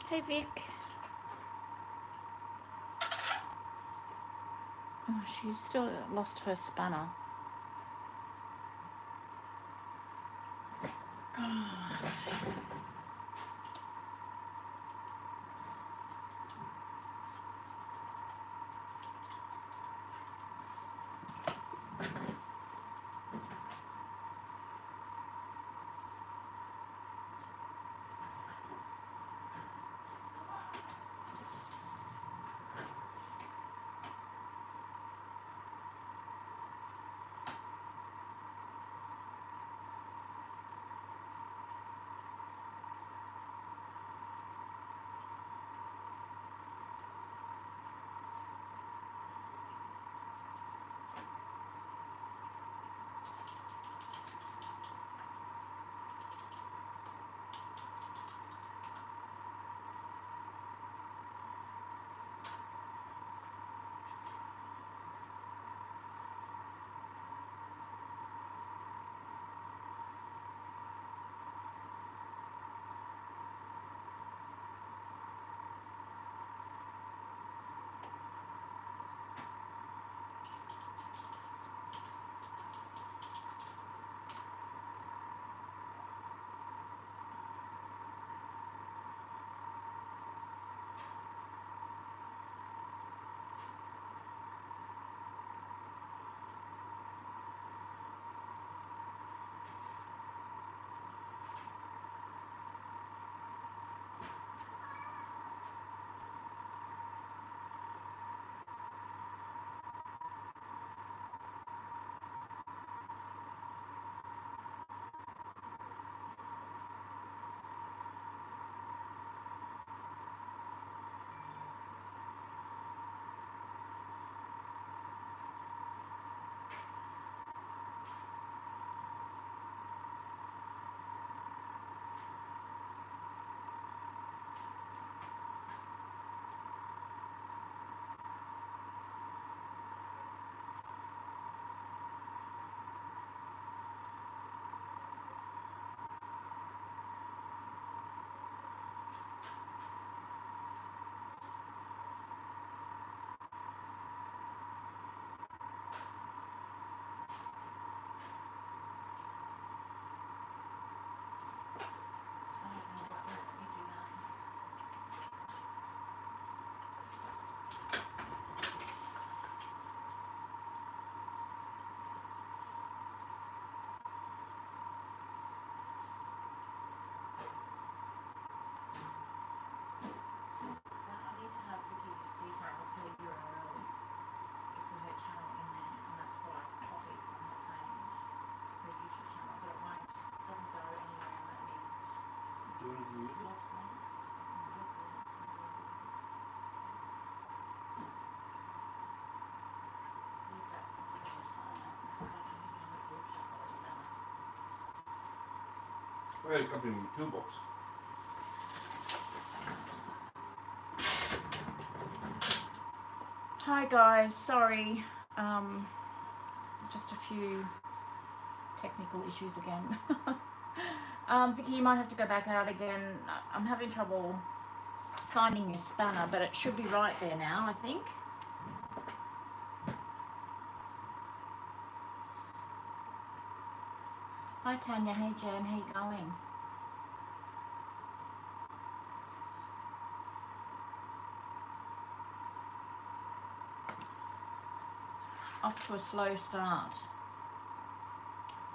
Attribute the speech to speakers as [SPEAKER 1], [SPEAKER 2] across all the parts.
[SPEAKER 1] Hey Vic. Oh, she's still lost her spanner.
[SPEAKER 2] I got a couple in my toolbox.
[SPEAKER 1] Hi guys, sorry. Just a few technical issues again. Vicky, you might have to go back out again. I'm having trouble finding your spanner, but it should be right there now, I think. Hi Tanya, hey Jen, how you going? Off to a slow start.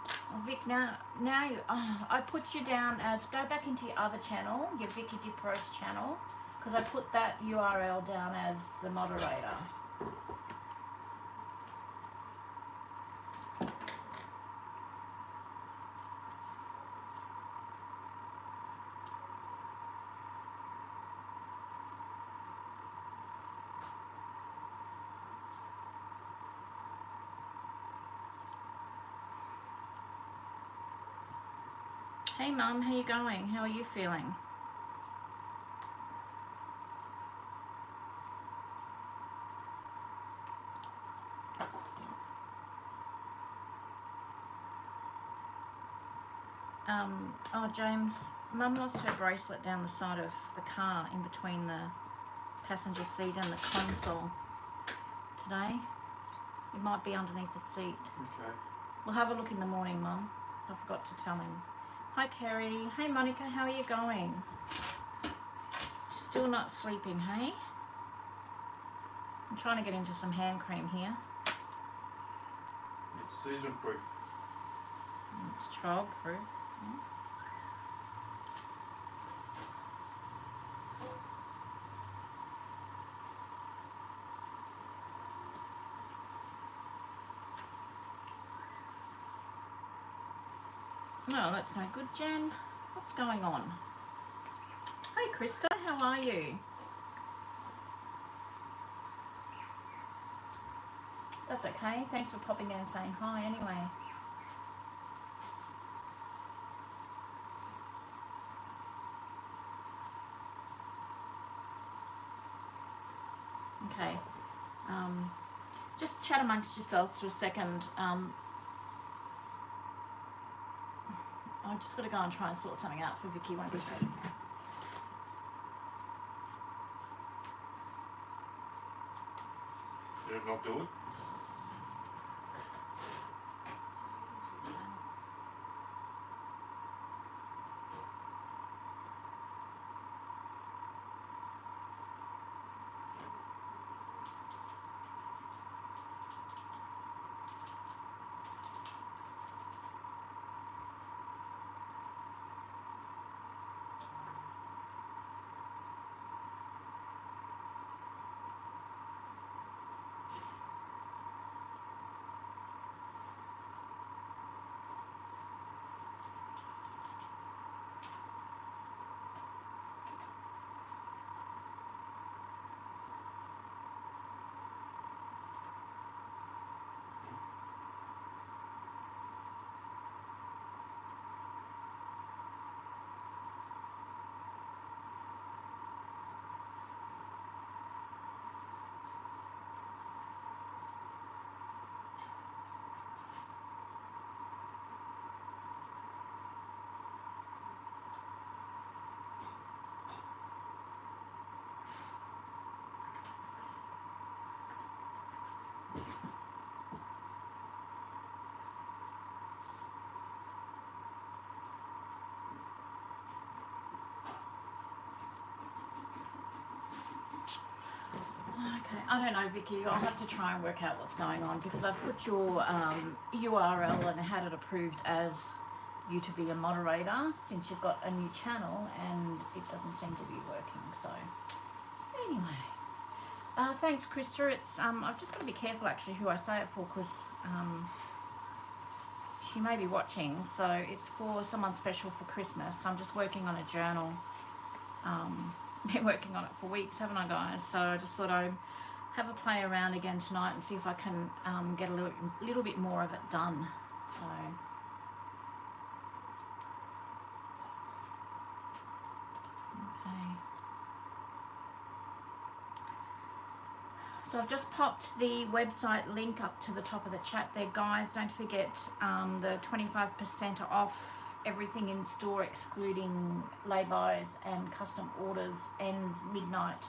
[SPEAKER 1] Oh, Vic, now I put you down as, go back into your other channel, your Vicky DeProst channel, because I put that URL down as the moderator. Hey Mum, how you going? How are you feeling? Oh James, Mum lost her bracelet down the side of the car in between the passenger seat and the console today. It might be underneath the seat.
[SPEAKER 2] Okay.
[SPEAKER 1] We'll have a look in the morning, Mum. I forgot to tell him. Hi, Kerry. Hey, Monica. How are you going? Still not sleeping, hey? I'm trying to get into some hand cream here.
[SPEAKER 2] It's season proof.
[SPEAKER 1] It's child proof. No, that's no good, Jen. What's going on? Hey, Krista, how are you? That's okay. Thanks for popping in and saying hi anyway. Okay. Just chat amongst yourselves for a second. I've just got to go and try and sort something out for Vicky. Won't be a second.
[SPEAKER 2] Did it not do it?
[SPEAKER 1] Okay, I don't know, Vicky. I'll have to try and work out what's going on because I've put your URL and had it approved as you to be a moderator since you've got a new channel and it doesn't seem to be working. So, anyway, thanks, Krista. It's I've just got to be careful actually who I say it for because she may be watching. So it's for someone special for Christmas. I'm just working on a journal. Been working on it for weeks, haven't I, guys? So I just thought I'd have a play around again tonight and see if I can get a little bit more of it done. So okay. So I've just popped the website link up to the top of the chat there, guys. Don't forget the 25% off everything in store excluding lay-bys and custom orders ends midnight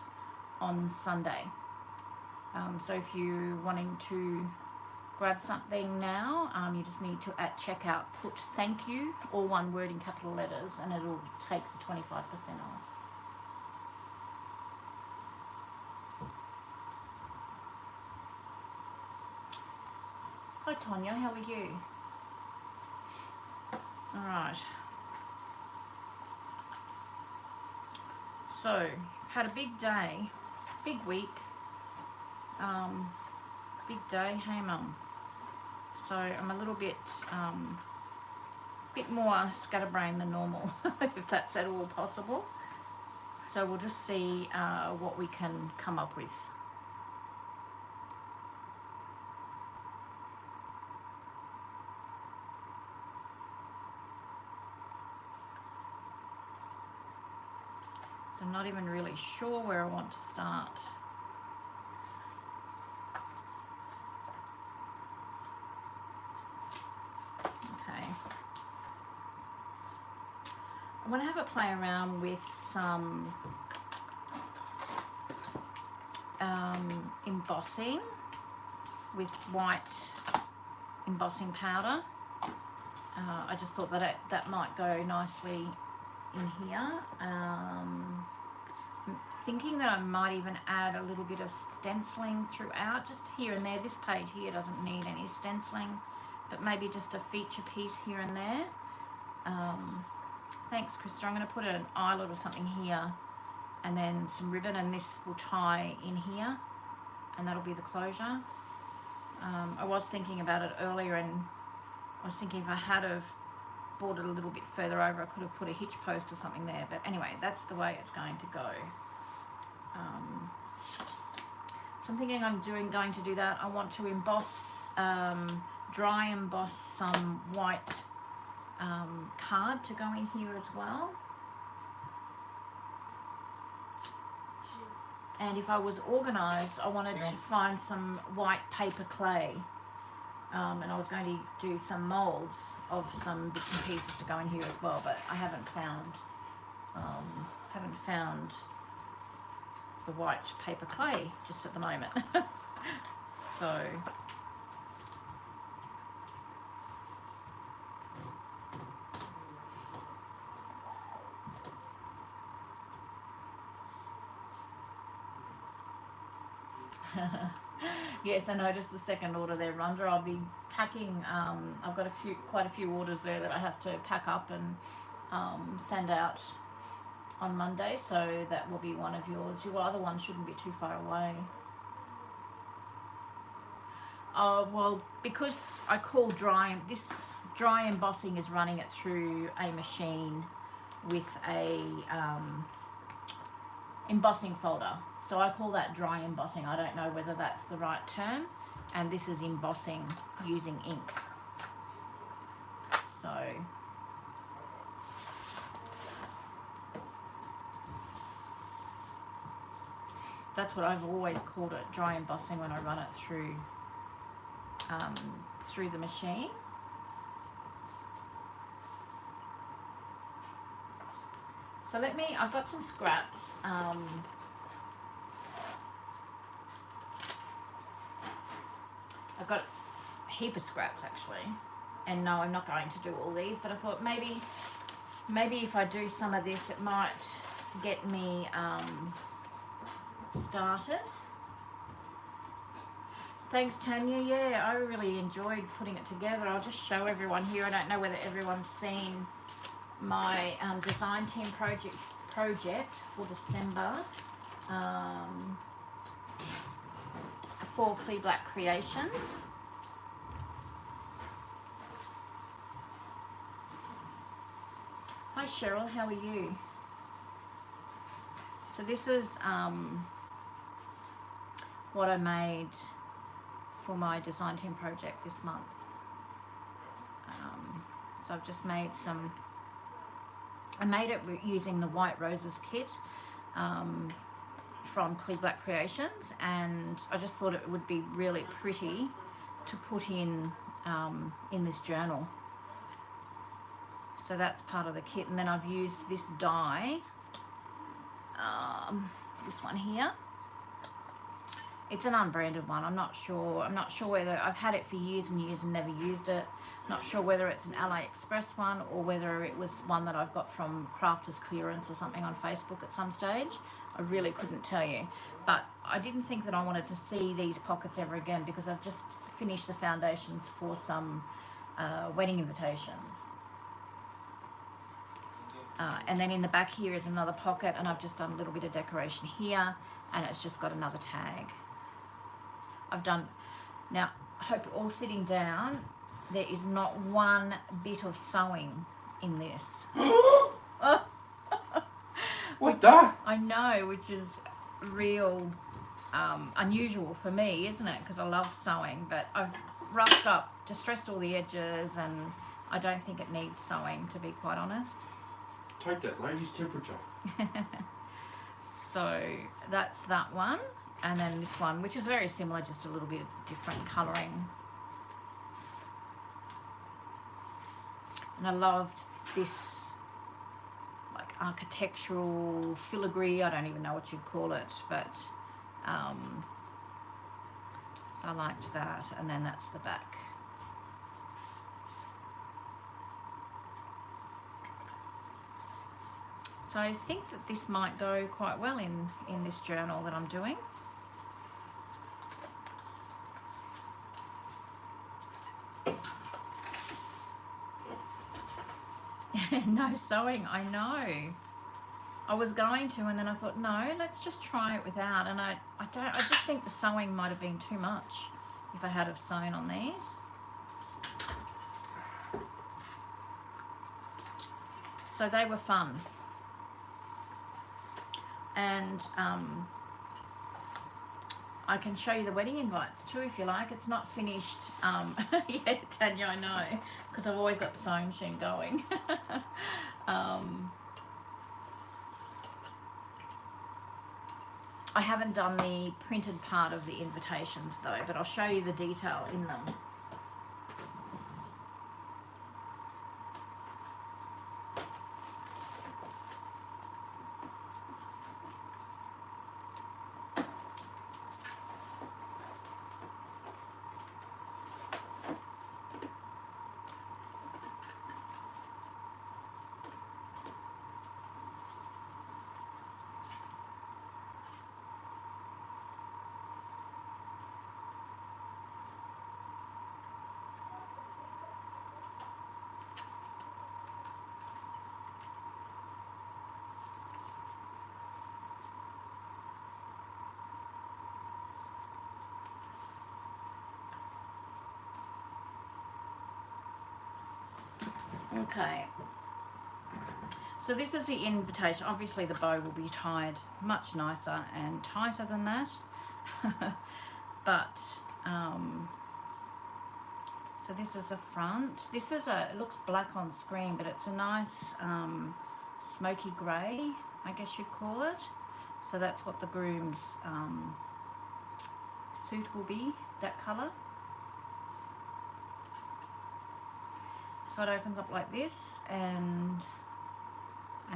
[SPEAKER 1] on Sunday. So if you're wanting to grab something now, you just need to at checkout put thank you, all one word in capital letters, and it'll take the 25% off. Hi Tonya, how are you? Alright. So, had a big day, big week, big day, hey mum. So I'm a little bit more scatterbrained than normal, if that's at all possible. So we'll just see what we can come up with. So I'm not even really sure where I want to start. want to have a play around with some embossing with white embossing powder. I just thought that that might go nicely in here. I'm thinking that I might even add a little bit of stenciling throughout, just here and there. This page here doesn't need any stenciling, but maybe just a feature piece here and there. Thanks, Krista. I'm going to put an eyelet or something here, and then some ribbon, and this will tie in here, and that'll be the closure. I was thinking about it earlier, and I was thinking if I had have brought it a little bit further over, I could have put a hitch post or something there. But anyway, that's the way it's going to go. So I'm thinking going to do that. I want to emboss, dry emboss some white card to go in here as well. And if I was organised, I wanted to find some white paper clay, and I was going to do some moulds of some bits and pieces to go in here as well, but I haven't found the white paper clay just at the moment. So yes, I noticed the second order there, Rhonda. I'll be packing. I've got quite a few orders there that I have to pack up and send out on Monday. So that will be one of yours. Your other one shouldn't be too far away. Well, because I call this dry embossing is running it through a machine with a embossing folder. So I call that dry embossing. I don't know whether that's the right term. And this is embossing using ink. So that's what I've always called it, dry embossing, when I run it through the machine. So I've got some scraps. I've got a heap of scraps actually. And no, I'm not going to do all these, but I thought maybe if I do some of this, it might get me started. Thanks, Tanya. Yeah, I really enjoyed putting it together. I'll just show everyone here. I don't know whether everyone's seen my design team project for December for Clee Black Creations. Hi Cheryl, how are you? So this is what I made for my design team project this month. So I've just made I made it using the White Roses kit from Clee Black Creations, and I just thought it would be really pretty to put in this journal. So that's part of the kit, and then I've used this die, this one here. It's an unbranded one. I'm not sure whether I've had it for years and years and never used it. Not sure whether it's an AliExpress one or whether it was one that I've got from Crafters Clearance or something on Facebook at some stage. I really couldn't tell you. But I didn't think that I wanted to see these pockets ever again, because I've just finished the foundations for some wedding invitations. And then in the back here is another pocket, and I've just done a little bit of decoration here, and it's just got another tag. Now, I hope you're all sitting down. There is not one bit of sewing in this.
[SPEAKER 2] What the?
[SPEAKER 1] I know, which is real unusual for me, isn't it? Because I love sewing, but I've roughed up, distressed all the edges, and I don't think it needs sewing, to be quite honest.
[SPEAKER 2] Take that lady's temperature.
[SPEAKER 1] So that's that one, and then this one, which is very similar, just a little bit different colouring. And I loved this architectural filigree. I don't even know what you'd call it, but so I liked that. And then that's the back. So I think that this might go quite well in this journal that I'm doing. No sewing, I know. I was going to, and then I thought, no, let's just try it without. And I just think the sewing might have been too much if I had have sewn on these. So they were fun. And I can show you the wedding invites too if you like. It's not finished yet, Tanya, I know, because I've always got the sewing machine going. I haven't done the printed part of the invitations though, but I'll show you the detail in them. Okay, so this is the invitation. Obviously the bow will be tied much nicer and tighter than that. But so this is a front. This is it looks black on screen, but it's a nice smoky grey, I guess you'd call it. So that's what the groom's suit will be, that colour. So it opens up like this, and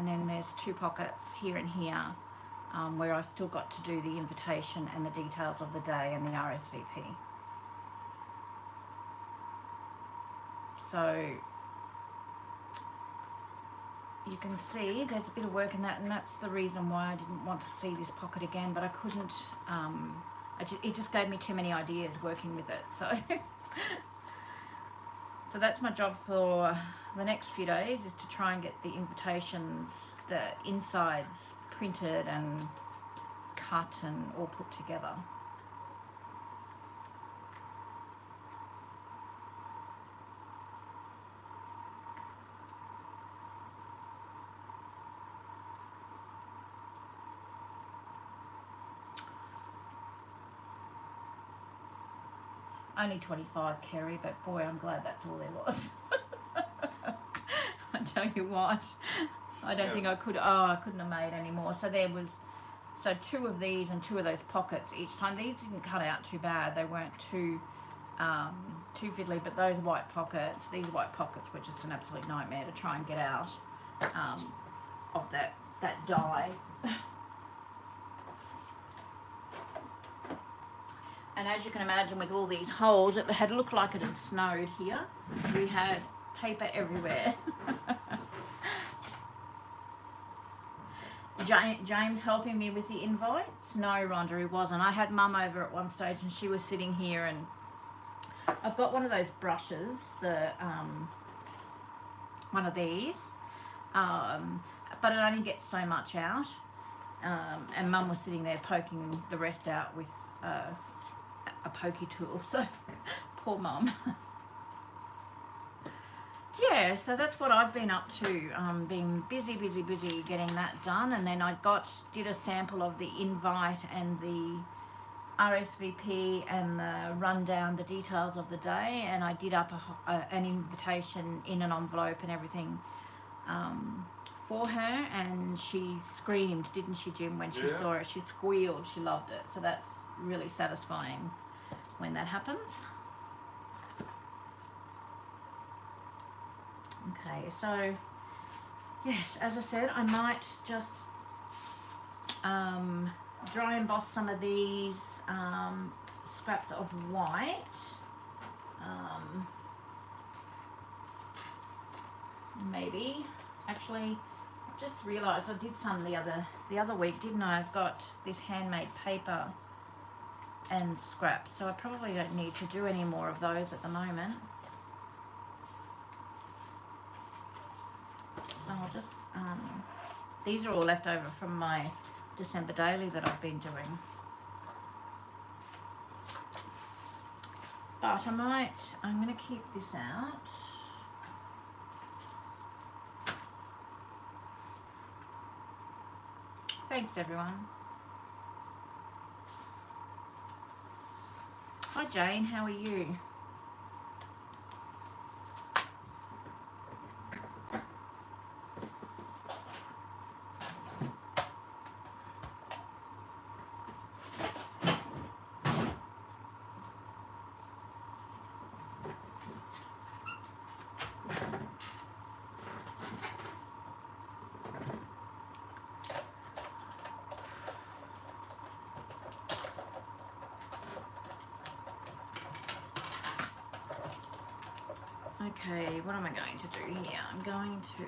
[SPEAKER 1] then there's two pockets here and here where I've still got to do the invitation and the details of the day and the RSVP. So you can see there's a bit of work in that, and that's the reason why I didn't want to see this pocket again, but I couldn't, it just gave me too many ideas working with it. So so that's my job for the next few days, is to try and get the invitations, the insides printed and cut and all put together. Only 25, Kerry, but boy, I'm glad that's all there was. I tell you what, I don't think I could, I couldn't have made any more. So there was, so 2 of these and 2 of those pockets each time. These didn't cut out too bad. They weren't too fiddly, but those white pockets, these white pockets were just an absolute nightmare to try and get out of that dye. And as you can imagine, with all these holes, it had looked like it had snowed here. We had paper everywhere. James helping me with the invites? No, Rhonda, he wasn't. I had Mum over at one stage, and she was sitting here, and I've got one of those brushes, the one of these, but it only gets so much out. And Mum was sitting there poking the rest out with a pokey tool, so poor Mum. Yeah, so that's what I've been up to, been busy getting that done. And then I did a sample of the invite and the RSVP and the rundown, the details of the day, and I did up an invitation in an envelope and everything for her, and she screamed, didn't she, Jim, when she saw it? She squealed, she loved it. So that's really satisfying when that happens. Okay, so yes, as I said, I might just dry emboss some of these scraps of white. Maybe. Actually, I've just realised I did some the other week, didn't I? I've got this handmade paper and scraps, so I probably don't need to do any more of those at the moment. So I'll just, these are all left over from my December daily that I've been doing. But I'm going to keep this out. Thanks, everyone. Hi, Jane. How are you? Okay, what am I going to do here? I'm going to...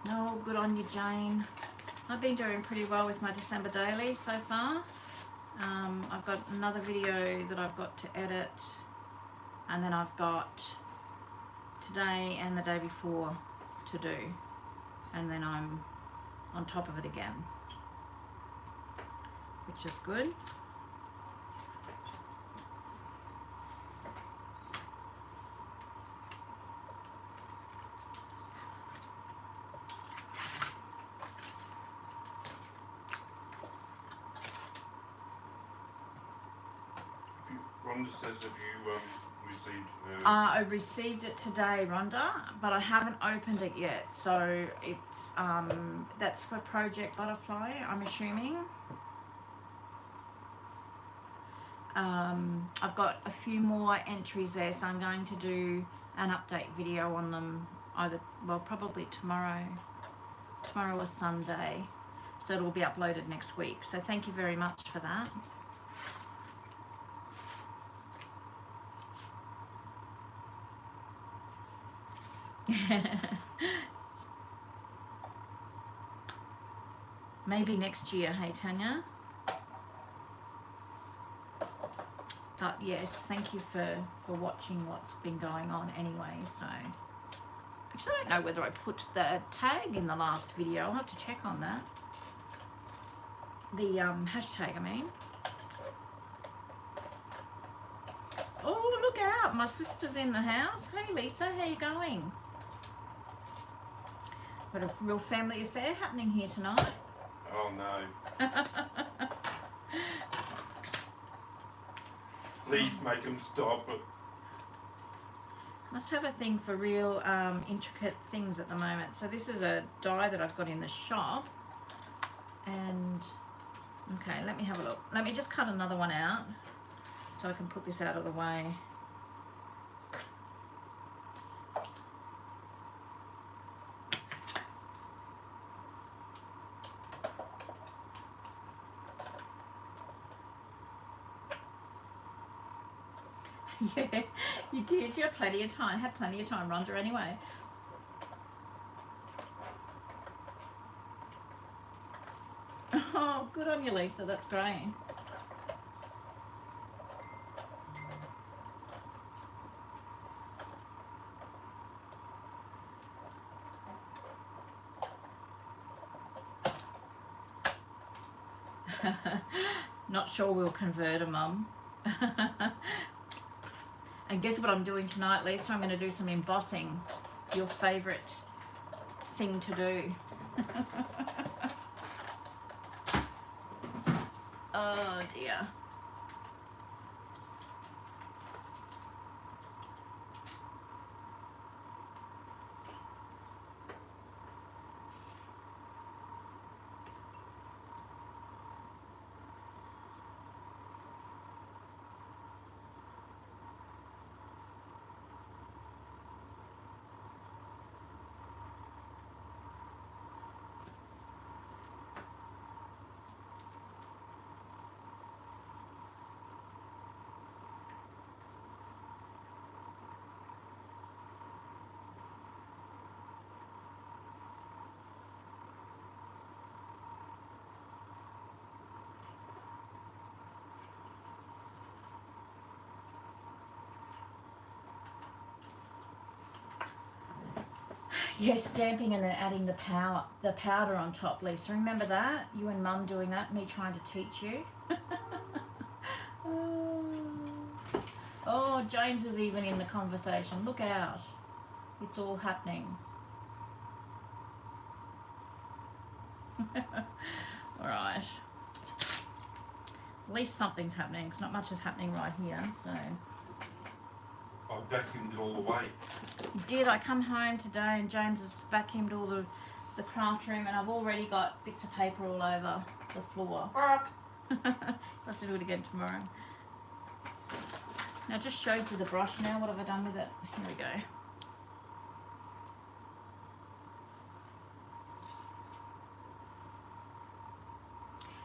[SPEAKER 1] No, good on you, Jane. I've been doing pretty well with my December daily so far. I've got another video that I've got to edit, and then I've got today and the day before to do, and then I'm on top of it again, which is good.
[SPEAKER 2] Rhonda says that you received her...
[SPEAKER 1] I received it today, Rhonda, but I haven't opened it yet. So it's that's for Project Butterfly, I'm assuming. I've got a few more entries there, so I'm going to do an update video on them either, well, probably tomorrow or Sunday. So it will be uploaded next week. So thank you very much for that. Maybe next year, hey Tanya. But yes, thank you for watching what's been going on anyway. So actually, I don't know whether I put the tag in the last video. I'll have to check on that. The hashtag, I mean. Oh, look out, my sister's in the house. Hey Lisa, how you going? Got a real family affair happening here tonight.
[SPEAKER 2] Oh no. Please make them stop it.
[SPEAKER 1] Must have a thing for real intricate things at the moment. So this is a die that I've got in the shop. And, okay, let me have a look. Let me just cut another one out so I can put this out of the way. Yeah, you did. You had plenty of time. Had plenty of time, Rhonda, anyway. Oh, good on you, Lisa. That's great. Not sure we'll convert a mum. And guess what I'm doing tonight, Lisa? I'm going to do some embossing. Your favourite thing to do. Oh dear. Yeah, stamping and then adding the powder on top, Lisa. Remember that? You and Mum doing that, me trying to teach you. Oh, James is even in the conversation. Look out. It's all happening. Alright. At least something's happening, because not much is happening right here, so.
[SPEAKER 2] I vacuumed it all away.
[SPEAKER 1] Did I come home today and James has vacuumed all the craft room, and I've already got bits of paper all over the floor.
[SPEAKER 2] What?
[SPEAKER 1] I'll have to do it again tomorrow. Now I just showed you the brush now. What have I done with it? Here we go.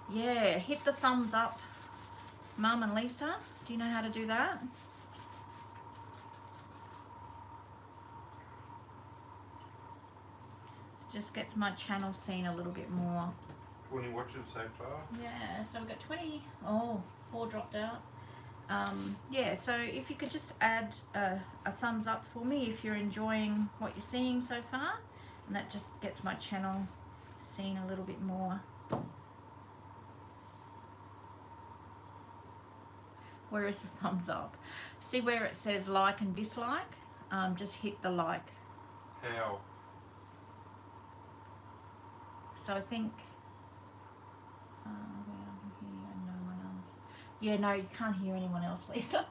[SPEAKER 1] Yeah, hit the thumbs up, Mum and Lisa. Do you know how to do that? It just gets my channel seen a little bit more.
[SPEAKER 2] 20 watches so far.
[SPEAKER 1] Yeah, so we've got 20. Oh, 4 dropped out. Yeah, so if you could just add a thumbs up for me if you're enjoying what you're seeing so far, and that just gets my channel seen a little bit more. Where is the thumbs up? See where it says like and dislike? Just hit the like.
[SPEAKER 2] How?
[SPEAKER 1] So I think where I can hear no one else. Yeah, no, you can't hear anyone else, Lisa.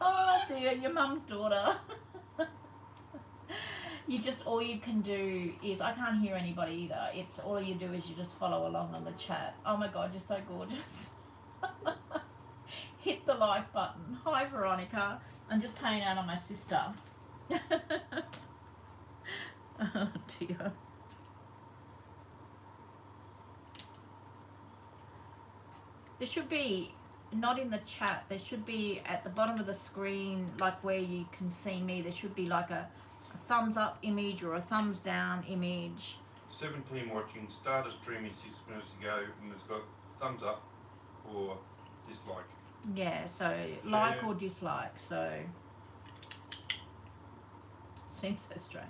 [SPEAKER 1] Oh dear, your mum's daughter. You just, all you can do is, I can't hear anybody either. It's all you do is you just follow along on the chat. Oh my God, you're so gorgeous. Hit the like button. Hi Veronica. I'm just paying out on my sister. Oh dear. There should be, not in the chat, there should be at the bottom of the screen, like where you can see me, there should be like a thumbs up image or a thumbs down image.
[SPEAKER 2] 17 watching, started streaming 6 minutes ago, and it's got thumbs up or dislike.
[SPEAKER 1] Yeah, so
[SPEAKER 2] Share.
[SPEAKER 1] like or dislike, so seems so strange.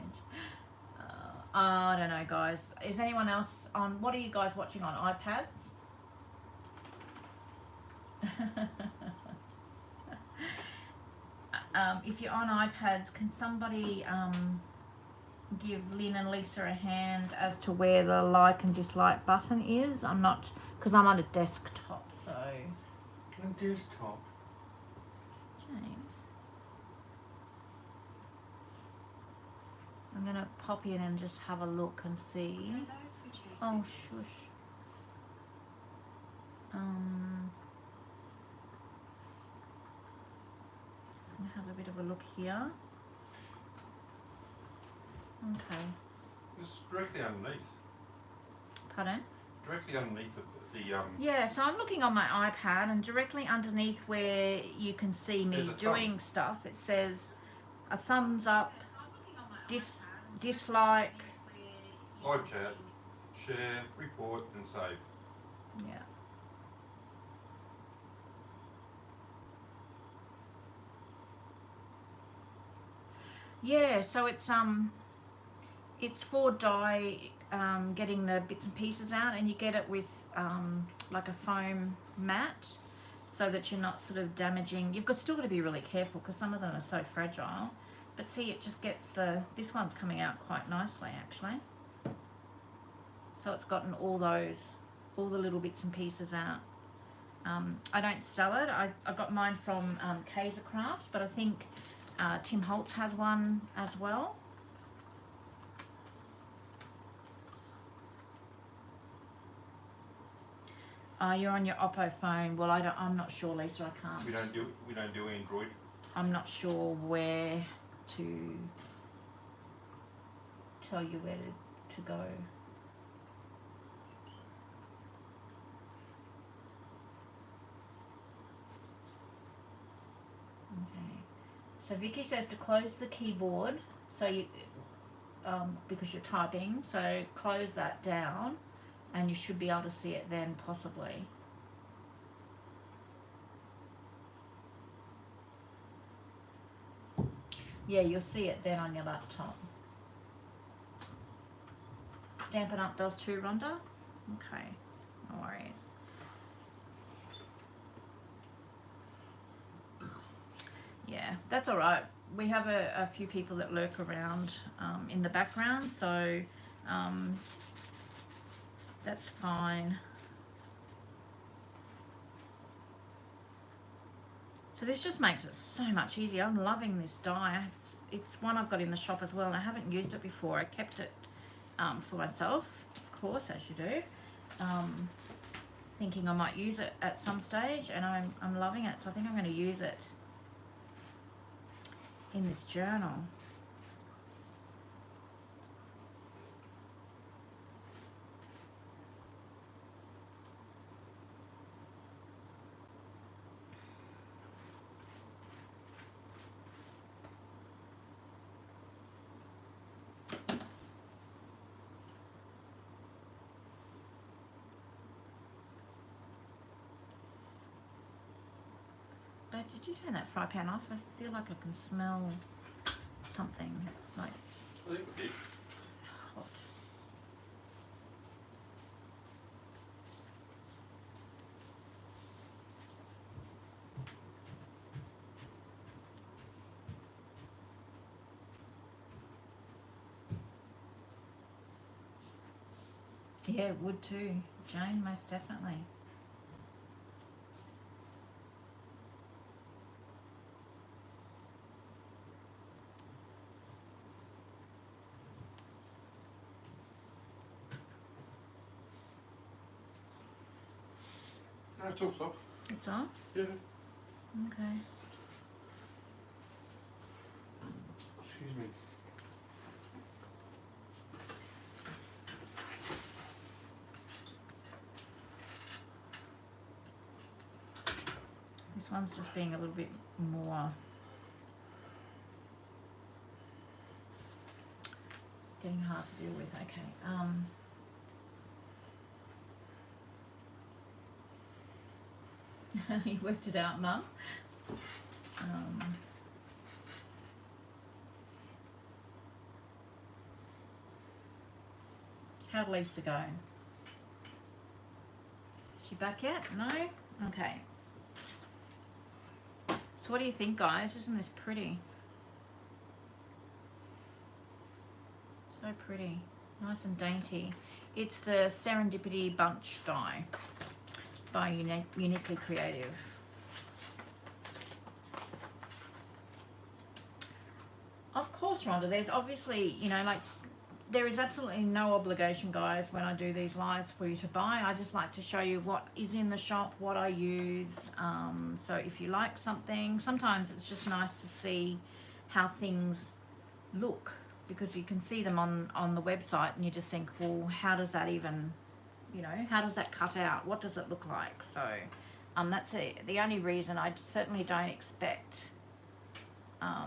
[SPEAKER 1] I don't know, guys. Is anyone else on, what are you guys watching on iPads? If you're on iPads, can somebody give Lynn and Lisa a hand as to where the like and dislike button is? I'm not, because I'm on a desktop, so.
[SPEAKER 2] On desktop.
[SPEAKER 1] James. I'm going to pop in and just have a look and see. Oh, shush. Have a bit of a look here. Okay.
[SPEAKER 2] It's directly underneath.
[SPEAKER 1] Pardon?
[SPEAKER 2] Directly underneath the
[SPEAKER 1] Yeah, so I'm looking on my iPad, and directly underneath where you can see me doing stuff, it says a thumbs up, dislike.
[SPEAKER 2] live chat, share, report, and save.
[SPEAKER 1] Yeah. Yeah, so it's for dye, getting the bits and pieces out, and you get it with like a foam mat, so that you're not sort of damaging. You've still got to be really careful because some of them are so fragile. But see, it just gets this one's coming out quite nicely actually. So it's gotten all the little bits and pieces out. I don't sell it. I got mine from Kaiser Craft, but I think Tim Holtz has one as well. You're on your Oppo phone. Well, I'm not sure, Lisa. I can't.
[SPEAKER 2] We don't do Android.
[SPEAKER 1] I'm not sure where to tell you where to go. Okay. So Vicky says to close the keyboard, so you because you're typing, so close that down and you should be able to see it then possibly. Yeah, you'll see it then on your laptop. Stampin' Up does too, Rhonda? Okay, no worries. Yeah, that's all right. We have a few people that lurk around in the background, so that's fine. So this just makes it so much easier. I'm loving this die. It's one I've got in the shop as well, and I haven't used it before. I kept it for myself, of course, as you do, thinking I might use it at some stage, and I'm loving it. So I think I'm going to use it in this journal. Babe, did you turn that fry pan off? I feel like I can smell something like
[SPEAKER 2] I think we did.
[SPEAKER 1] hot. Yeah, it would too, Jane, most definitely.
[SPEAKER 2] No, it's all off.
[SPEAKER 1] It's on?
[SPEAKER 2] Yeah.
[SPEAKER 1] Okay.
[SPEAKER 2] Excuse me.
[SPEAKER 1] This one's just being a little bit more getting hard to deal with. Okay. You worked it out, Mum. How'd Lisa go? Is she back yet? No? Okay. So what do you think, guys? Isn't this pretty? So pretty. Nice and dainty. It's the Serendipity Bunch die by Uniquely Creative. Of course, Rhonda, there's obviously, you know, like, there is absolutely no obligation, guys, when I do these lives for you to buy. I just like to show you what is in the shop, what I use. So if you like something, sometimes it's just nice to see how things look, because you can see them on the website and you just think, well, how does that even, you know, how does that cut out? What does it look like? So that's the only reason. I certainly don't expect, I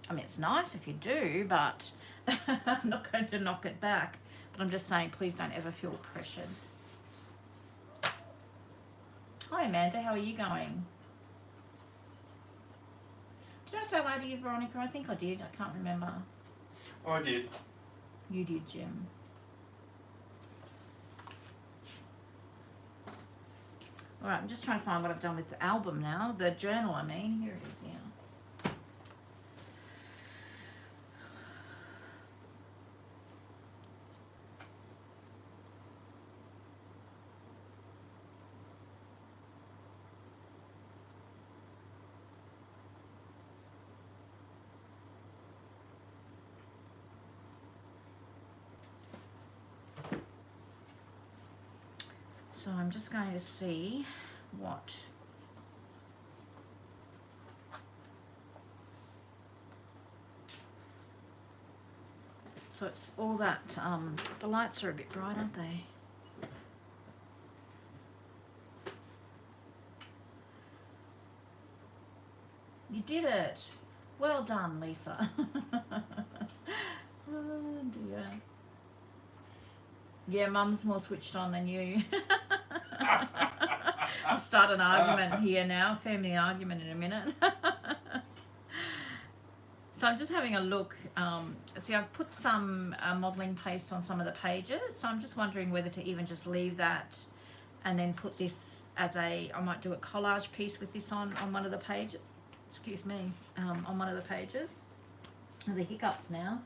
[SPEAKER 1] mean, it's nice if you do, but I'm not going to knock it back. But I'm just saying, please don't ever feel pressured. Hi, Amanda. How are you going? Did I say hello to you, Veronica? I think I did. I can't remember.
[SPEAKER 2] I did.
[SPEAKER 1] You did, Jim. All right, I'm just trying to find what I've done with the album now. The journal, I mean. Here it is, yeah. So I'm just going to see what so it's all that the lights are a bit bright, aren't they? You did it. Well done, Lisa. Oh dear. Yeah, Mum's more switched on than you. I'll start an argument here now, family argument in a minute. So I'm just having a look. See, I've put some modelling paste on some of the pages. So I'm just wondering whether to even just leave that and then put this as I might do a collage piece with this on one of the pages. Excuse me, on one of the pages. The hiccups now.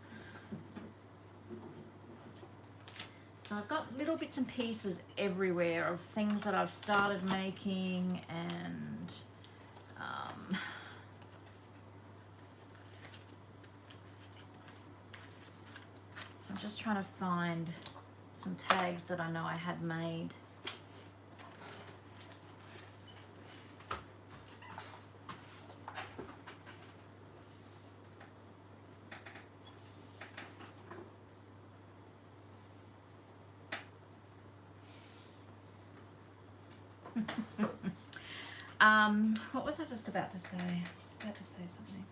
[SPEAKER 1] So I've got little bits and pieces everywhere of things that I've started making, and I'm just trying to find some tags that I know I had made. What was I just about to say? I was just about to say something.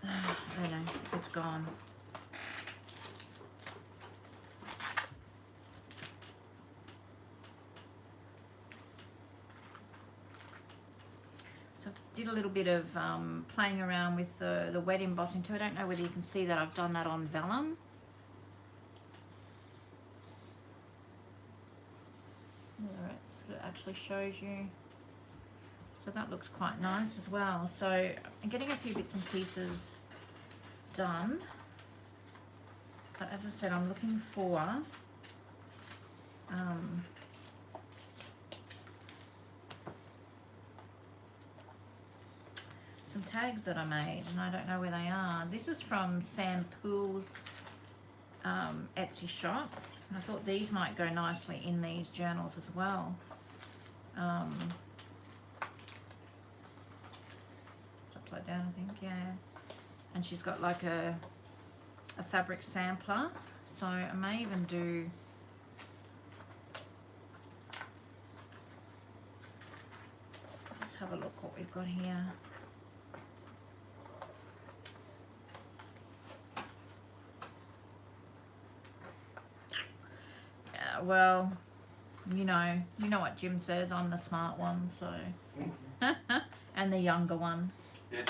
[SPEAKER 1] I don't know. It's gone. So I did a little bit of playing around with the wet embossing too. I don't know whether you can see that I've done that on vellum. There, it sort of actually shows you. So that looks quite nice as well. So I'm getting a few bits and pieces done. But as I said, I'm looking for some tags that I made, and I don't know where they are. This is from Sam Poole's Etsy shop. I thought these might go nicely in these journals as well. Upside down, I think, yeah. And she's got like a fabric sampler, so I may even do let's have a look what we've got here. Yeah, well, you know what Jim says, I'm the smart one, so and the younger one.
[SPEAKER 2] Yes.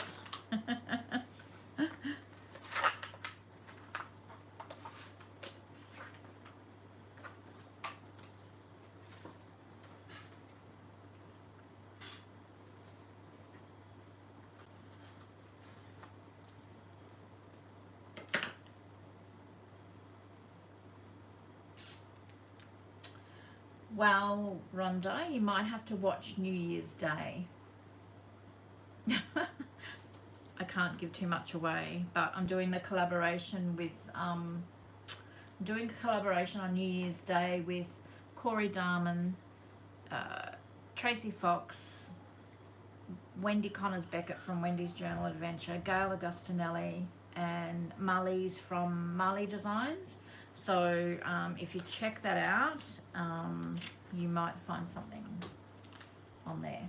[SPEAKER 1] Well, Rhonda, you might have to watch New Year's Day. I can't give too much away, but I'm doing the collaboration with doing a collaboration on New Year's Day with Corey Darman, Tracy Fox, Wendy Connors Beckett from Wendy's Journal Adventure, Gail Augustinelli, and Marley's from Marley Designs. So if you check that out, you might find something on there.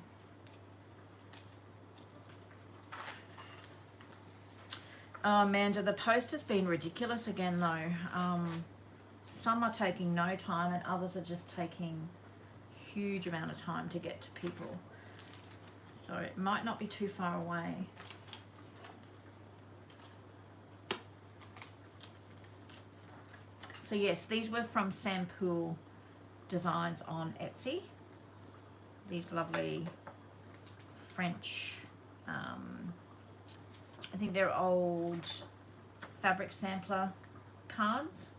[SPEAKER 1] Oh, Amanda, the post has been ridiculous again though. Some are taking no time and others are just taking huge amount of time to get to people. So it might not be too far away. So yes, these were from Sam Poole Designs on Etsy. These lovely French, I think they're old fabric sampler cards.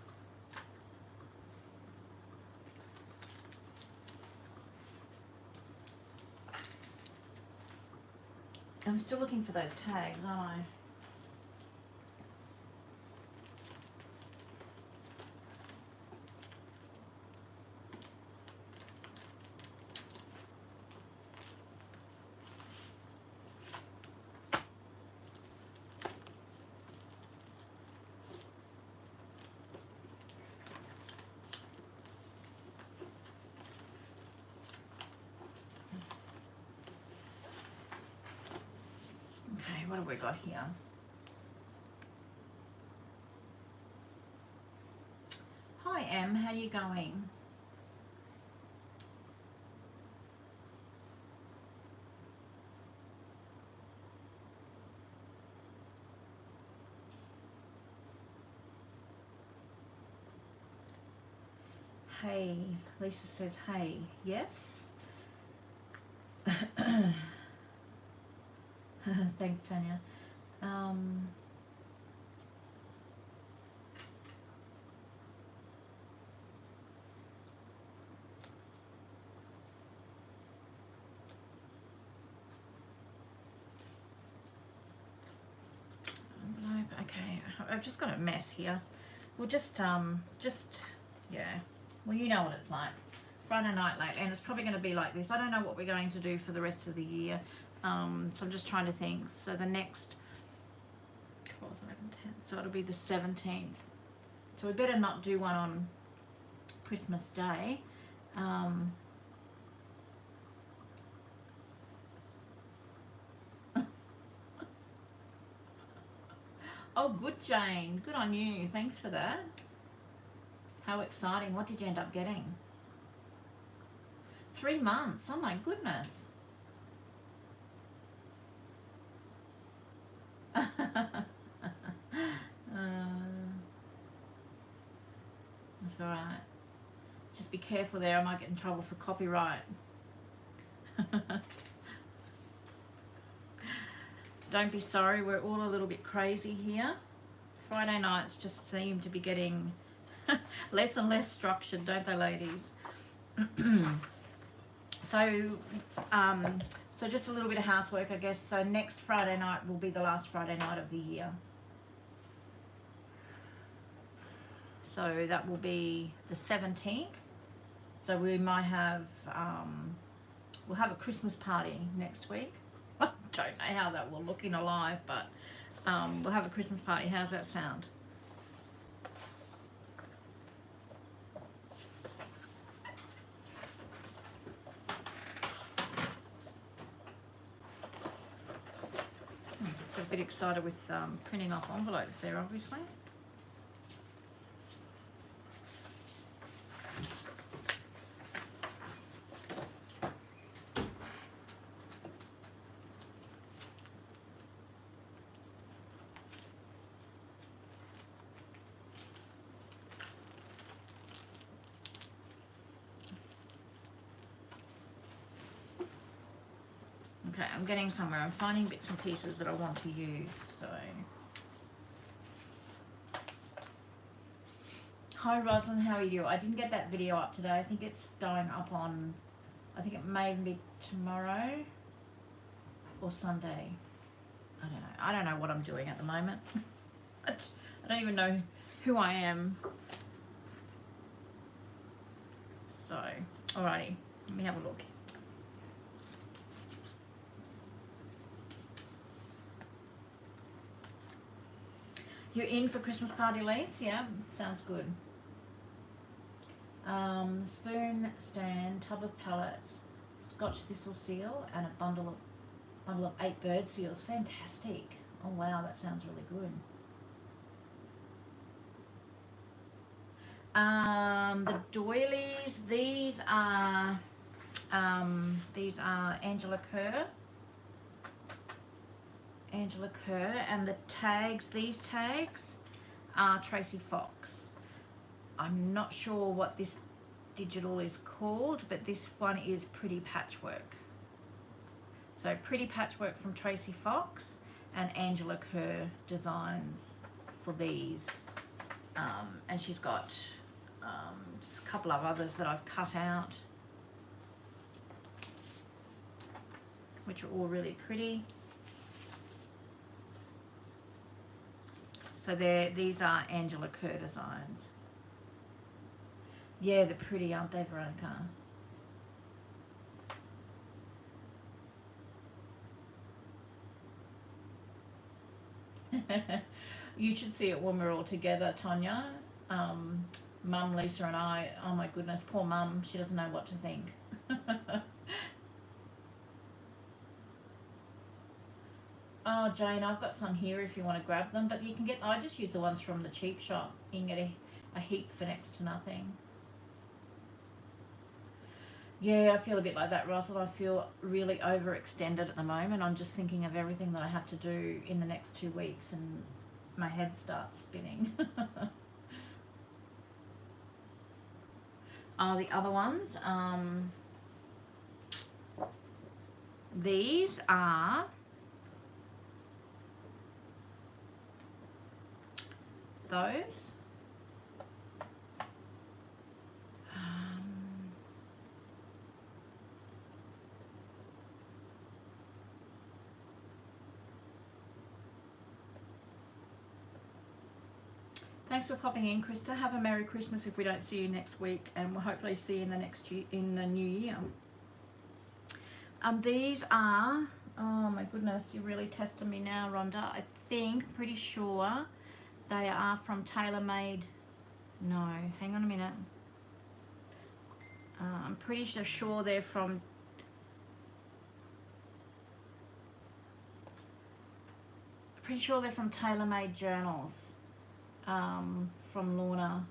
[SPEAKER 1] I'm still looking for those tags, aren't I? Okay, what have we got here? Hi Em, how are you going? hey. Lisa says, hey. Yes. Thanks, Tanya. Okay, I've just got a mess here. We'll just yeah. Well, you know what it's like. Friday night late, and it's probably going to be like this. I don't know what we're going to do for the rest of the year. So I'm just trying to think. So the next 12, 11, 10. So it'll be the 17th. So we better not do one on Christmas Day. Oh, good, Jane. Good on you. Thanks for that. How exciting. What did you end up getting? 3 months. Oh, my goodness. That's all right. Just be careful there. I might get in trouble for copyright. Don't be sorry. We're all a little bit crazy here. Friday nights just seem to be getting less and less structured, don't they, ladies? So just a little bit of housework, I guess. So next Friday night will be the last Friday night of the year. So that will be the 17th. So we might have, we'll have a Christmas party next week. I don't know how that will look in a live, but we'll have a Christmas party. How's that sound? Got a bit excited with printing off envelopes there, obviously. Okay, I'm getting somewhere. I'm finding bits and pieces that I want to use, so. Hi, Rosalind, how are you? I didn't get that video up today. I think it's going up on, I think it may even be tomorrow or Sunday. I don't know. I don't know what I'm doing at the moment. I don't even know who I am. So, alrighty, let me have a look. You're in for Christmas party, Lise? Yeah, sounds good. Spoon stand, tub of pellets, Scotch thistle seal, and a bundle of 8 bird seals. Fantastic. Oh wow, that sounds really good. The doilies, these are Angela Kerr, and the tags, these tags are Tracy Fox. I'm not sure what this digital is called, but this one is Pretty Patchwork. So Pretty Patchwork from Tracy Fox and Angela Kerr designs for these. And she's got just a couple of others that I've cut out, which are all really pretty. So these are Angela Kerr designs. Yeah, they're pretty, aren't they, Veronica? You should see it when we're all together, Tonya. Mum, Lisa and I, oh my goodness, poor Mum, she doesn't know what to think. Oh, Jane, I've got some here if you want to grab them, but you can get, I just use the ones from the cheap shop. You can get a heap for next to nothing. Yeah, I feel a bit like that, Russell. I feel really overextended at the moment. I'm just thinking of everything that I have to do in the next 2 weeks and my head starts spinning. are the other ones. These are those. Thanks for popping in, Krista. Have a Merry Christmas if we don't see you next week, and we'll hopefully see you in the next year, in the new year. These are, oh my goodness, you're really testing me now, Rhonda. I think, pretty sure they are from TaylorMade. No, hang on a minute. I'm pretty sure they're from TaylorMade Journals. From Lorna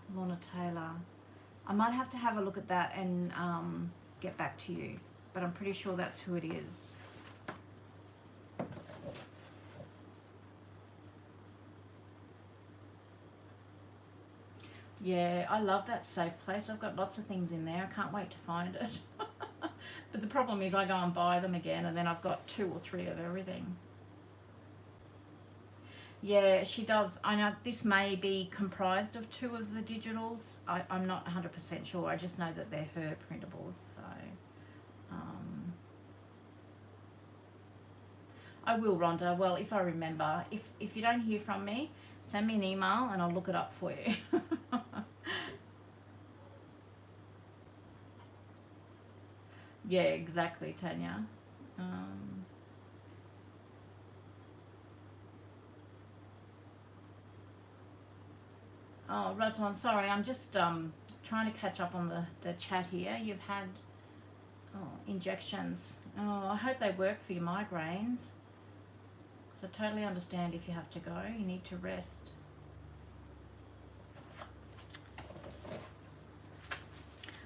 [SPEAKER 1] Taylor. I might have to have a look at that and get back to you, but I'm pretty sure that's who it is. Yeah, I love that safe place. I've got lots of things in there. I can't wait to find it. But the problem is I go and buy them again, and then I've got 2 or 3 of everything. Yeah, she does. I know this may be comprised of 2 of the digitals. I'm not 100% sure. I just know that they're her printables. So I will, Rhonda. Well, if I remember. If you don't hear from me, send me an email and I'll look it up for you. Yeah, exactly, Tanya. Oh, Rosalind, sorry, I'm just trying to catch up on the chat here. You've had injections. Oh, I hope they work for your migraines. So I totally understand if you have to go. You need to rest.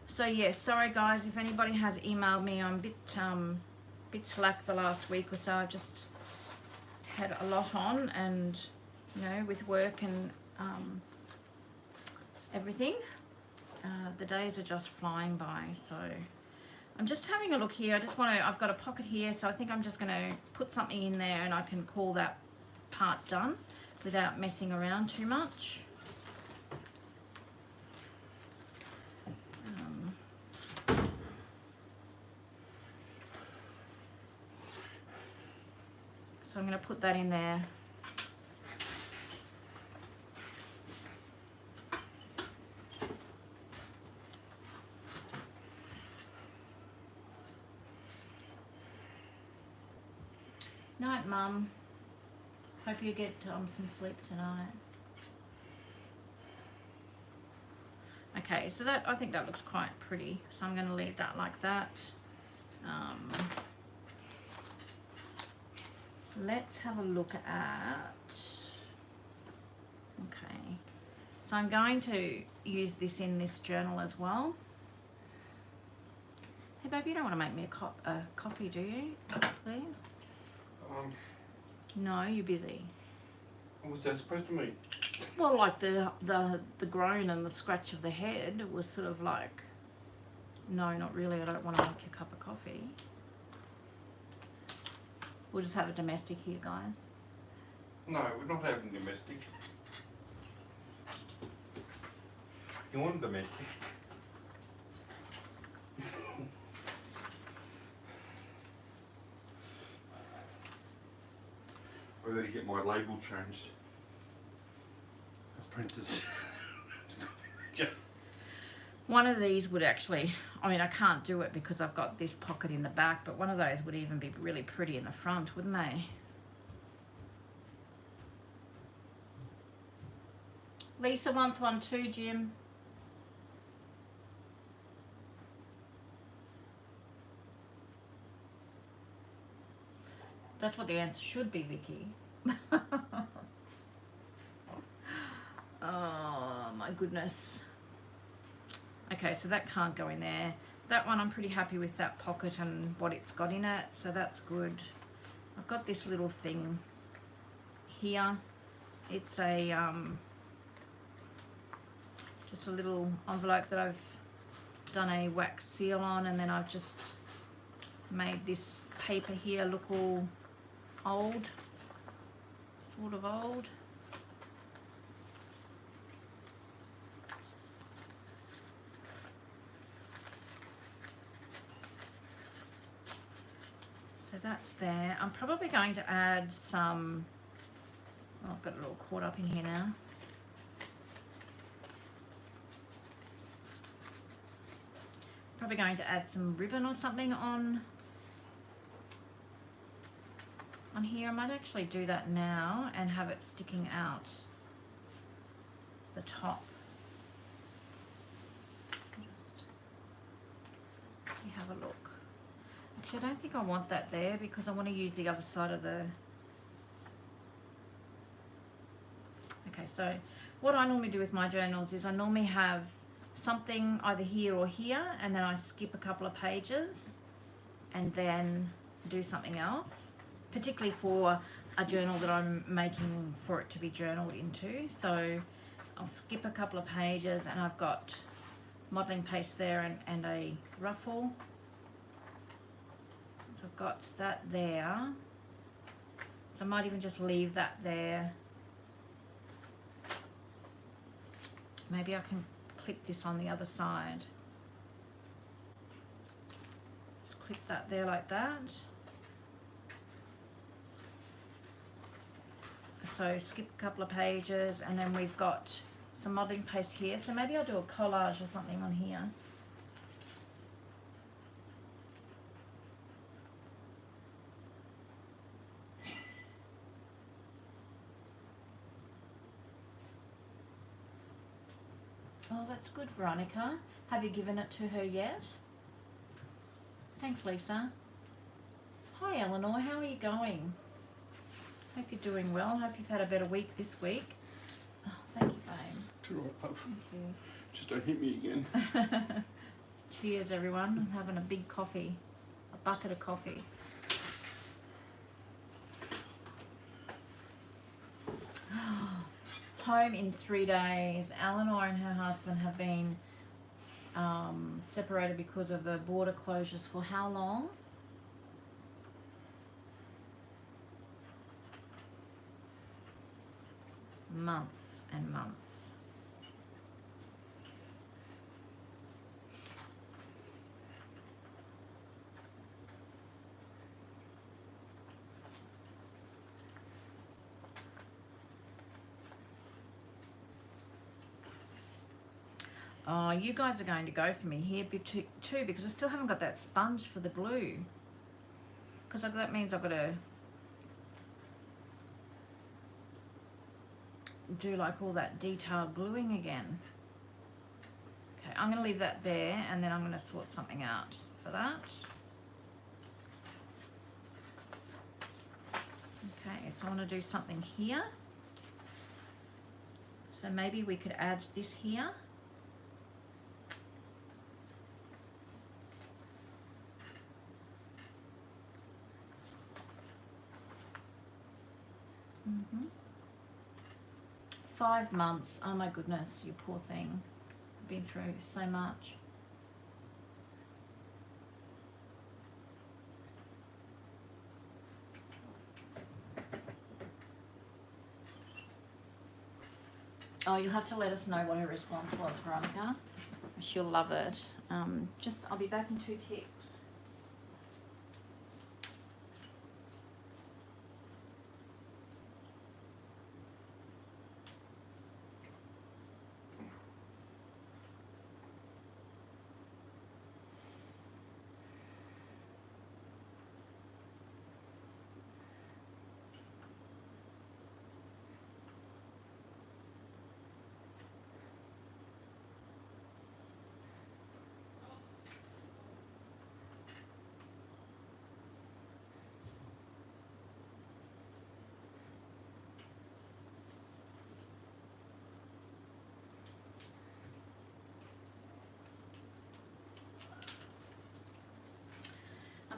[SPEAKER 1] So yes, sorry guys, if anybody has emailed me, I'm a bit slack the last week or so. I've just had a lot on, and you know, with work and everything, the days are just flying by. So I'm just having a look here. I've got a pocket here, so I think I'm just going to put something in there and I can call that part done without messing around too much. So I'm going to put that in there. Night, Mum. Hope you get some sleep tonight. Okay, so that, I think that looks quite pretty. So I'm going to leave that like that. Let's have a look at, okay, so I'm going to use this in this journal as well. Hey babe, you don't want to make me a coffee, do you? Please? No, you're busy.
[SPEAKER 2] What's that supposed to mean?
[SPEAKER 1] Well, like the groan and the scratch of the head, it was sort of like, no, not really, I don't want to make you a cup of coffee. We'll just have a domestic here, guys.
[SPEAKER 2] No, we're not having domestic. You want domestic? I gotta get my label changed. Apprentice. Yeah.
[SPEAKER 1] One of these would actually, I mean, I can't do it because I've got this pocket in the back, but one of those would even be really pretty in the front, wouldn't they? Lisa wants one too, Jim. That's what the answer should be, Vicky. Oh my goodness. Okay, so that can't go in there. That one, I'm pretty happy with that pocket and what it's got in it, so that's good. I've got this little thing here. It's a just a little envelope that I've done a wax seal on, and then I've just made this paper here look all old, sort of old. So that's there. I'm probably going to add some, oh, I've got it all caught up in here now. Probably going to add some ribbon or something on here. I might actually do that now and have it sticking out the top. Just let me have a look. Actually, I don't think I want that there because I want to use the other side of the... Okay, so what I normally do with my journals is I normally have something either here or here, and then I skip a couple of pages and then do something else, particularly for a journal that I'm making for it to be journaled into. So I'll skip a couple of pages, and I've got modelling paste there and a ruffle. So I've got that there. So I might even just leave that there. Maybe I can clip this on the other side. Just clip that there like that. So skip a couple of pages, and then we've got some modelling paste here. So maybe I'll do a collage or something on here. Oh, that's good, Veronica. Have you given it to her yet? Thanks, Lisa. Hi, Eleanor. How are you going? Hope you're doing well. Hope you've had a better week this week. Oh, thank you, babe.
[SPEAKER 3] It's all right, love.
[SPEAKER 1] Thank you.
[SPEAKER 3] Just don't hit me again.
[SPEAKER 1] Cheers, everyone. I'm having a big coffee. A bucket of coffee. Home in 3 days. Eleanor and her husband have been separated because of the border closures for how long? Months and months. Oh, you guys are going to go for me here too, because I still haven't got that sponge for the glue. Because that means I've got to do like all that detailed gluing again. Okay, I'm going to leave that there, and then I'm going to sort something out for that. Okay, so I want to do something here. So maybe we could add this here. Mm-hmm. 5 months. Oh my goodness, you poor thing. Been through so much. Oh, you'll have to let us know what her response was, Veronica. She'll love it. I'll be back in 2 ticks.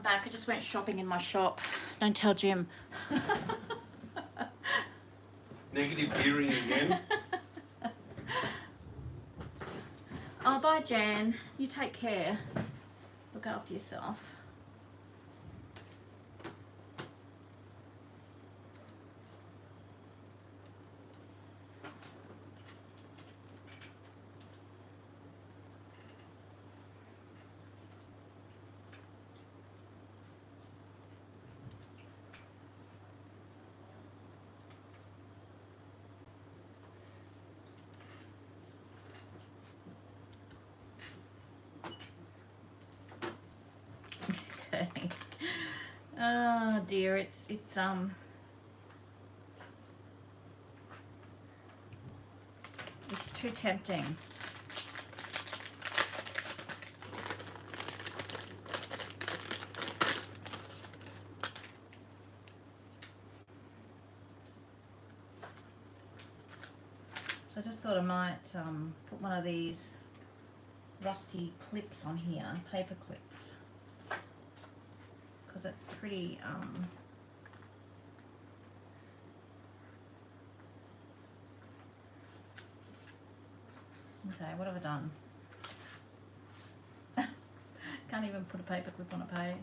[SPEAKER 1] Back. I just went shopping in my shop. Don't tell Jim.
[SPEAKER 2] Negative gearing again.
[SPEAKER 1] Oh, by Bye, Jan. You take care. Look after yourself. Okay. Oh dear, it's too tempting. So I just thought I might put one of these rusty clips on here, paper clips, because it's pretty okay, what have I done? Can't even put a paper clip on a page.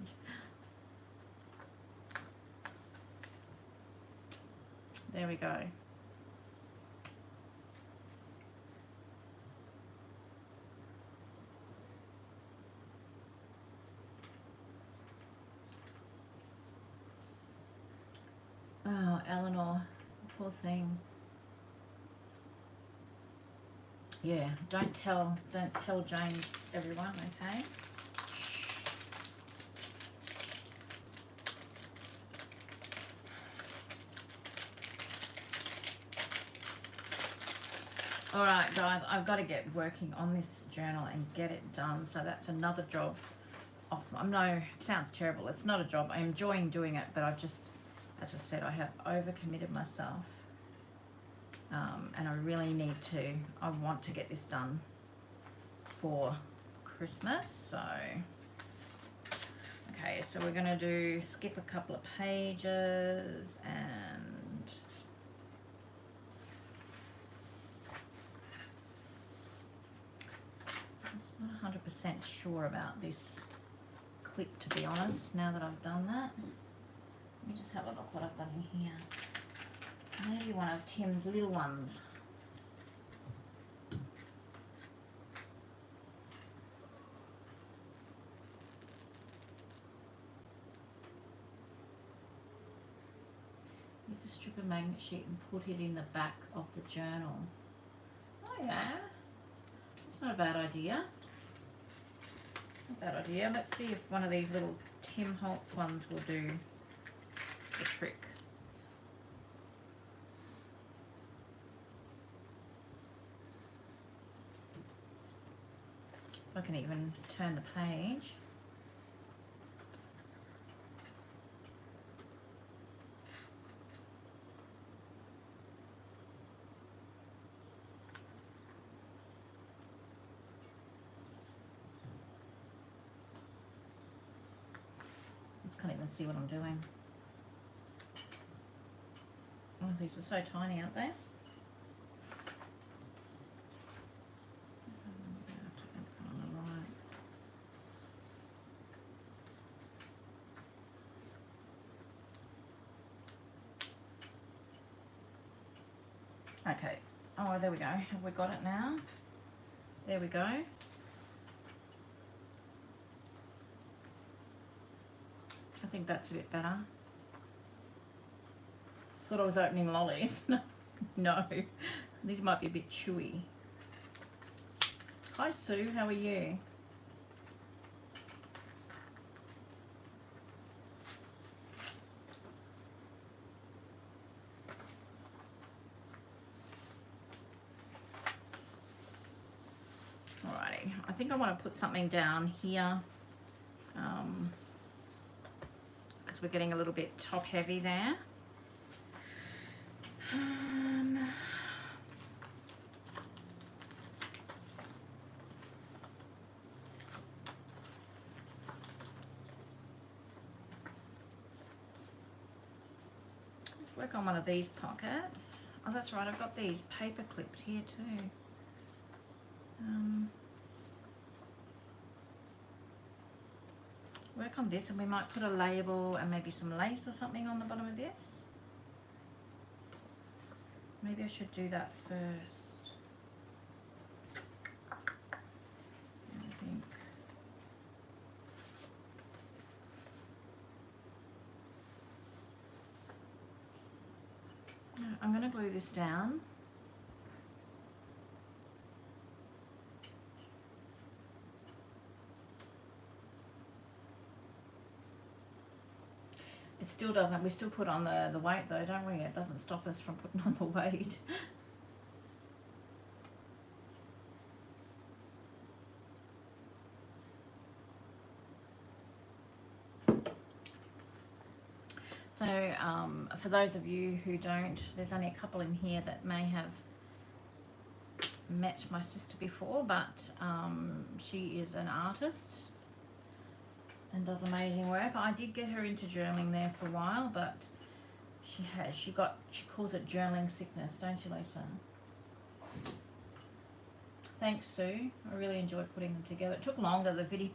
[SPEAKER 1] There we go. Oh, Eleanor, poor thing. Yeah, don't tell James, everyone, okay? All right, guys, I've got to get working on this journal and get it done. So that's another job off. It sounds terrible. It's not a job. I'm enjoying doing it, but I've just, as I said, I have overcommitted myself. And I really need to, I want to get this done for Christmas. So, okay, so we're going to skip a couple of pages and I'm not 100% sure about this clip, to be honest, now that I've done that. Let me just have a look what I've got in here. Maybe one of Tim's little ones. Use a strip of magnet sheet and put it in the back of the journal. Oh yeah, that's not a bad idea. Not a bad idea. Let's see if one of these little Tim Holtz ones will do the trick. I can even turn the page. I just can't even see what I'm doing. Oh, these are so tiny, aren't they? Okay, oh, there we go. Have we got it now? There we go. I think that's a bit better. Thought I was opening lollies. No, these might be a bit chewy. Hi Sue, how are you? I think I want to put something down here because we're getting a little bit top heavy there. Let's work on one of these pockets. Oh, that's right, I've got these paper clips here too. work on this, and we might put a label and maybe some lace or something on the bottom of this. Maybe I should do that first. I think. No, I'm going to glue this down. It still doesn't, we still put on the weight though, don't we? It doesn't stop us from putting on the weight. So for those of you who don't, there's only a couple in here that may have met my sister before, but she is an artist and does amazing work. I did get her into journaling there for a while, but she calls it journaling sickness, don't you, Lisa? Thanks, Sue. I really enjoyed putting them together. It took longer, the video.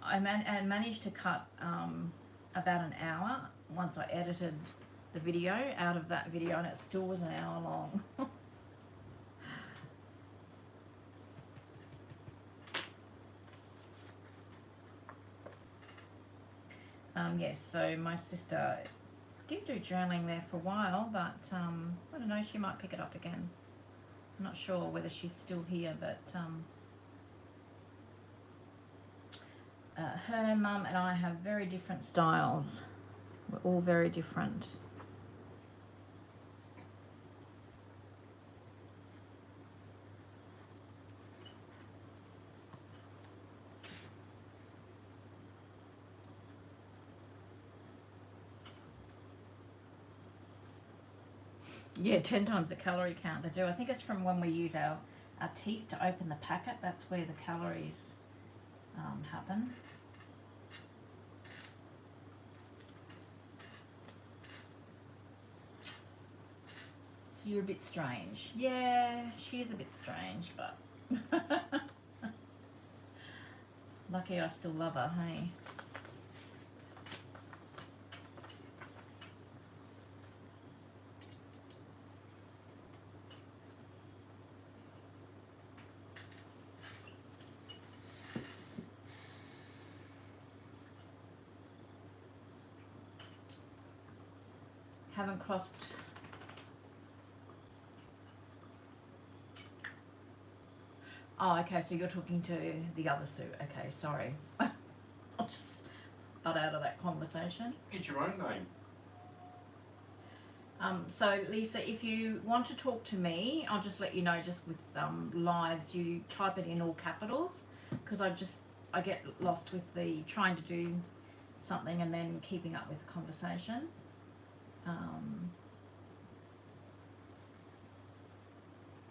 [SPEAKER 1] I managed to cut about an hour once I edited the video out of that video, and it still was an hour long. Yes, so my sister did do journaling there for a while, but I don't know, she might pick it up again. I'm not sure whether she's still here, but her mum and I have very different styles. We're all very different. Yeah, 10 times the calorie count they do. I think it's from when we use our teeth to open the packet. That's where the calories happen. So you're a bit strange. Yeah, she is a bit strange, but lucky I still love her, hey? Haven't crossed. Oh, okay, so you're talking to the other Sue. Okay, sorry. I'll just butt out of that conversation.
[SPEAKER 2] Get your own name.
[SPEAKER 1] So Lisa, if you want to talk to me, I'll just let you know, just with lives, you type it in all capitals, because I get lost with the trying to do something and then keeping up with the conversation.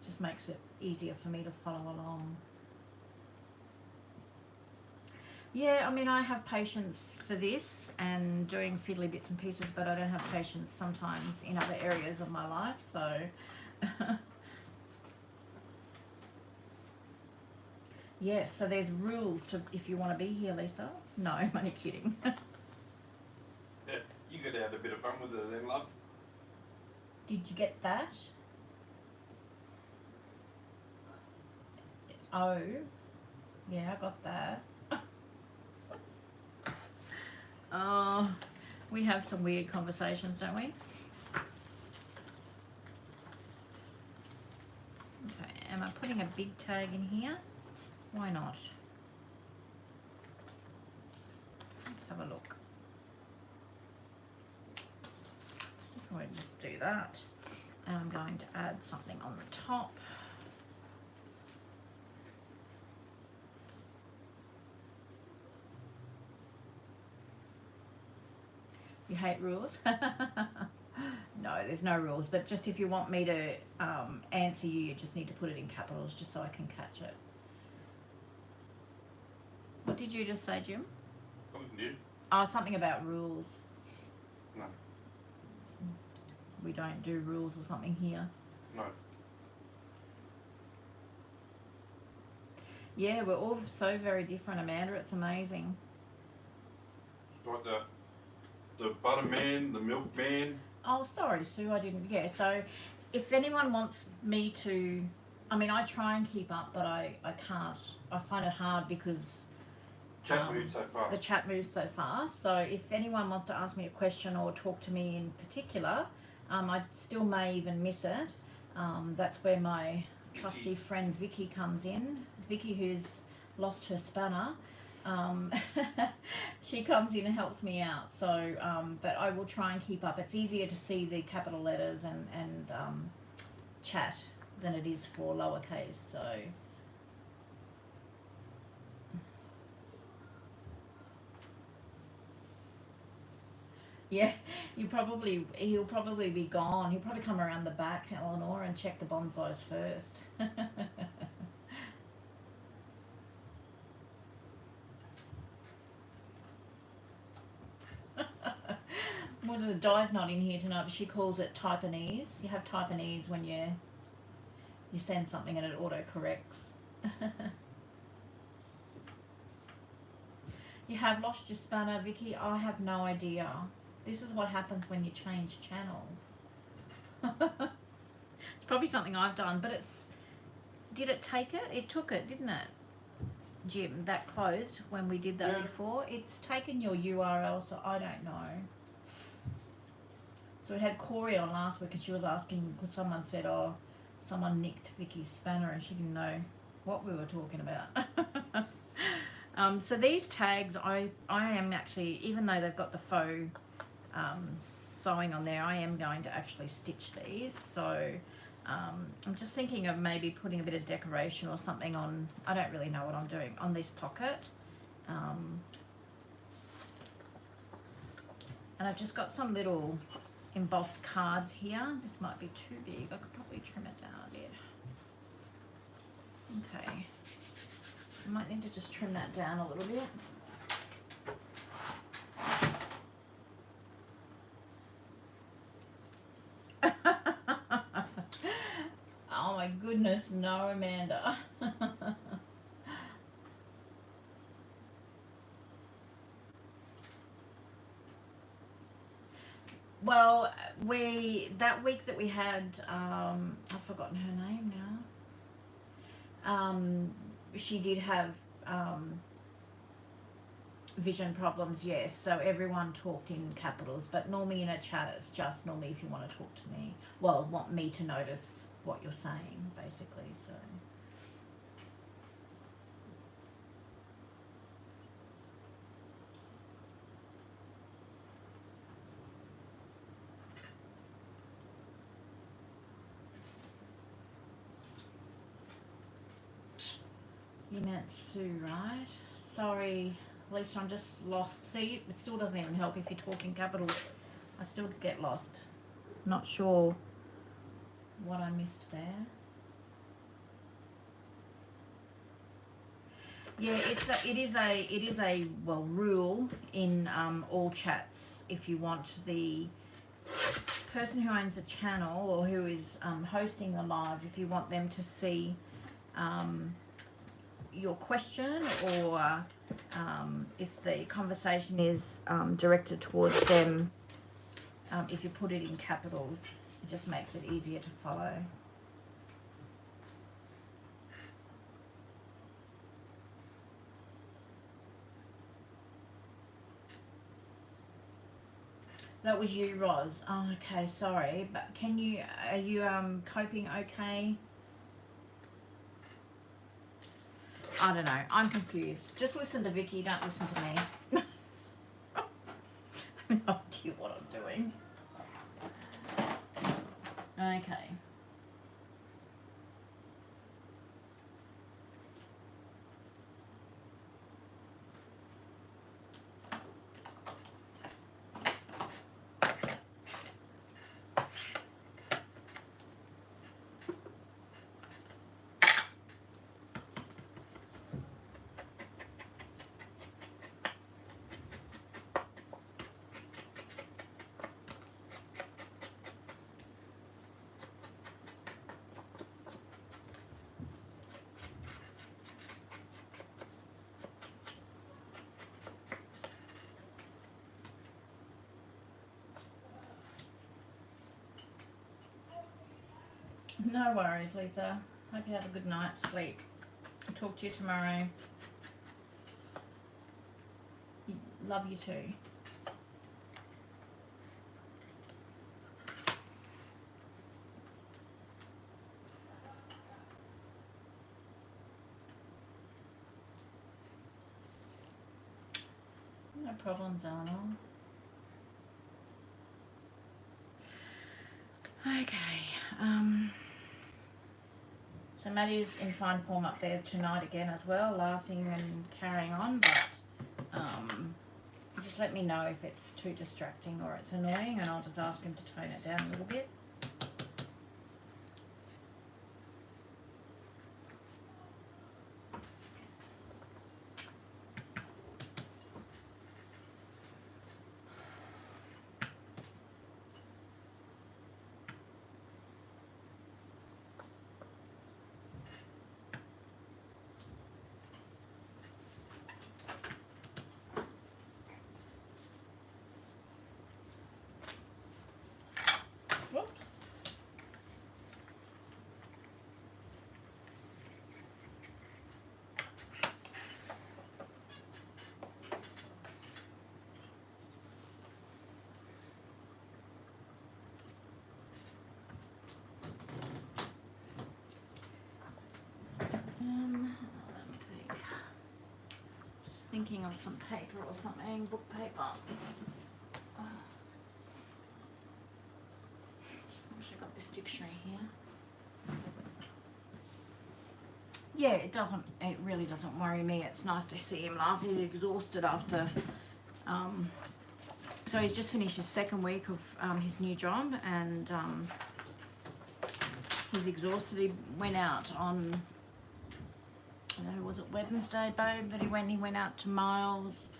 [SPEAKER 1] Just makes it easier for me to follow along. Yeah, I mean, I have patience for this and doing fiddly bits and pieces, but I don't have patience sometimes in other areas of my life, so. Yes, so there's rules to if you want to be here, Lisa. No, I'm only kidding.
[SPEAKER 2] Yeah, you could have a bit of fun with it then, love.
[SPEAKER 1] Did you get that? Oh, yeah, I got that. Oh, we have some weird conversations, don't we? Okay, am I putting a big tag in here? Why not? Let's have a look. I'll just do that. And I'm going to add something on the top. You hate rules? No, there's no rules, but just if you want me to answer you, you just need to put it in capitals just so I can catch it. What did you just say, Jim?
[SPEAKER 2] Something new?
[SPEAKER 1] Oh, something about rules.
[SPEAKER 2] No.
[SPEAKER 1] We don't do rules or something here.
[SPEAKER 2] No.
[SPEAKER 1] Yeah, we're all so very different, Amanda. It's amazing.
[SPEAKER 2] like the butter man, the milk man.
[SPEAKER 1] Oh, sorry, Sue, I didn't. Yeah, so if anyone wants me to, I mean, I try and keep up, but I can't. I find it hard because
[SPEAKER 2] Chat moves so
[SPEAKER 1] the
[SPEAKER 2] fast.
[SPEAKER 1] chat moves so fast. So if anyone wants to ask me a question or talk to me in particular, I still may even miss it. That's where my trusty friend Vicky comes in. Vicky, who's lost her spanner. She comes in and helps me out. So, but I will try and keep up. It's easier to see the capital letters and chat than it is for lowercase. So. Yeah, he'll probably be gone. He'll probably come around the back, Eleanor, and check the bonsais first. What is it? Di's not in here tonight, but she calls it Taiwanese. You have Taiwanese when you send something and it auto corrects. You have lost your spanner, Vicky? I have no idea. This is what happens when you change channels. It's probably something I've done, but did it take it? It took it, didn't it, Jim? That closed when we did that before. It's taken your URL, so I don't know. So we had Corey on last week, and she was asking because someone said, "Oh, someone nicked Vicky's spanner," and she didn't know what we were talking about. So these tags, I am actually, even though they've got the faux sewing on there, I am going to actually stitch these. So I'm just thinking of maybe putting a bit of decoration or something on, I don't really know what I'm doing, on this pocket. And I've just got some little embossed cards here. This might be too big. I could probably trim it down a bit. Okay. I might need to just trim that down a little bit. Oh my goodness, no, Amanda. Well, that week that we had, I've forgotten her name now. She did have vision problems, yes. So everyone talked in capitals, but normally in a chat, it's just normally if you want to talk to me, well, want me to notice what you're saying, basically. So. You meant Sue, right? Sorry, Lisa, I'm just lost. See, it still doesn't even help if you talk in capitals. I still get lost. Not sure what I missed there. Yeah, it is a rule in all chats. If you want the person who owns the channel or who is hosting the live, if you want them to see your question, or if the conversation is directed towards them, if you put it in capitals, it just makes it easier to follow. That was you, Roz. Oh, okay, sorry, but are you coping okay? I don't know. I'm confused. Just listen to Vicky. Don't listen to me. I have no idea what I'm doing. Okay. No worries, Lisa. Hope you have a good night's sleep. I'll talk to you tomorrow. Love you too. No problems, Eleanor. Okay. So Maddie's in fine form up there tonight again as well, laughing and carrying on, but just let me know if it's too distracting or it's annoying, and I'll just ask him to tone it down a little bit. Whoops. Let me think. Just thinking of some paper or something, book paper. Oh. Wish I got this dictionary here. Yeah, it really doesn't worry me. It's nice to see him laugh. He's exhausted after, so he's just finished his second week of his new job, and he's exhausted. He went out on, I don't know, was it Wednesday, babe, that he went out to Miles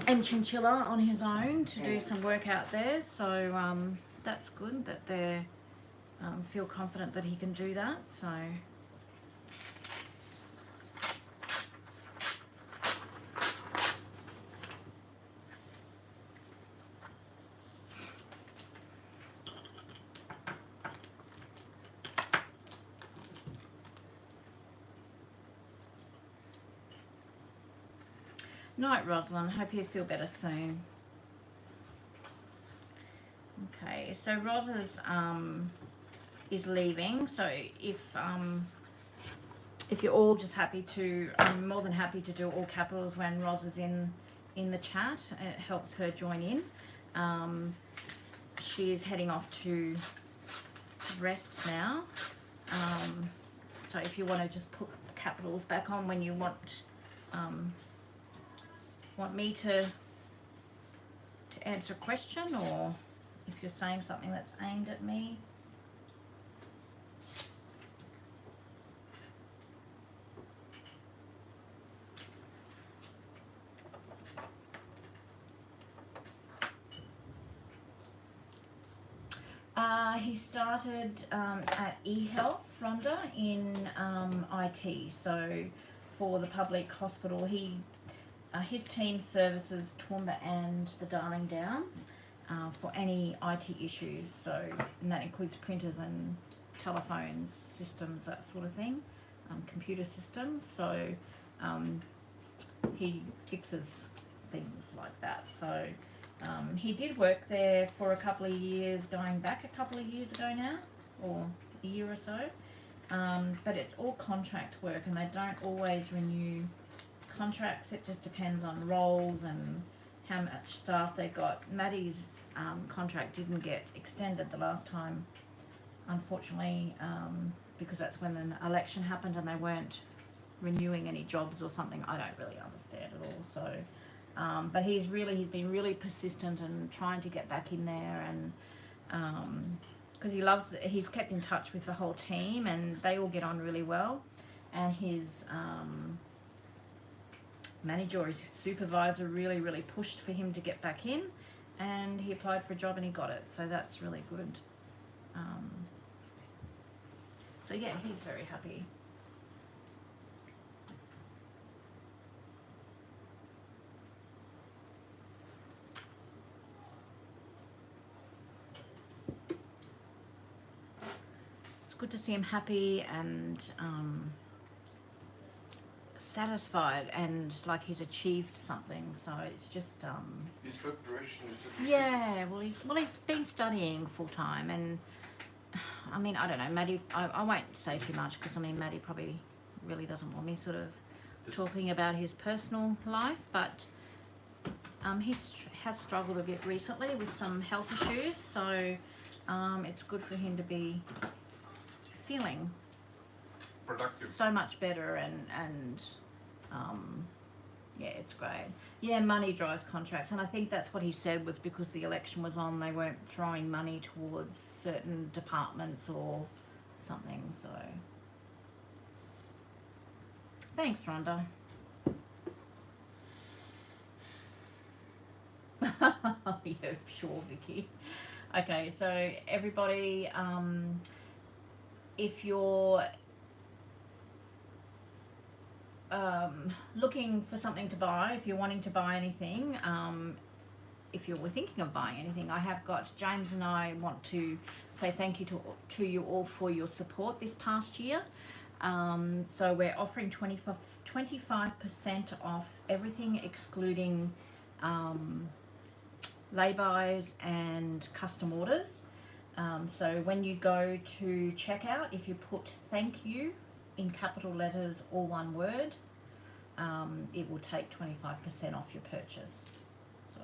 [SPEAKER 1] and Chinchilla on his own to do some work out there. So that's good that they feel confident that he can do that. So night, Rosalind. Hope you feel better soon. Okay, so Ros is leaving. So if you're all just happy to, I'm more than happy to do all capitals when Ros is in the chat. It helps her join in. She is heading off to rest now. So if you want to just put capitals back on when you want me to answer a question, or if you're saying something that's aimed at me. He started at eHealth, Rhonda, in IT. So for the public hospital, his team services Toowoomba and the Darling Downs for any IT issues. So, and that includes printers and telephones, systems, that sort of thing, computer systems. So he fixes things like that. So he did work there for a couple of years, going back a couple of years ago now, or a year or so. But it's all contract work, and they don't always renew contracts. It just depends on roles and how much staff they got. Maddie's contract didn't get extended the last time, unfortunately, because that's when the election happened and they weren't renewing any jobs or something. I don't really understand it all. So but he's been really persistent and trying to get back in there, and because he's kept in touch with the whole team and they all get on really well, and his manager or his supervisor really pushed for him to get back in, and he applied for a job and he got it, so that's really good. So yeah, he's very happy. good to see him happy and satisfied, and like he's achieved something. So it's just
[SPEAKER 2] He's got direction.
[SPEAKER 1] yeah. Well, he's been studying full time, and I mean, I don't know, Maddie. I won't say too much because I mean, Maddie probably really doesn't want me sort of talking about his personal life, but he has struggled a bit recently with some health issues, so it's good for him to be feeling
[SPEAKER 2] productive.
[SPEAKER 1] so much better, and yeah, it's great. Yeah, money drives contracts, and I think that's what he said was because the election was on, they weren't throwing money towards certain departments or something. So thanks, Rhonda. Yeah, sure, Vicky. Okay, so everybody, if you're looking for something to buy, if you're wanting to buy anything, if you were thinking of buying anything, I have got, James and I want to say thank you to you all for your support this past year. So we're offering 25% off everything excluding lay-bys and custom orders. So when you go to checkout, if you put thank you in capital letters or one word, it will take 25% off your purchase. So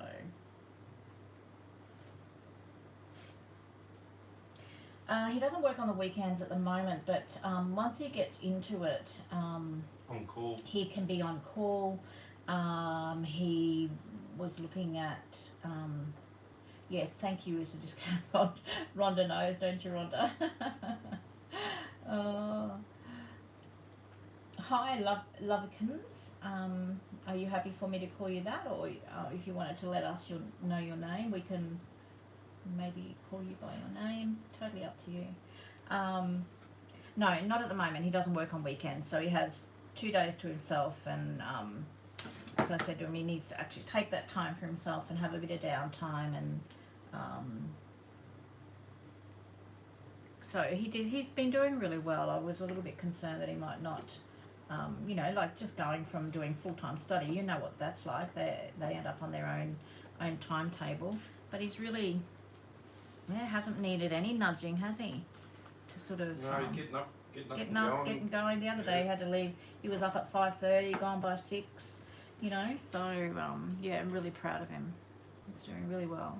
[SPEAKER 1] he doesn't work on the weekends at the moment, but once he gets into it,
[SPEAKER 2] On call.
[SPEAKER 1] he can be on call. He was looking at yes, thank you is a discount. Rhonda knows, don't you, Rhonda? Hi, Lovekins. Are you happy for me to call you that, or if you wanted to let us know your name, we can maybe call you by your name. Totally up to you. No, not at the moment. He doesn't work on weekends, so he has 2 days to himself, and so I said to him he needs to actually take that time for himself and have a bit of downtime, and so he's been doing really well. I was a little bit concerned that he might not, you know, like just going from doing full-time study, you know what that's like. They end up on their own timetable, but he's really, yeah, hasn't needed any nudging, has he? To sort of
[SPEAKER 2] No, he's getting up,
[SPEAKER 1] getting going. The other day he had to leave. He was up at 5:30, gone by 6. You know, so yeah, I'm really proud of him. He's doing really well.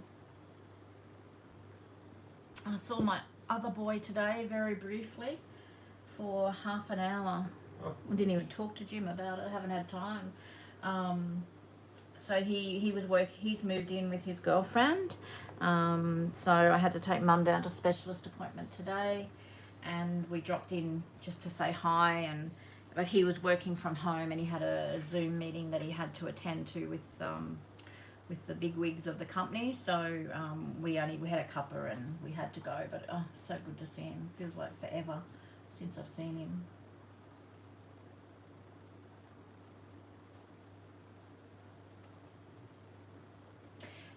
[SPEAKER 1] I saw my other boy today very briefly for half an hour.
[SPEAKER 2] Oh.
[SPEAKER 1] I didn't even talk to Jim about it. I haven't had time. So he's moved in with his girlfriend. So I had to take Mum down to specialist appointment today, and we dropped in just to say hi. But he was working from home, and he had a Zoom meeting that he had to attend to with the big wigs of the company. So we had a cuppa and we had to go. But oh, so good to see him. Feels like forever since I've seen him.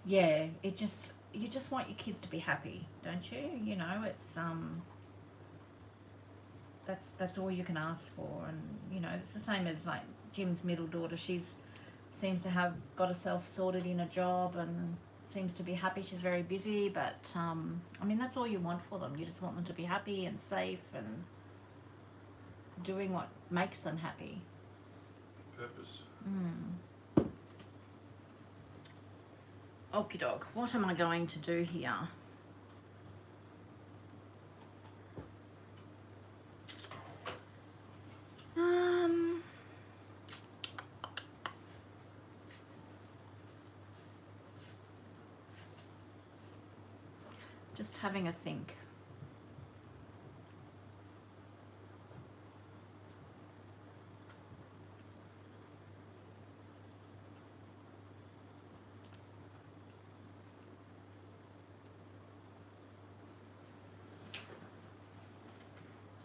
[SPEAKER 1] Yeah, you just want your kids to be happy, don't you? You know, it's that's all you can ask for. And you know, it's the same as like Jim's middle daughter. She's seems to have got herself sorted in a job and seems to be happy. She's very busy, but I mean, that's all you want for them. You just want them to be happy and safe and doing what makes them happy.
[SPEAKER 2] Purpose.
[SPEAKER 1] Okie doke, what am I going to do here? Just having a think.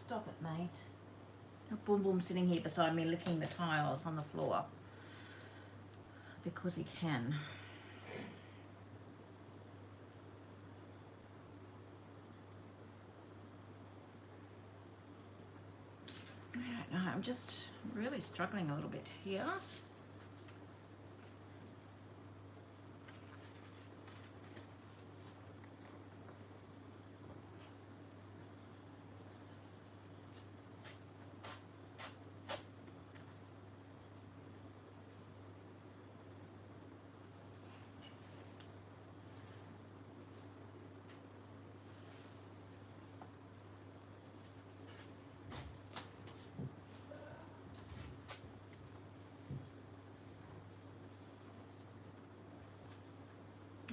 [SPEAKER 1] Stop it, mate. Boom Boom sitting here beside me licking the tiles on the floor because he can. I'm just really struggling a little bit here.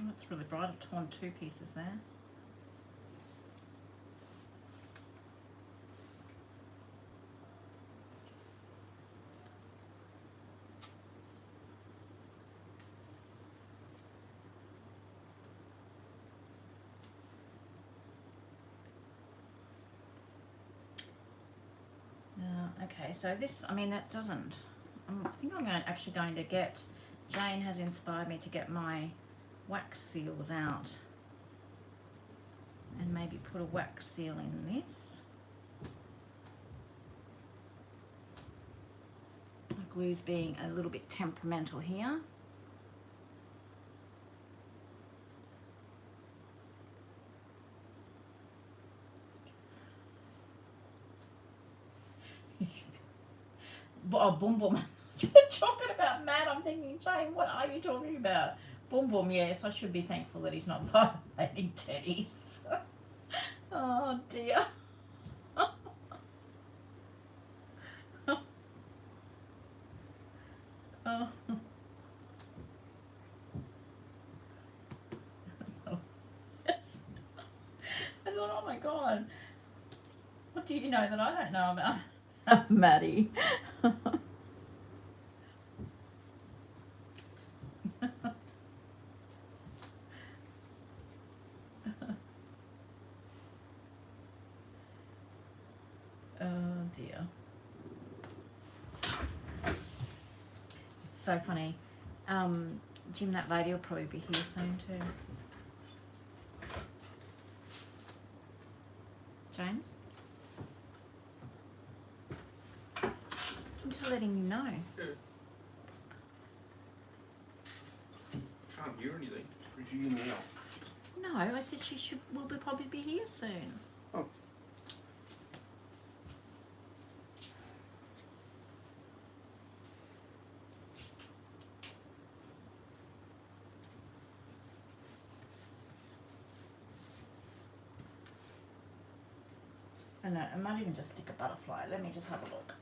[SPEAKER 1] Oh, that's really bright. I've torn 2 pieces there. Okay, so this, I mean, that doesn't, I think I'm actually going to get, Jane has inspired me to get my wax seals out and maybe put a wax seal in this. My glue's being a little bit temperamental here. Oh, Boom Boom. You're talking about Matt. I'm thinking, Jane, what are you talking about? Boom Boom, yes, I should be thankful that he's not violating teddies. Oh, dear. Oh. So, yes. I thought, oh my God. What do you know that I don't know about Maddie? Oh dear. It's so funny. Jim, that lady will probably be here soon too. James? I'm just letting you know.
[SPEAKER 3] Yeah. Can't hear anything. Could you hear me now?
[SPEAKER 1] No, I said she will probably be here soon.
[SPEAKER 3] Oh.
[SPEAKER 1] I know, I might even just stick a butterfly. Let me just have a look.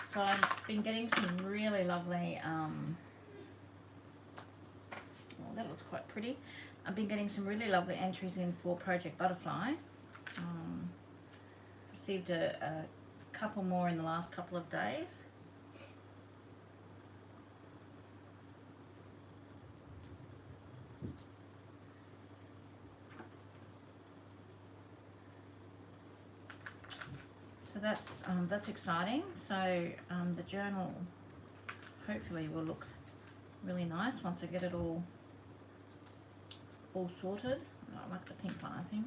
[SPEAKER 1] So I've been getting some really lovely, well, that looks quite pretty. I've been getting some really lovely entries in for Project Butterfly. Received a couple more in the last couple of days. So that's exciting. So the journal hopefully will look really nice once I get it all sorted. I like the pink one, I think.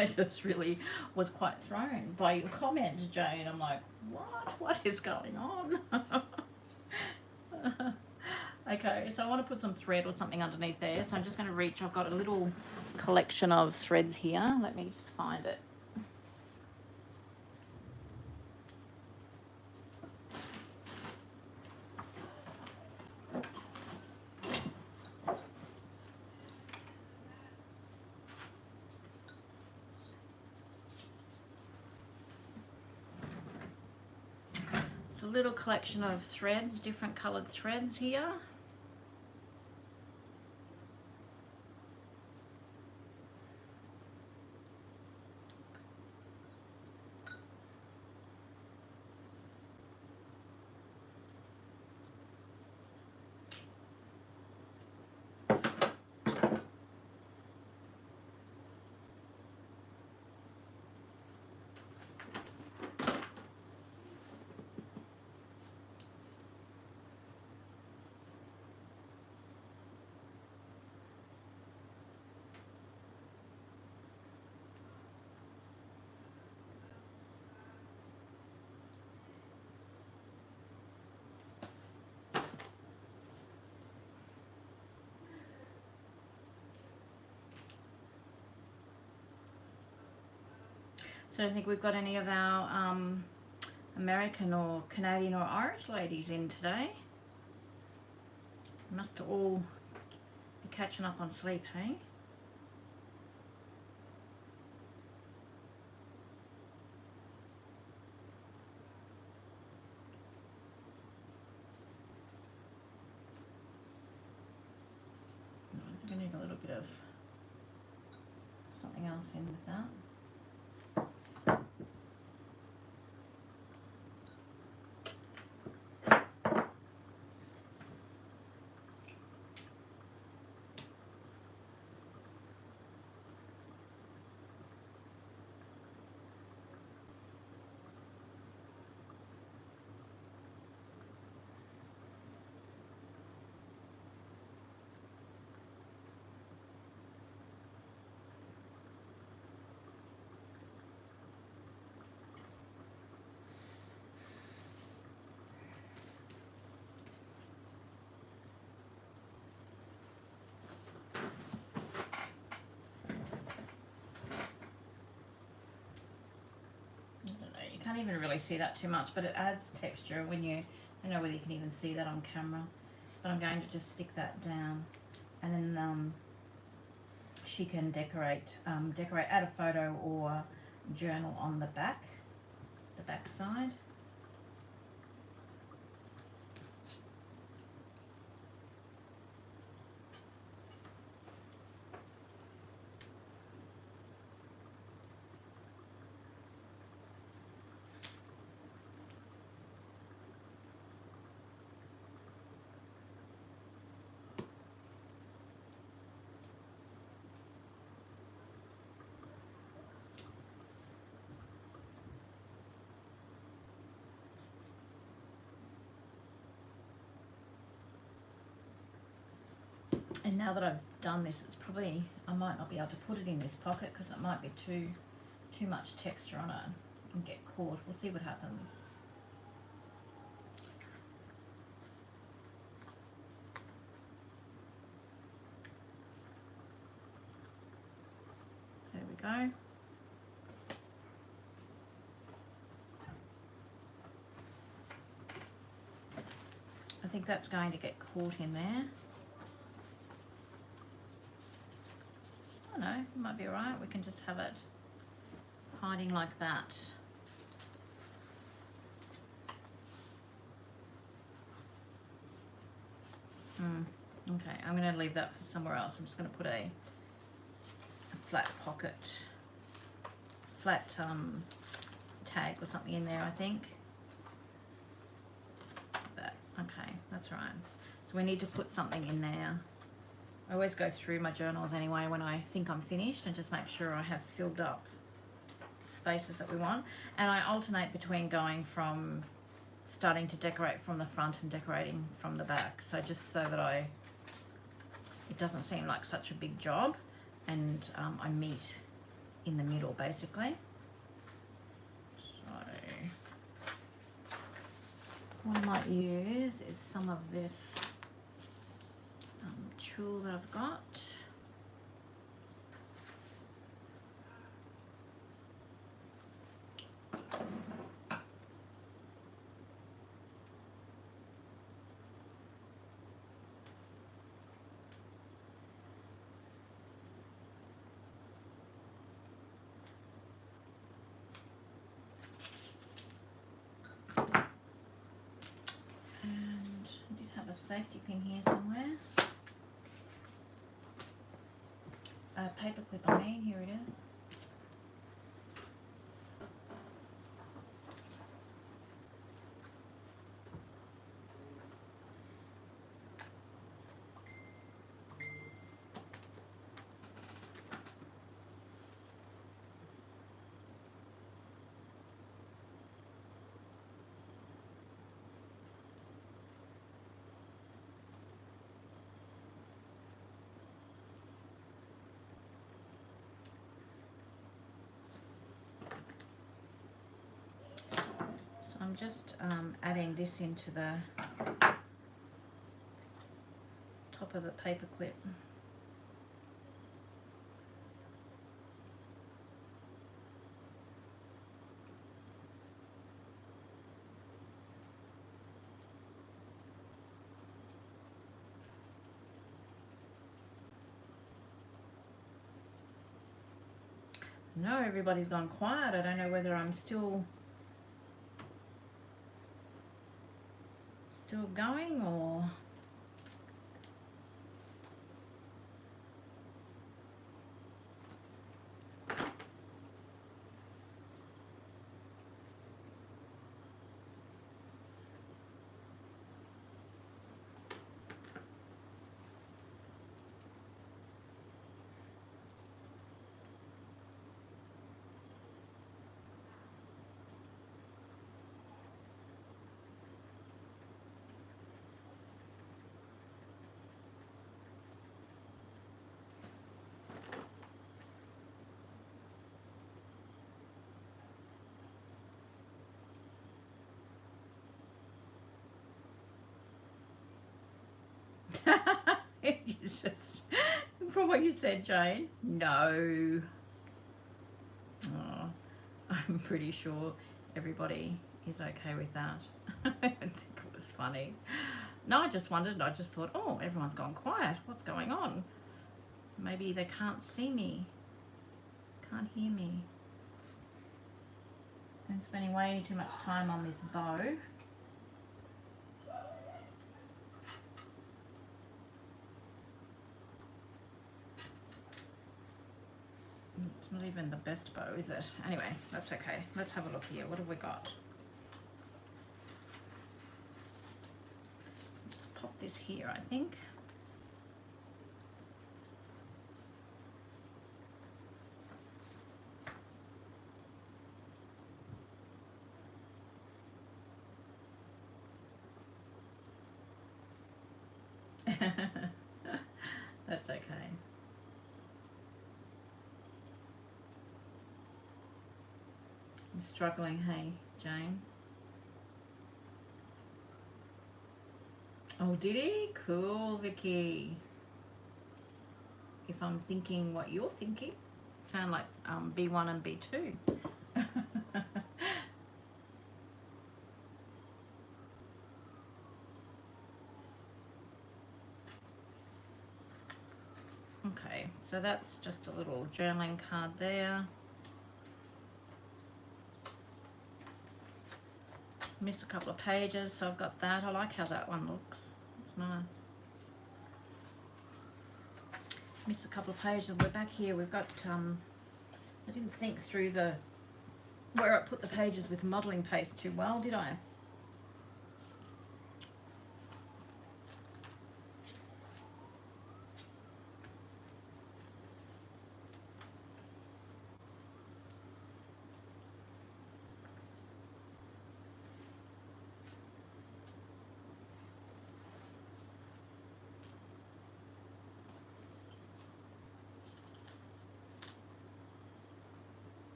[SPEAKER 1] I just really was quite thrown by your comment, Jane. I'm like, what is going on? Okay, so I want to put some thread or something underneath there. So I'm just going to reach, I've got a little collection of threads here. Let me just find it. little collection of threads, different coloured threads here. So I don't think we've got any of our American or Canadian or Irish ladies in today. Must all be catching up on sleep, hey? I think I need a little bit of something else in with that. You can't even really see that too much, but it adds texture when you, I don't know whether you can even see that on camera, but I'm going to just stick that down, and then she can decorate, add a photo or journal on the back side. And now that I've done this, it's probably, I might not be able to put it in this pocket because it might be too much texture on it and get caught. We'll see what happens. There we go. I think that's going to get caught in there. No, it might be alright. We can just have it hiding like that. Okay, I'm going to leave that for somewhere else. I'm just going to put a flat pocket, flat tag or something in there, I think. Like that. Okay, that's right. So we need to put something in there. I always go through my journals anyway when I think I'm finished and just make sure I have filled up spaces that we want. And I alternate between going from starting to decorate from the front and decorating from the back. So just so that it doesn't seem like such a big job, and I meet in the middle basically. So what I might use is some of this tool that I've got. have a safety pin here somewhere. Paperclip, I mean, here it is. So I'm just adding this into the top of the paper clip. No, everybody's gone quiet. I don't know whether I'm still going or it's just from what you said, Jane. No. Oh, I'm pretty sure everybody is okay with that. I don't think it was funny. No, I just wondered. I just thought, oh, everyone's gone quiet. What's going on? Maybe they can't see me, can't hear me. I'm spending way too much time on this bow. It's not even the best bow, is it? Anyway, that's okay. Let's have a look here. What have we got? Just pop this here, I think. That's okay. I'm struggling, hey, Jane. Oh, did he? Cool, Vicky. If I'm thinking what you're thinking, sound like B1 and B2. Okay, so that's just a little journaling card there. Missed a couple of pages, so I've got that. I like how that one looks. It's nice. Missed a couple of pages. We're back here. We've got, I didn't think through where I put the pages with modelling paste too well, did I?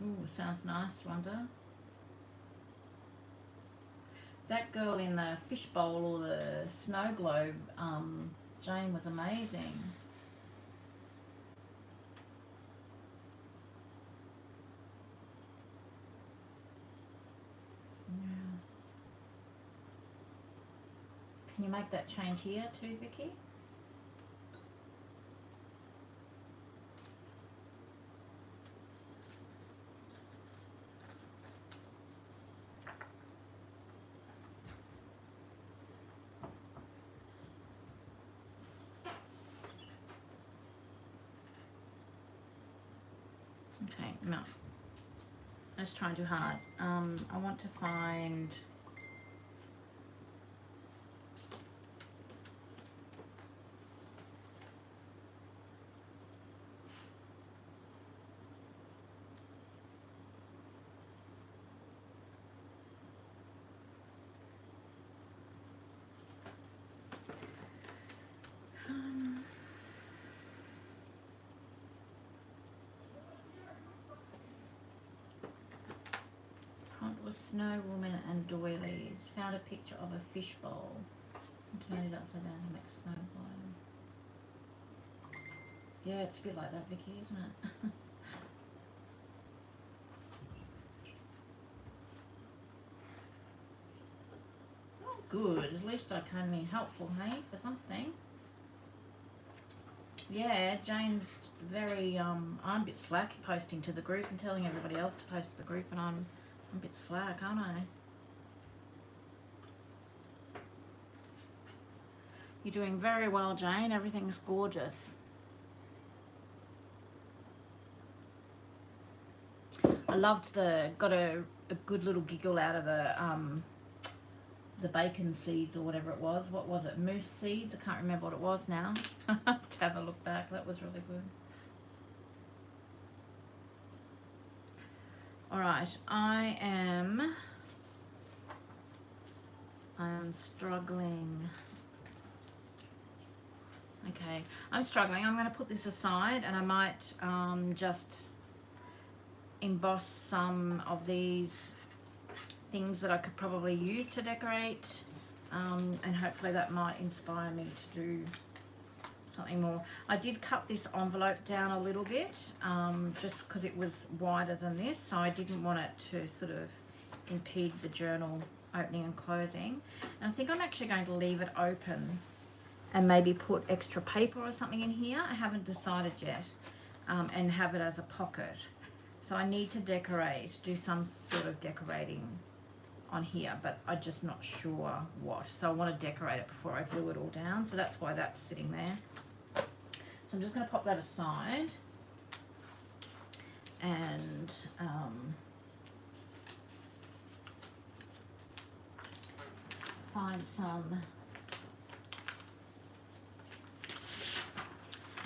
[SPEAKER 1] Ooh, sounds nice, Wanda. That girl in the fishbowl or the snow globe, Jane, was amazing. Yeah. Can you make that change here too, Vicky? No. Let's try and do hard. I want to find... Prompt was Snow Woman and Doilies. Found a picture of a fishbowl and turned it upside down to make snow glide. Yeah, it's a bit like that, Vicky, isn't it? Oh, good. At least I can be helpful, hey, for something. Yeah, Jane's very, I'm a bit slack posting to the group and telling everybody else to post to the group, and I'm a bit slack, aren't I? You're doing very well, Jane. Everything's gorgeous. I loved got a good little giggle out of the bacon seeds or whatever it was. What was it? Moose seeds? I can't remember what it was now. I have to have a look back. That was really good. Alright, I am struggling. Okay, I'm struggling. I'm going to put this aside, and I might just emboss some of these things that I could probably use to decorate, and hopefully that might inspire me to do something more. I did cut this envelope down a little bit, just because it was wider than this, so I didn't want it to sort of impede the journal opening and closing. And I think I'm actually going to leave it open and maybe put extra paper or something in here. I haven't decided yet, and have it as a pocket. So I need to decorate, do some sort of decorating on here, but I'm just not sure what. So I want to decorate it before I glue it all down. So that's why that's sitting there. So I'm just going to pop that aside and find some.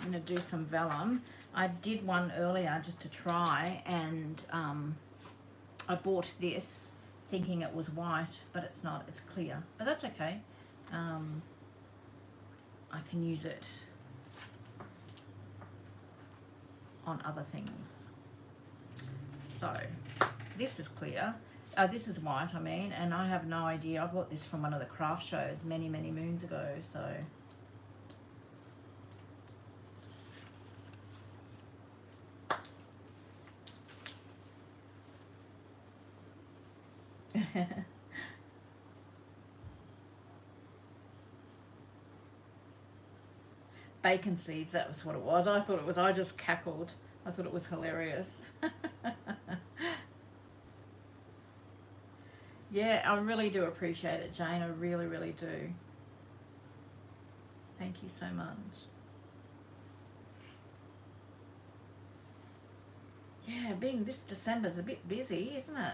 [SPEAKER 1] I'm going to do some vellum. I did one earlier just to try, and I bought this thinking it was white, but it's not, it's clear, but that's okay. I can use it on other things. So this is clear, this is white, I mean, and I have no idea. I bought this from one of the craft shows many moons ago, so bacon seeds, that was what it was. I thought it was, I just cackled. I thought it was hilarious. Yeah, I really do appreciate it, Jane. I really do. Thank you so much. Yeah, being this December's a bit busy, isn't it?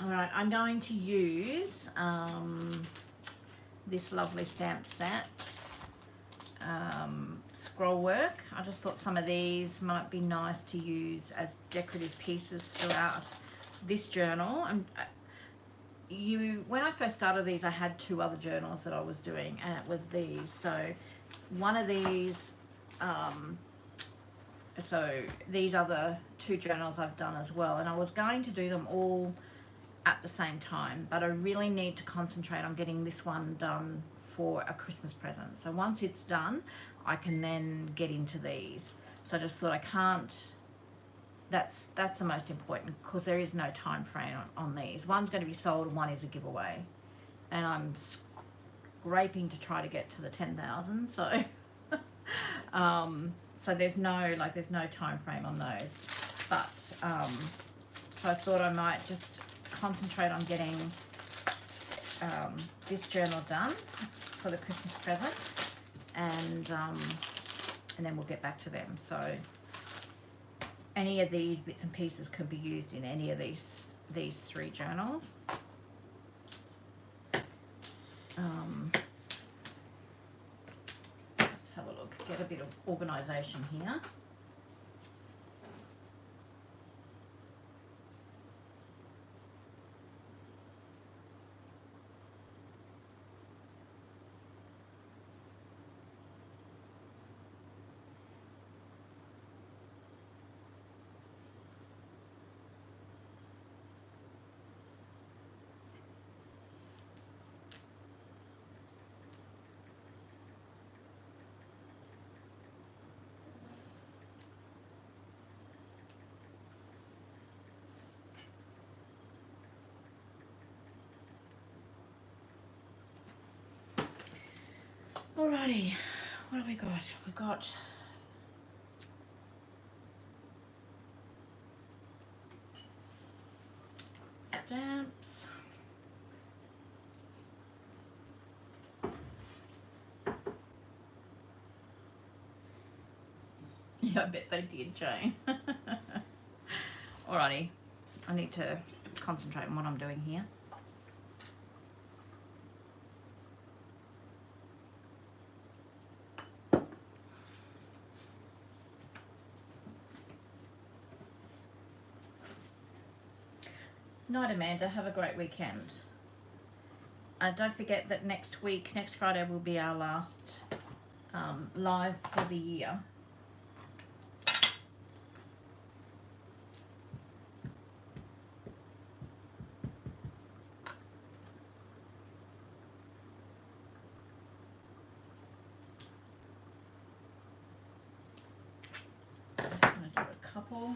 [SPEAKER 1] Alright, I'm going to use this lovely stamp set, scroll work. I just thought some of these might be nice to use as decorative pieces throughout this journal. When I first started these, I had two other journals that I was doing, and it was these. So one of these, so these are the two journals I've done as well, and I was going to do them all at the same time, but I really need to concentrate on getting this one done for a Christmas present. So once it's done, I can then get into these. So I just thought I can't, that's the most important, because there is no time frame on these. One's going to be sold, one is a giveaway, and I'm scraping to try to get to the 10,000. So so there's no time frame on those, but so I thought I might just concentrate on getting this journal done for the Christmas present, and then we'll get back to them. So any of these bits and pieces could be used in any of these 3 journals. Let's have a look, get a bit of organisation here. Alrighty, what have we got? We've got stamps. Yeah, I bet they did, Jane. Alrighty, I need to concentrate on what I'm doing here. Night, Amanda. Have a great weekend. Don't forget that next Friday, will be our last live for the year. Just going to do a couple.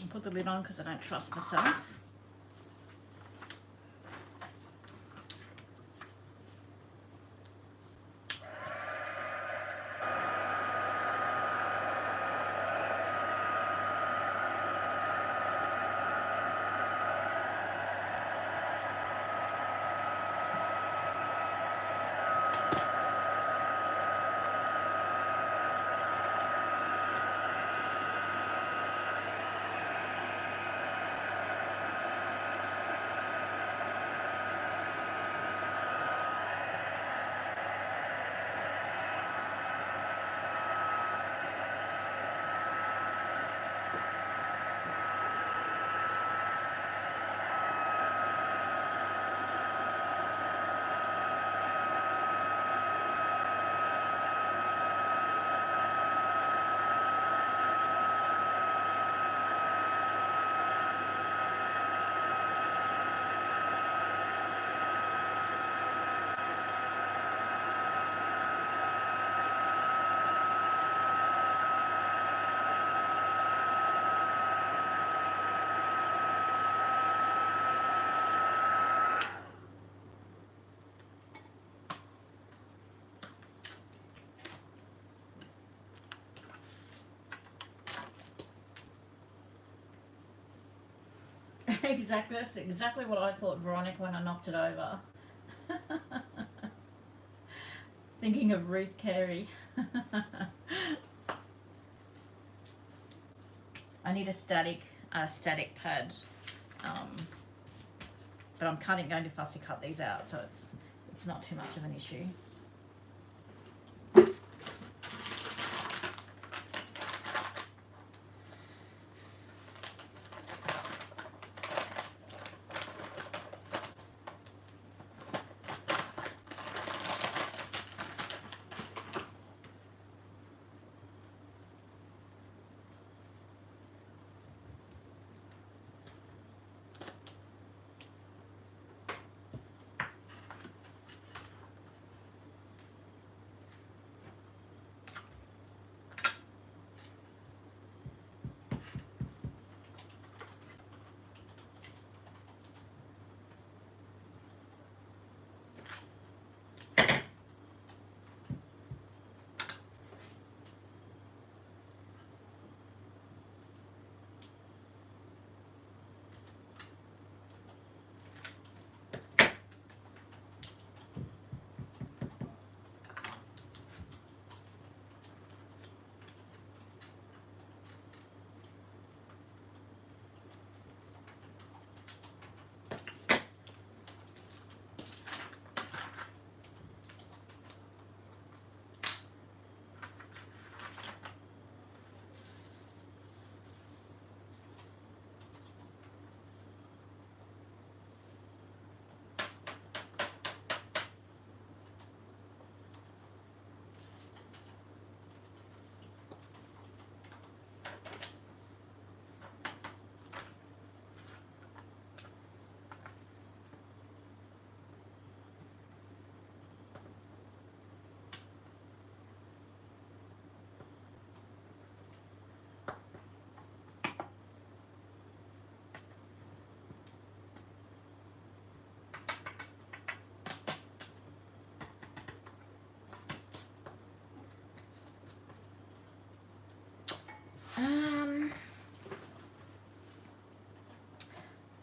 [SPEAKER 1] Put the lid on because I don't trust myself. Exactly, that's exactly what I thought, Veronica, when I knocked it over. Thinking of Ruth Carey. I need a static pad But I'm going to fussy cut these out, so it's not too much of an issue.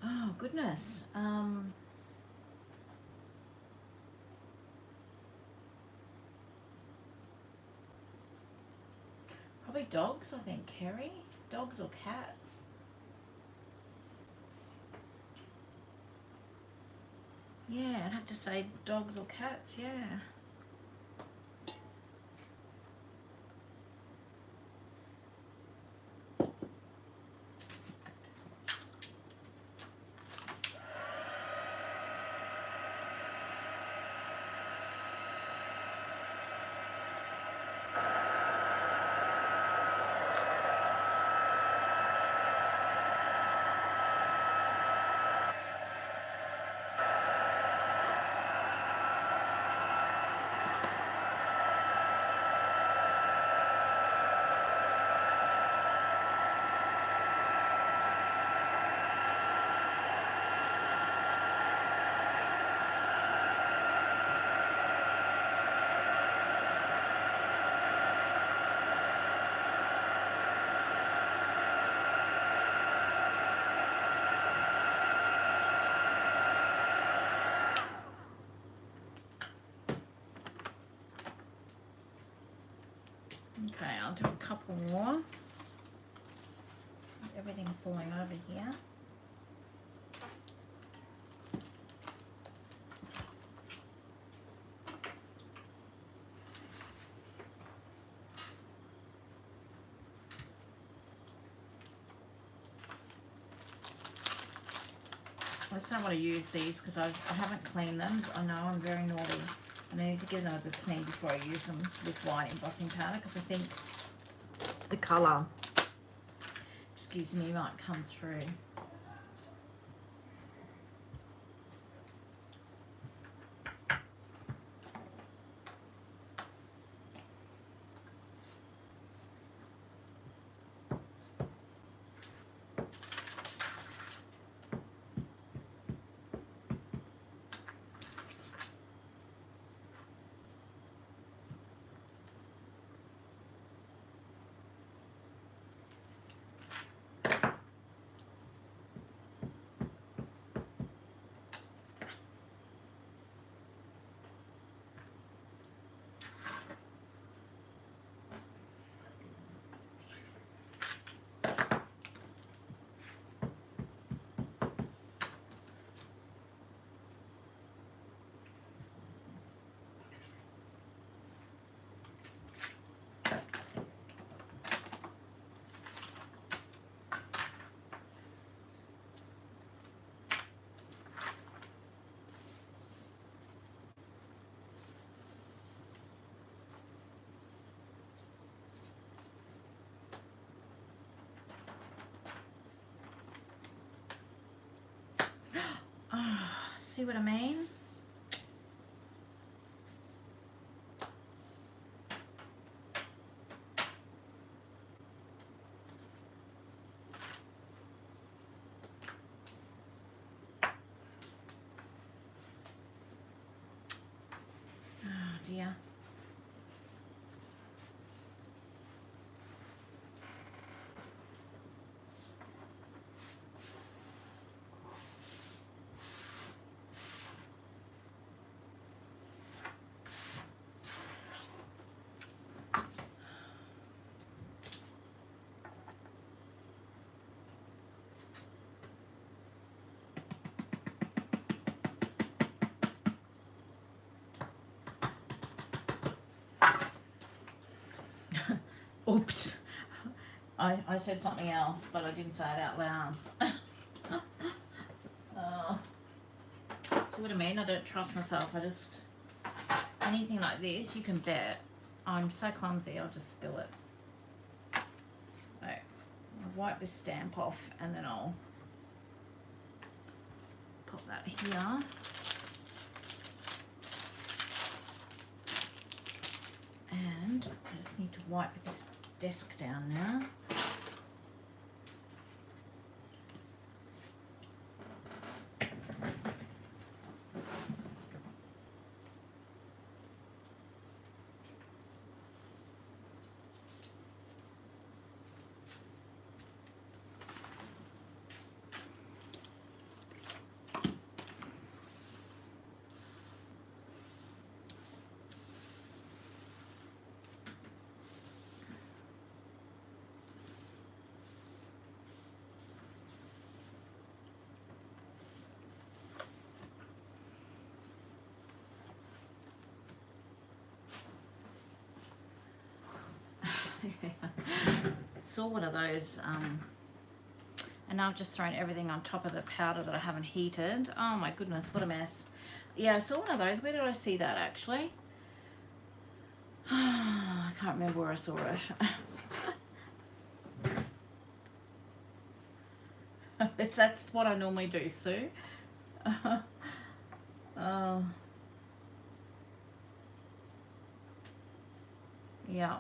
[SPEAKER 1] Oh goodness. Probably dogs, I think, Kerry. Dogs or cats. Yeah, I'd have to say dogs or cats, yeah. Okay, I'll do a couple more. Everything falling over here. I just don't want to use these because I haven't cleaned them. I know I'm very naughty. And I need to give them a good clean before I use them with white embossing powder because I think the colour, excuse me, might come through. See what I mean? Oh dear. Oops. I said something else, but I didn't say it out loud. See what I mean? I don't trust myself. I just... Anything like this, you can bet. I'm so clumsy, I'll just spill it. Right. I'll wipe this stamp off and then I'll pop that here. And I just need to wipe this desk down now. Saw one of those, and now I've just thrown everything on top of the powder that I haven't heated. Oh my goodness, what a mess. Yeah, I saw one of those. Where did I see that actually? I can't remember where I saw it. That's what I normally do, Sue. Yeah.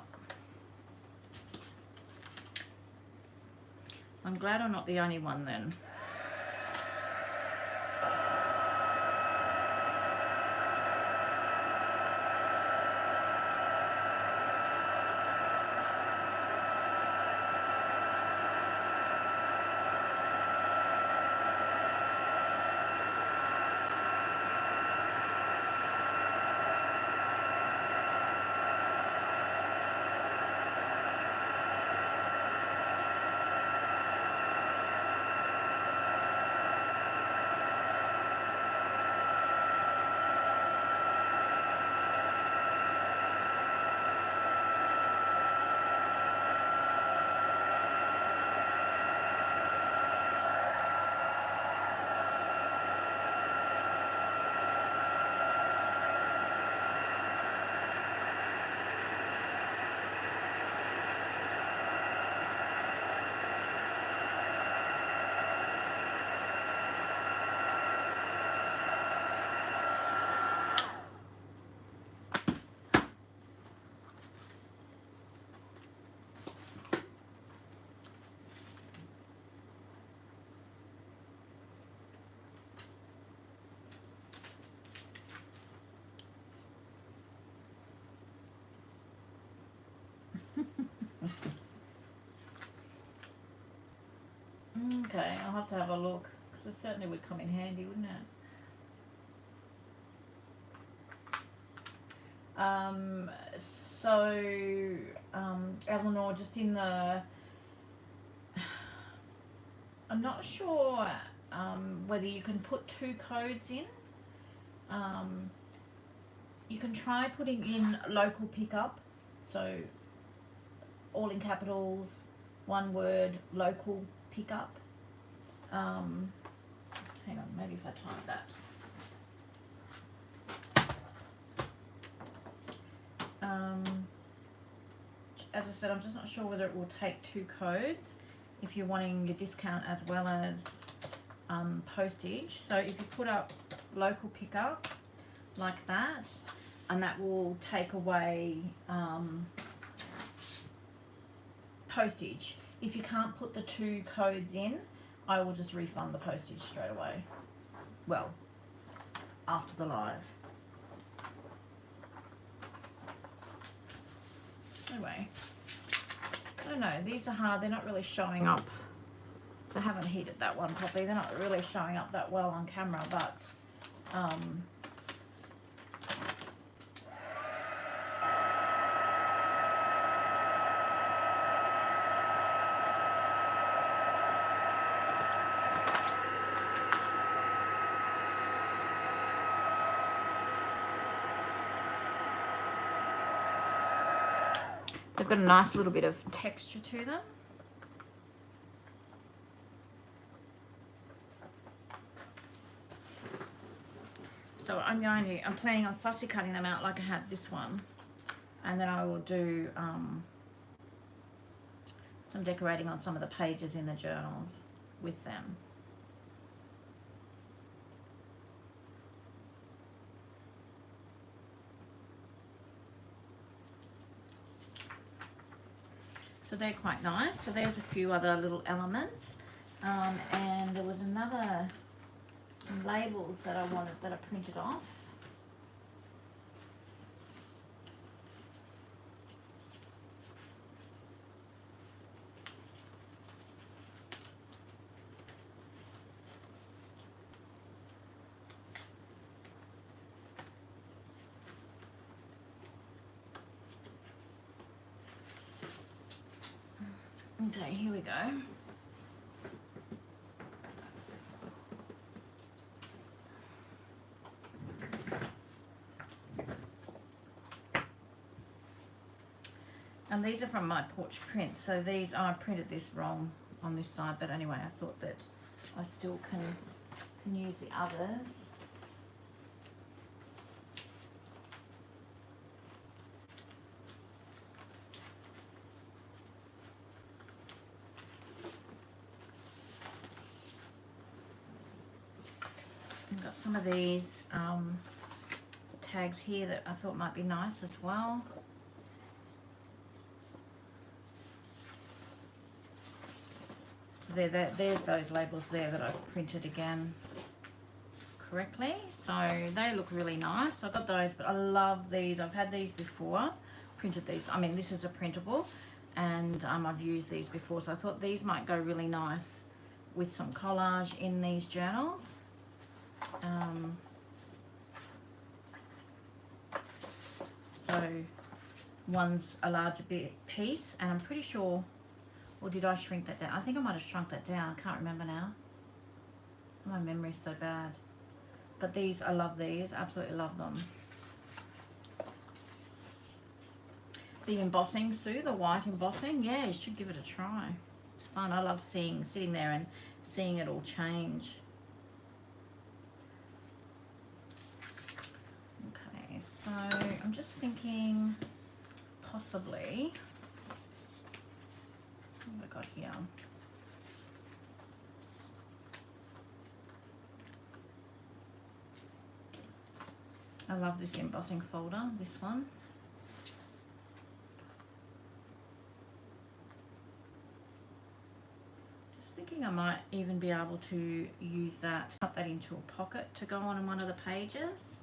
[SPEAKER 1] I'm glad I'm not the only one then. Okay, I'll have to have a look because it certainly would come in handy, wouldn't it? Eleanor, just in the... I'm not sure whether you can put 2 codes in. You can try putting in local pickup, so all in capitals, one word, local pickup. Hang on, maybe if I type that. As I said, I'm just not sure whether it will take 2 codes if you're wanting your discount as well as postage. So if you put up local pickup like that, and that will take away postage. If you can't put the 2 codes in, I will just refund the postage straight away. Well, after the live. Anyway, I don't know, these are hard, they're not really showing up. So I haven't heated that one properly. They're not really showing up that well on camera, but they've got a nice little bit of texture to them. So I'm planning on fussy cutting them out like I had this one, and then I will do some decorating on some of the pages in the journals with them. So they're quite nice. So there's a few other little elements, and there was another labels that I wanted that I printed off. Okay, here we go. And these are from my porch prints. So these, I printed this wrong on this side, but anyway, I thought that I still can use the others. I've got some of these tags here that I thought might be nice as well. So there's those labels there that I've printed again correctly. So they look really nice. I got those, but I love these. I've had these before, printed these. I mean, this is a printable, and I've used these before. So I thought these might go really nice with some collage in these journals. So one's a larger piece, and I'm pretty sure, or did I shrink that down? I think I might have shrunk that down. I can't remember now. My memory's so bad. But these, I love these. Absolutely love them. The embossing, Sue, the white embossing. Yeah, you should give it a try. It's fun. I love sitting there and seeing it all change. Okay, so I'm just thinking possibly, what have I got here? I love this embossing folder, this one. Just thinking I might even be able to use that, pop that into a pocket to go on in one of the pages.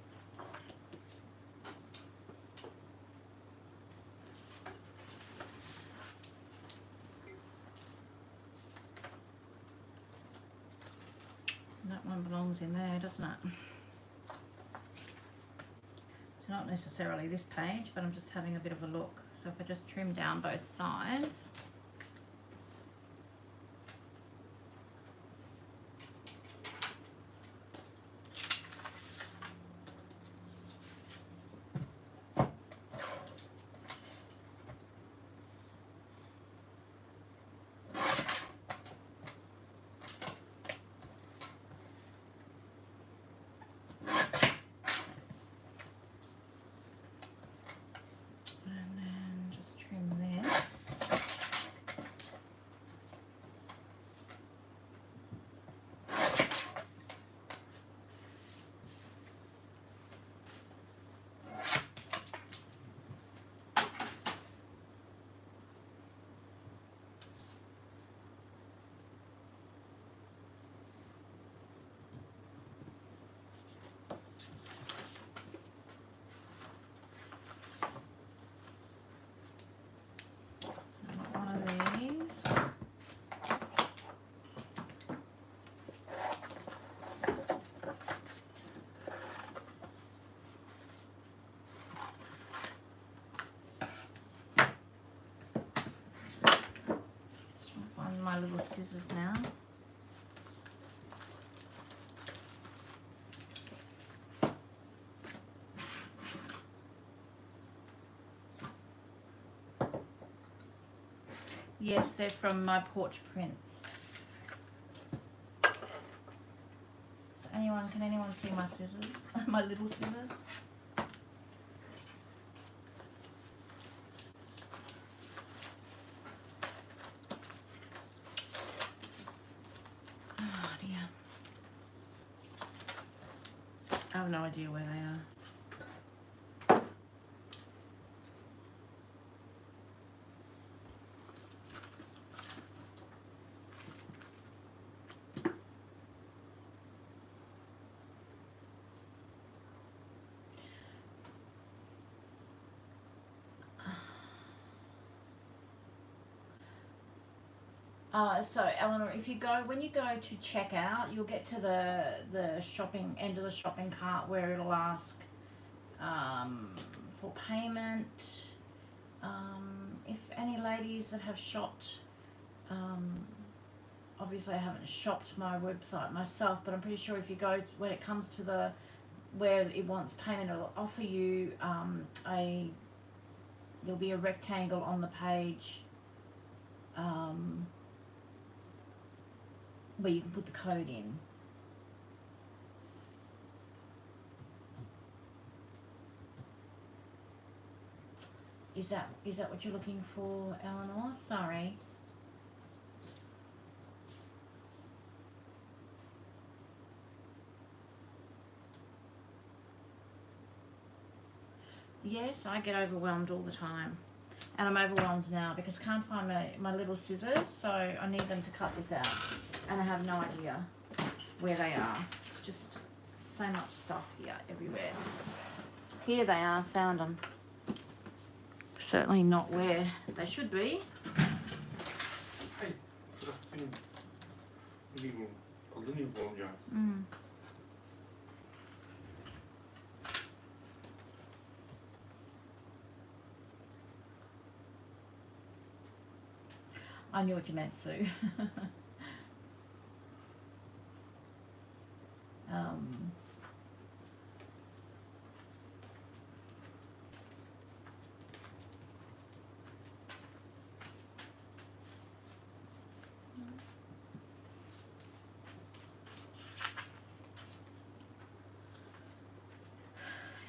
[SPEAKER 1] That one belongs in there, doesn't it? It's not necessarily this page, but I'm just having a bit of a look. So if I just trim down both sides. And then just trim this. my little scissors now. Yes, they're from my porch prints. So can anyone see my scissors? My little scissors? Oh dear. I have no idea where they are. So Eleanor, if you go, when you go to checkout, you'll get to the shopping end of the shopping cart where it'll ask for payment. If any ladies that have shopped, obviously I haven't shopped my website myself, but I'm pretty sure if you go, when it comes to the where it wants payment, it'll offer you there'll be a rectangle on the page where you can put the code in. Is that what you're looking for, Eleanor? Sorry. Yes, I get overwhelmed all the time. And I'm overwhelmed now because I can't find my little scissors, so I need them to cut this out. And I have no idea where they are. It's just so much stuff here, everywhere. Here they are, found them. Certainly not where they should be.
[SPEAKER 3] Hey, put a thing, a linear ball jar.
[SPEAKER 1] Mm. I knew what you meant, Sue.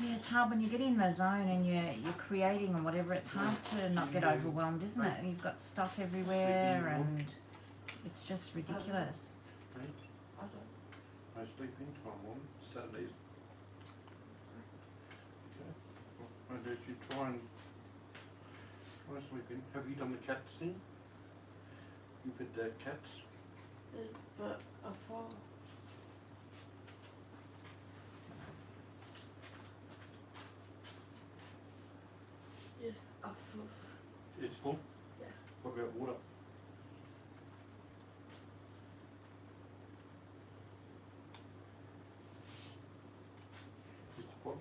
[SPEAKER 1] Yeah, it's hard when you get in the zone and you're creating or whatever. It's hard to not get overwhelmed, isn't it? And you've got stuff everywhere, and it's just ridiculous.
[SPEAKER 3] No sleeping tomorrow morning, Saturdays. Okay. Well, why don't you try sleep in? Have you done the cats thing? You fed the cats?
[SPEAKER 4] But I fall. Yeah, I fall.
[SPEAKER 3] It's full?
[SPEAKER 4] Yeah.
[SPEAKER 3] What about water? Is the bottle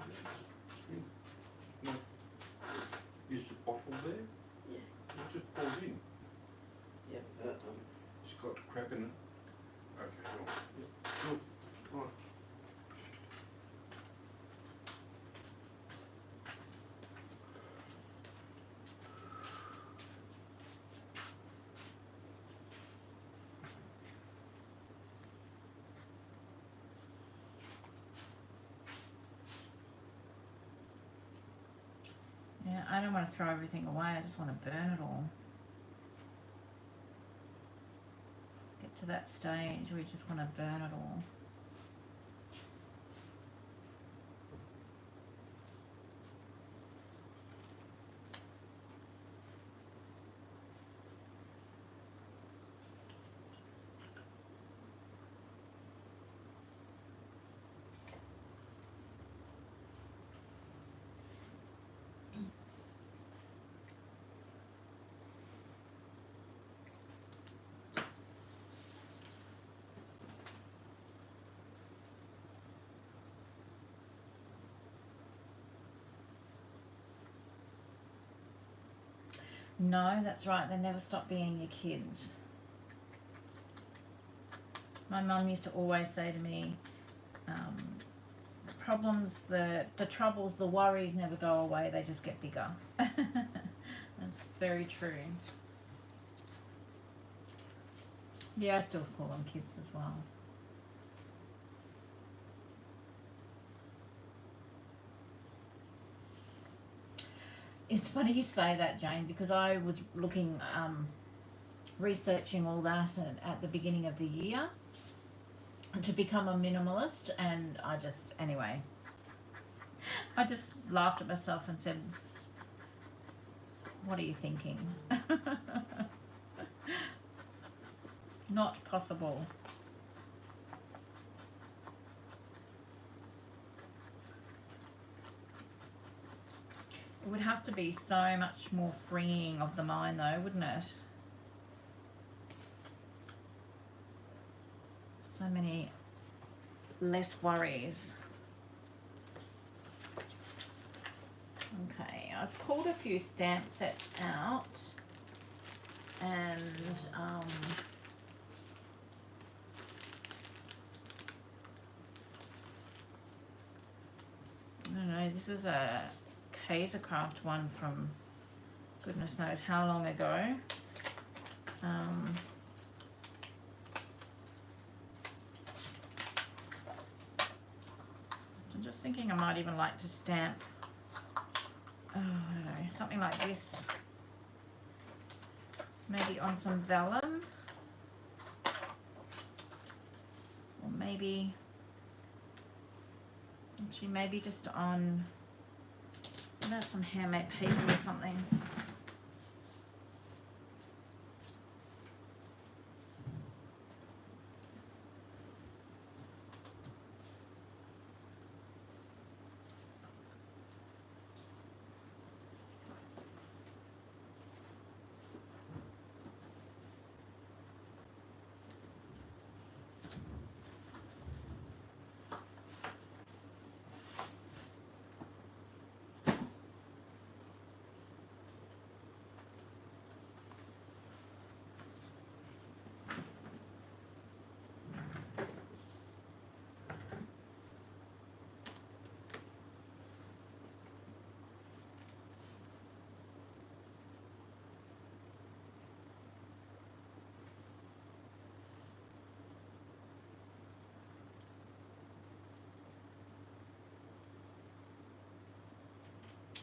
[SPEAKER 3] there? No. Is the bottle there?
[SPEAKER 4] Yeah.
[SPEAKER 3] It just poured in.
[SPEAKER 4] Yeah, but
[SPEAKER 3] It's got crap in it. Okay, cool. Yeah, good. Right.
[SPEAKER 1] Yeah, I don't want to throw everything away. I just want to burn it all. Get to that stage where you just want to burn it all. No, that's right. They never stop being your kids. My mum used to always say to me, the problems, the troubles, the worries never go away, they just get bigger. That's very true. Yeah, I still call them kids as well. It's funny you say that, Jane, because I was looking, researching all that at the beginning of the year to become a minimalist, and I just laughed at myself and said, what are you thinking? Not possible. It would have to be so much more freeing of the mind though, wouldn't it? So many less worries. Okay, I've pulled a few stamp sets out, and I don't know, this is a Kaisercraft one from goodness knows how long ago. I'm just thinking I might even like to stamp, I don't know, something like this, maybe on some vellum, or maybe, actually maybe just on, what about some handmade paper or something.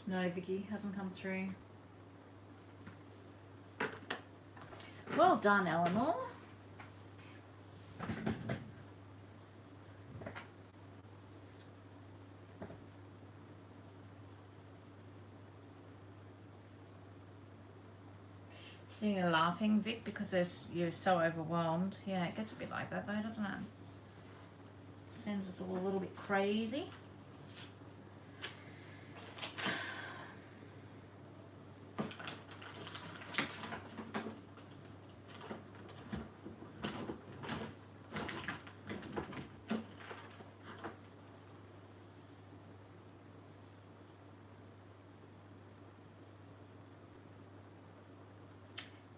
[SPEAKER 1] No, Vicky, hasn't come through. Well done, Eleanor. So you're laughing, Vic, because you're so overwhelmed. Yeah, it gets a bit like that though, doesn't it? Sends us all a little bit crazy.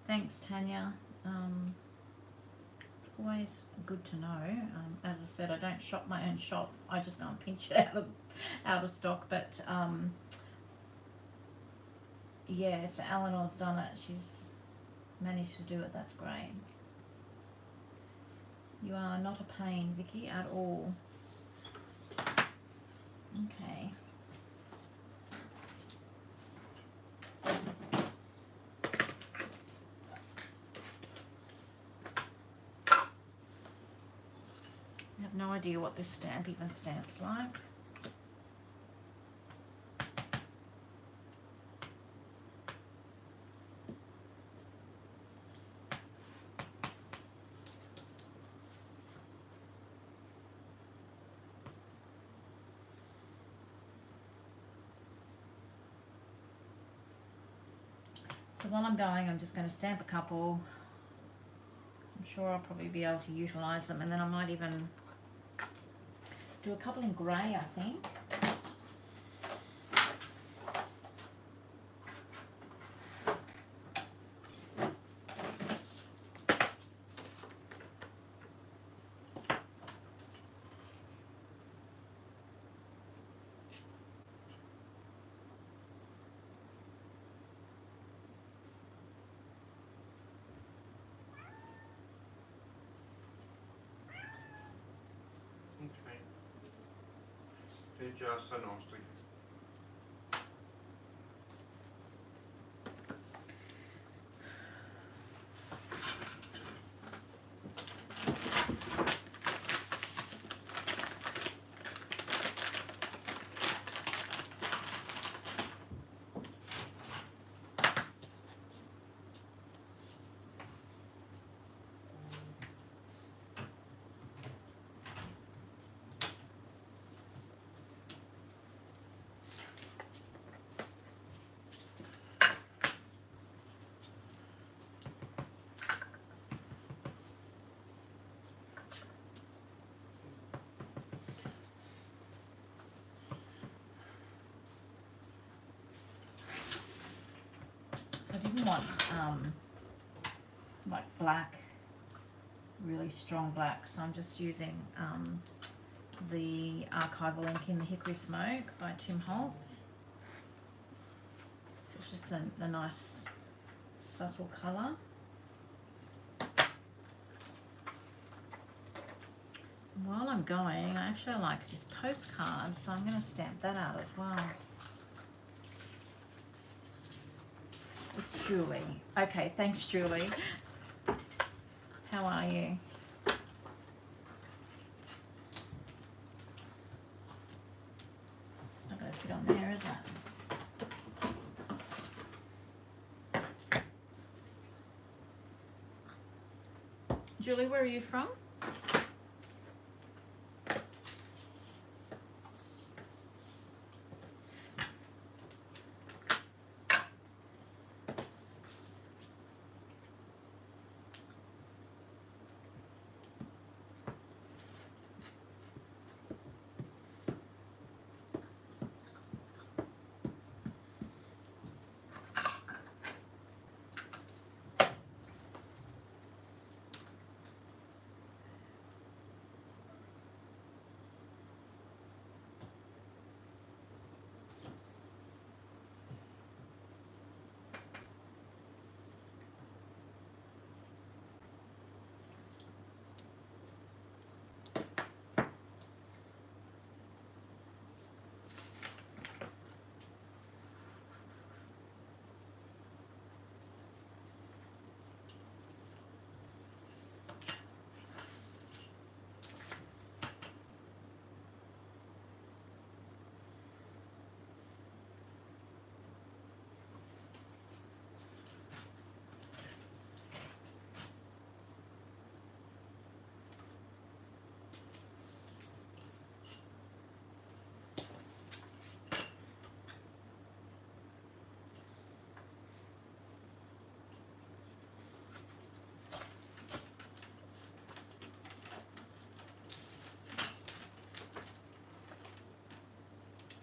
[SPEAKER 1] Thanks, Tanya. It's always good to know. As I said, I don't shop my own shop. I just go and pinch it out of stock. But yeah, so Eleanor's done it. She's managed to do it. That's great. You are not a pain, Vicky, at all. Okay. I have no idea what this stamp even stamps like. So while I'm going, I'm just going to stamp a couple. I'm sure I'll probably be able to utilise them, and then I might even do a couple in grey, I think.
[SPEAKER 2] They're just so nicely.
[SPEAKER 1] So I didn't want like black, really strong black, so I'm just using the archival ink in the Hickory Smoke by Tim Holtz. So it's just a nice subtle colour. While I'm going, I actually like this postcard, so I'm going to stamp that out as well. It's Julie. Okay, thanks, Julie. How are you? Not going to fit on there, is it? Julie, where are you from?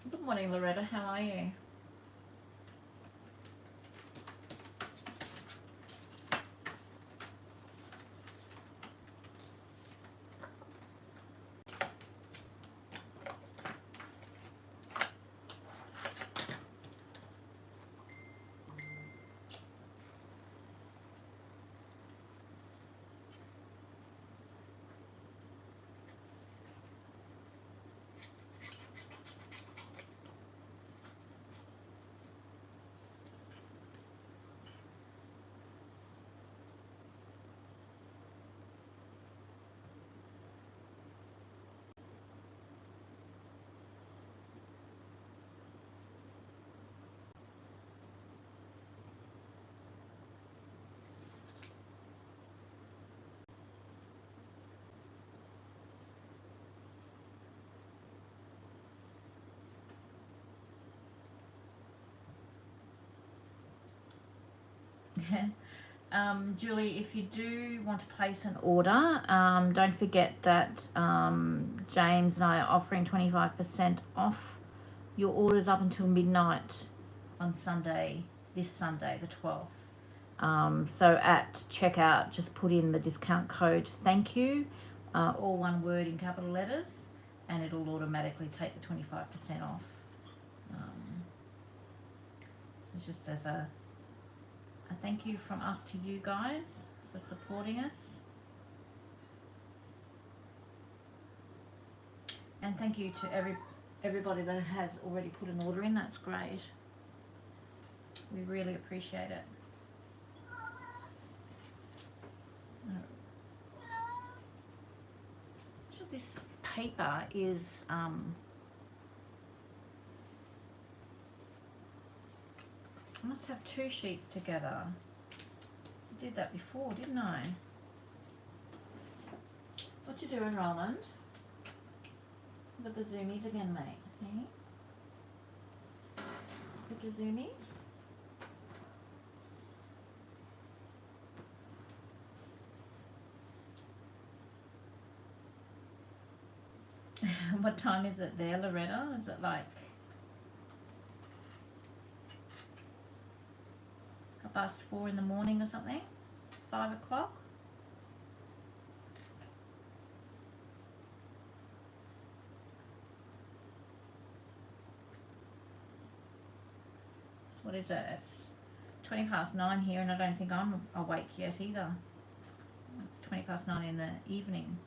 [SPEAKER 1] Good morning, Loretta. How are you? Julie, if you do want to place an order, don't forget that James and I are offering 25% off your orders up until midnight on Sunday, this Sunday, the 12th. So at checkout, just put in the discount code thank you, all one word in capital letters, and it'll automatically take the 25% off. So it's just as a thank you from us to you guys for supporting us. And thank you to everybody that has already put an order in. That's great. We really appreciate it. So this paper is I must have 2 sheets together. I did that before, didn't I? What you doing, Roland? With the zoomies again, mate. Hey? With the zoomies? What time is it there, Loretta? Is it like 4:30 in the morning or something? 5 o'clock? So what is it? It's 9:20 here, and I don't think I'm awake yet either. It's 9:20 in the evening.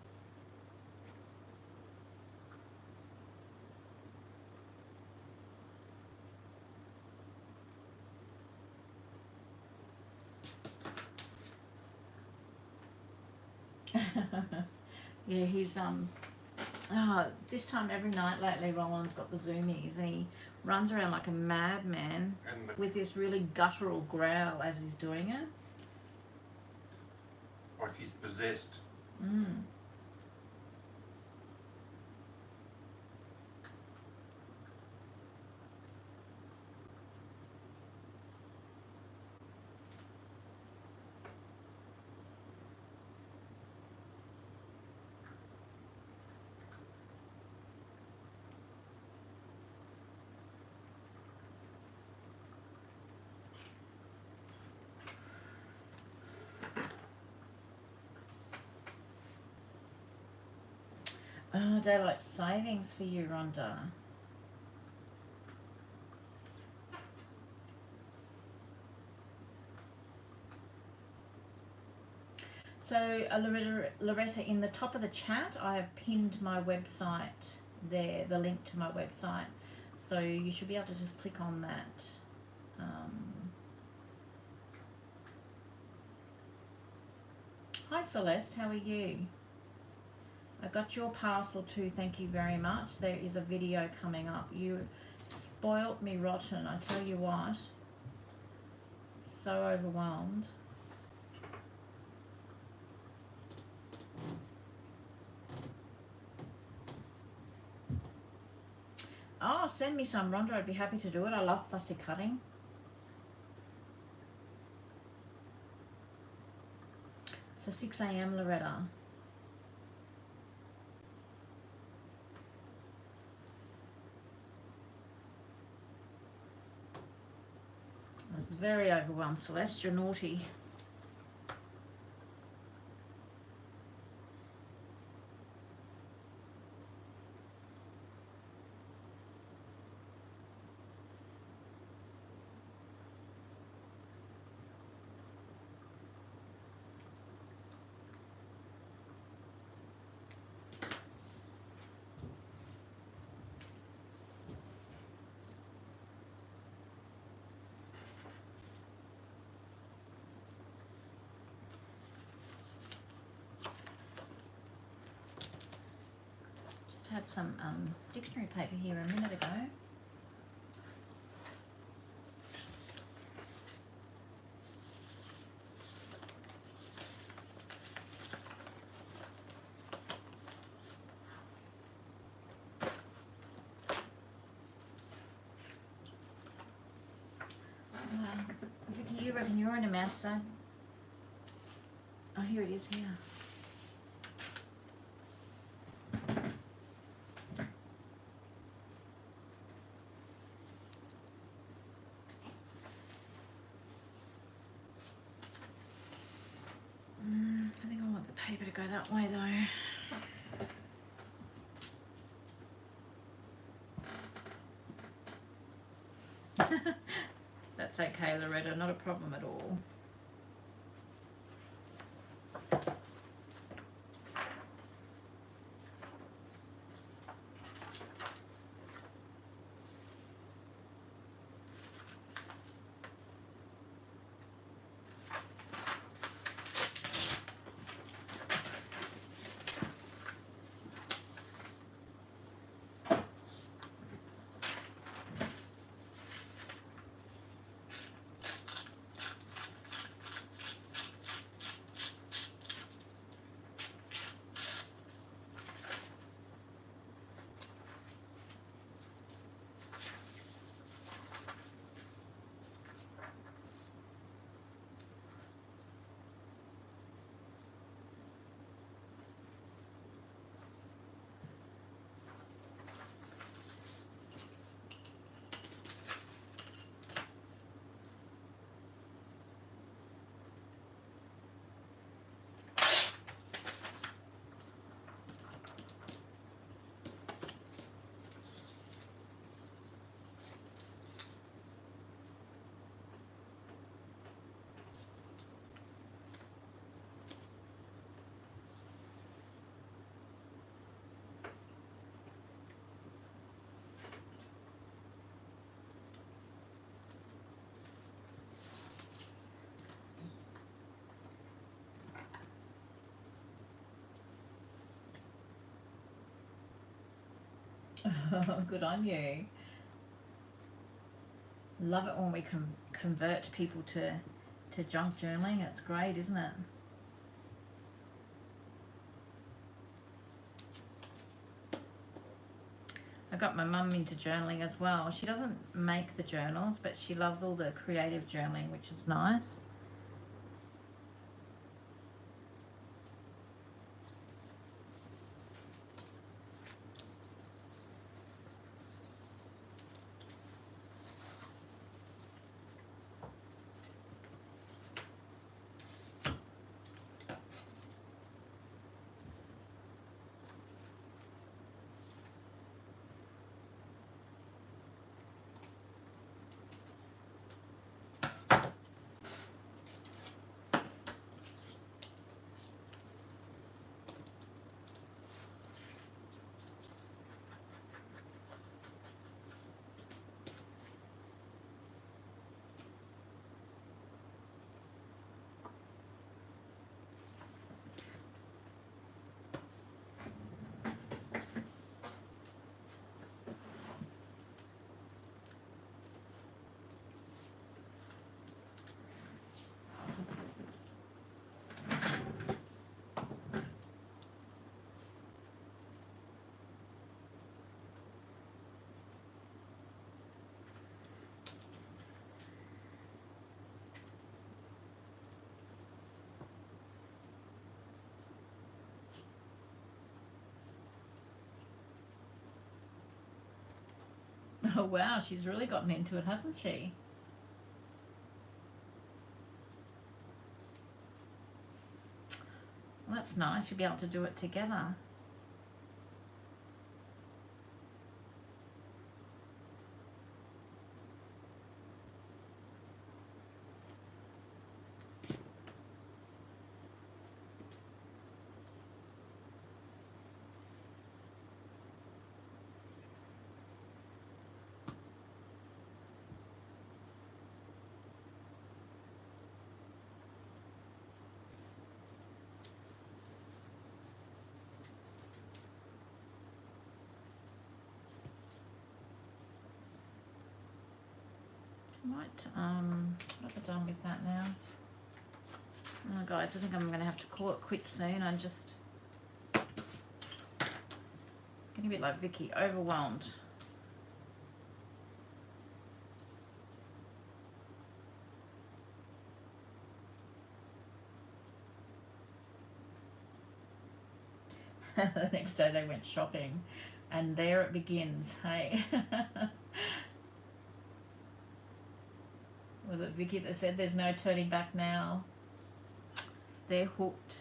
[SPEAKER 1] Yeah, he's this time every night lately Roland's got the zoomies and he runs around like a madman
[SPEAKER 2] And
[SPEAKER 1] with this really guttural growl as he's doing it.
[SPEAKER 2] like he's possessed.
[SPEAKER 1] Mm. Oh, daylight savings for you, Rhonda. So, Loretta, in the top of the chat, I have pinned my website there, the link to my website. So you should be able to just click on that. Hi, Celeste, how are you? I got your parcel too, thank you very much. There is a video coming up. You spoilt me rotten, I tell you what. So overwhelmed. Oh, send me some, Rhonda. I'd be happy to do it. I love fussy cutting. So 6 a.m. Loretta. I was very overwhelmed, Celeste. You're naughty. Had some dictionary paper here a minute ago. Vicky, you reckon you're in a mouse zone? Oh, here it is here. I think I want the paper to go that way though. That's okay, Loretta, not a problem at all. Good on you. Love it when we can convert people to junk journaling. It's great, isn't it? I got my mum into journaling as well. She doesn't make the journals, but she loves all the creative journaling, which is nice. Oh wow, she's really gotten into it, hasn't she? Well, that's nice. You'll be able to do it together. Right, what have I done with that now? Oh guys, I think I'm going to have to call it quits soon. I'm just getting a bit like Vicky, overwhelmed. The next day they went shopping and there it begins, hey? Was it Vicky that said there's no turning back now? They're hooked.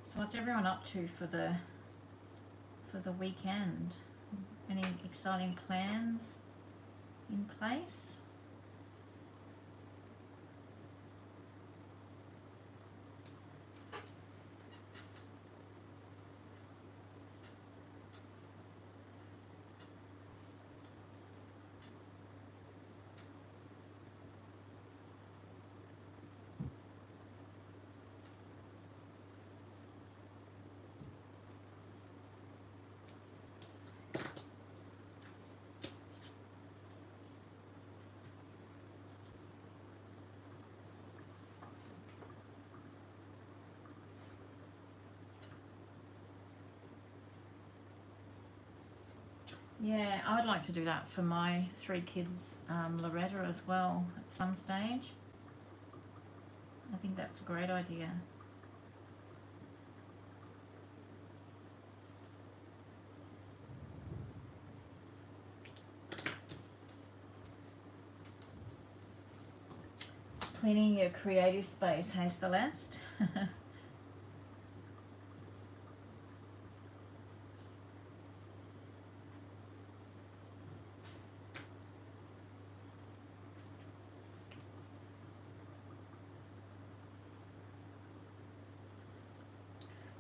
[SPEAKER 1] So what's everyone up to for the weekend? Any exciting plans in place? Yeah, I would like to do that for my 3 kids, Loretta as well, at some stage. I think that's a great idea. cleaning your creative space, hey Celeste?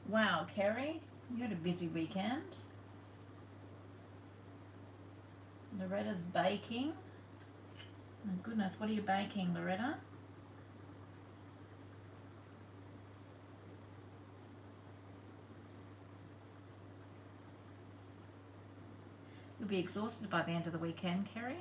[SPEAKER 1] Wow, Kerry, you had a busy weekend. Loretta's baking. My goodness, what are you baking, Loretta? You'll be exhausted by the end of the weekend, Kerry.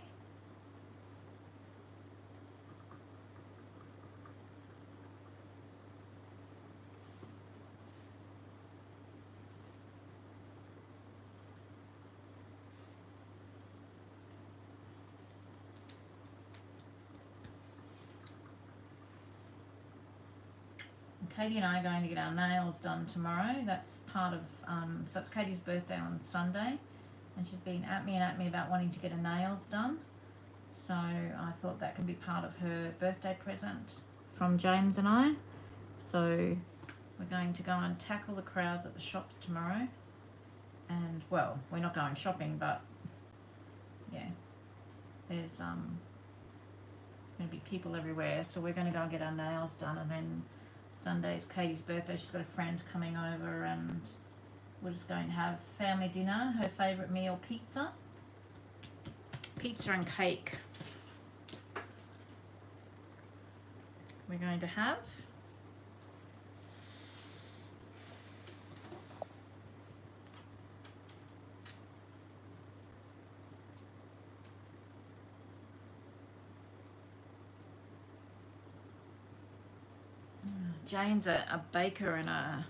[SPEAKER 1] Katie and I are going to get our nails done tomorrow. That's part of, so it's Katie's birthday on Sunday, and she's been at me about wanting to get her nails done. So I thought that could be part of her birthday present from James and I. So we're going to go and tackle the crowds at the shops tomorrow. And, well, we're not going shopping, but, yeah, there's going to be people everywhere. So we're going to go and get our nails done, and then Sunday's Katie's birthday. She's got a friend coming over, and we're just going to have family dinner. Her favourite meal, pizza and cake. We're going to have. Jane's a baker and a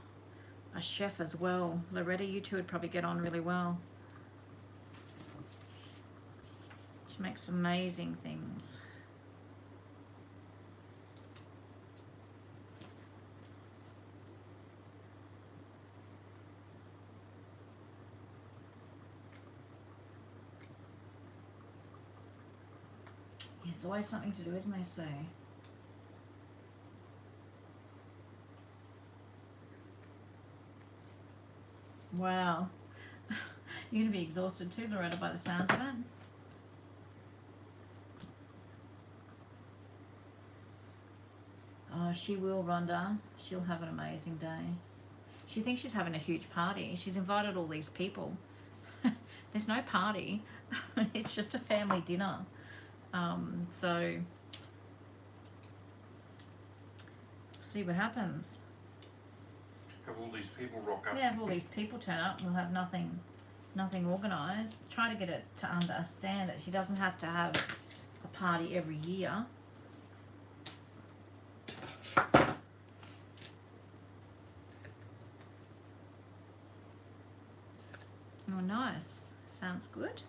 [SPEAKER 1] chef as well. Loretta, you two would probably get on really well. She makes amazing things. Yeah, it's always something to do, isn't there, Sue? Wow. You're going to be exhausted too, Loretta, by the sounds of it. Oh, she will, Rhonda. She'll have an amazing day. She thinks she's having a huge party. She's invited all these people. There's no party. It's just a family dinner. So, see what happens.
[SPEAKER 2] Have all these people rock up.
[SPEAKER 1] Yeah, have all these people turn up. We'll have nothing organised. Try to get it to understand that she doesn't have to have a party every year. Oh, nice. Sounds good.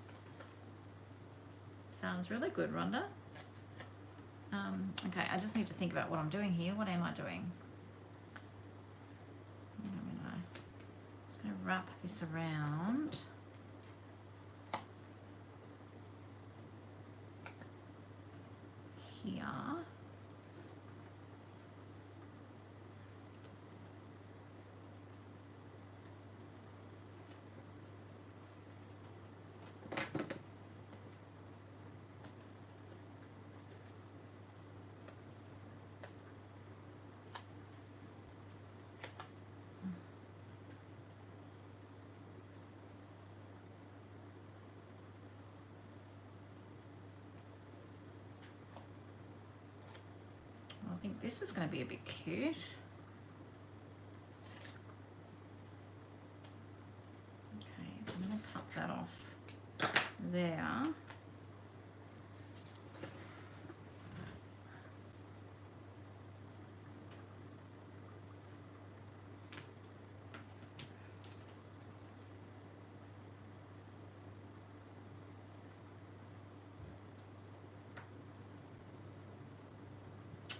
[SPEAKER 1] Sounds really good, Rhonda. Okay, I just need to think about what I'm doing here. What am I doing? Just going to wrap this around. Here. I think this is going to be a bit cute. Okay, so I'm going to cut that off there.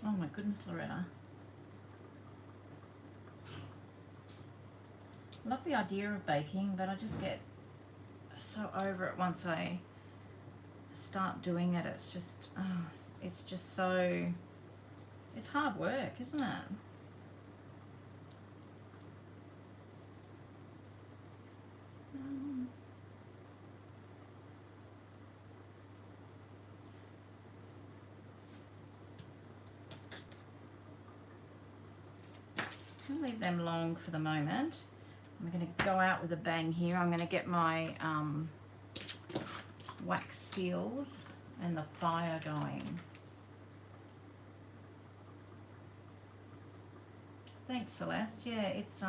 [SPEAKER 1] Oh my goodness, Loretta. I love the idea of baking, but I just get so over it once I start doing it. It's just so It's hard work, isn't it? Um, I'll leave them long for the moment. I'm going to go out with a bang here. I'm going to get my wax seals and the fire going. Thanks, Celeste. Yeah, it's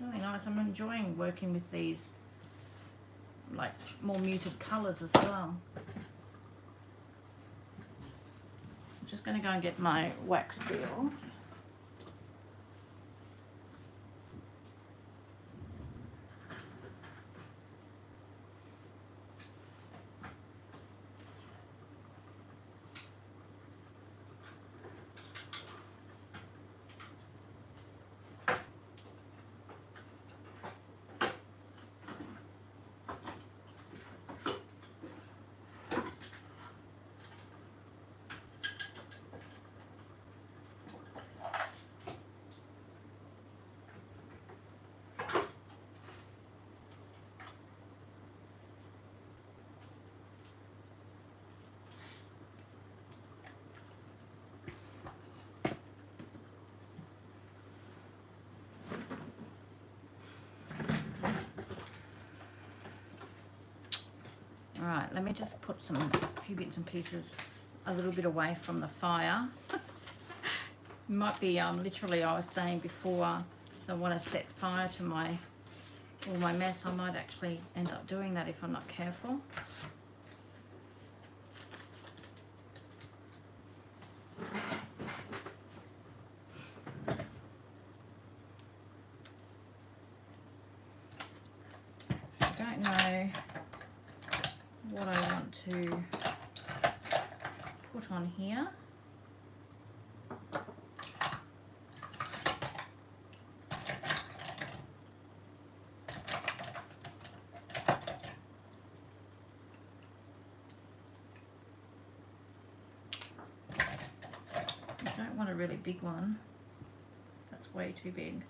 [SPEAKER 1] really nice. I'm enjoying working with these like more muted colours as well. I'm just going to go and get my wax seals. Alright, let me just put a few bits and pieces a little bit away from the fire. Might be literally, I was saying before, I want to set fire to all my mess. I might actually end up doing that if I'm not careful. I don't know what I want to put on here. I don't want a really big one. That's way too big.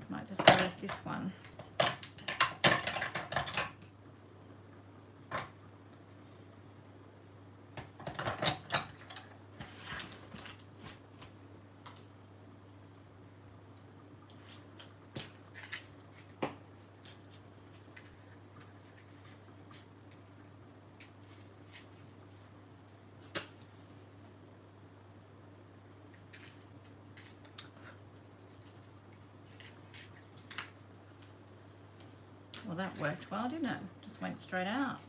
[SPEAKER 1] Might just go with this one. Well, that worked well, didn't it? Just went straight out.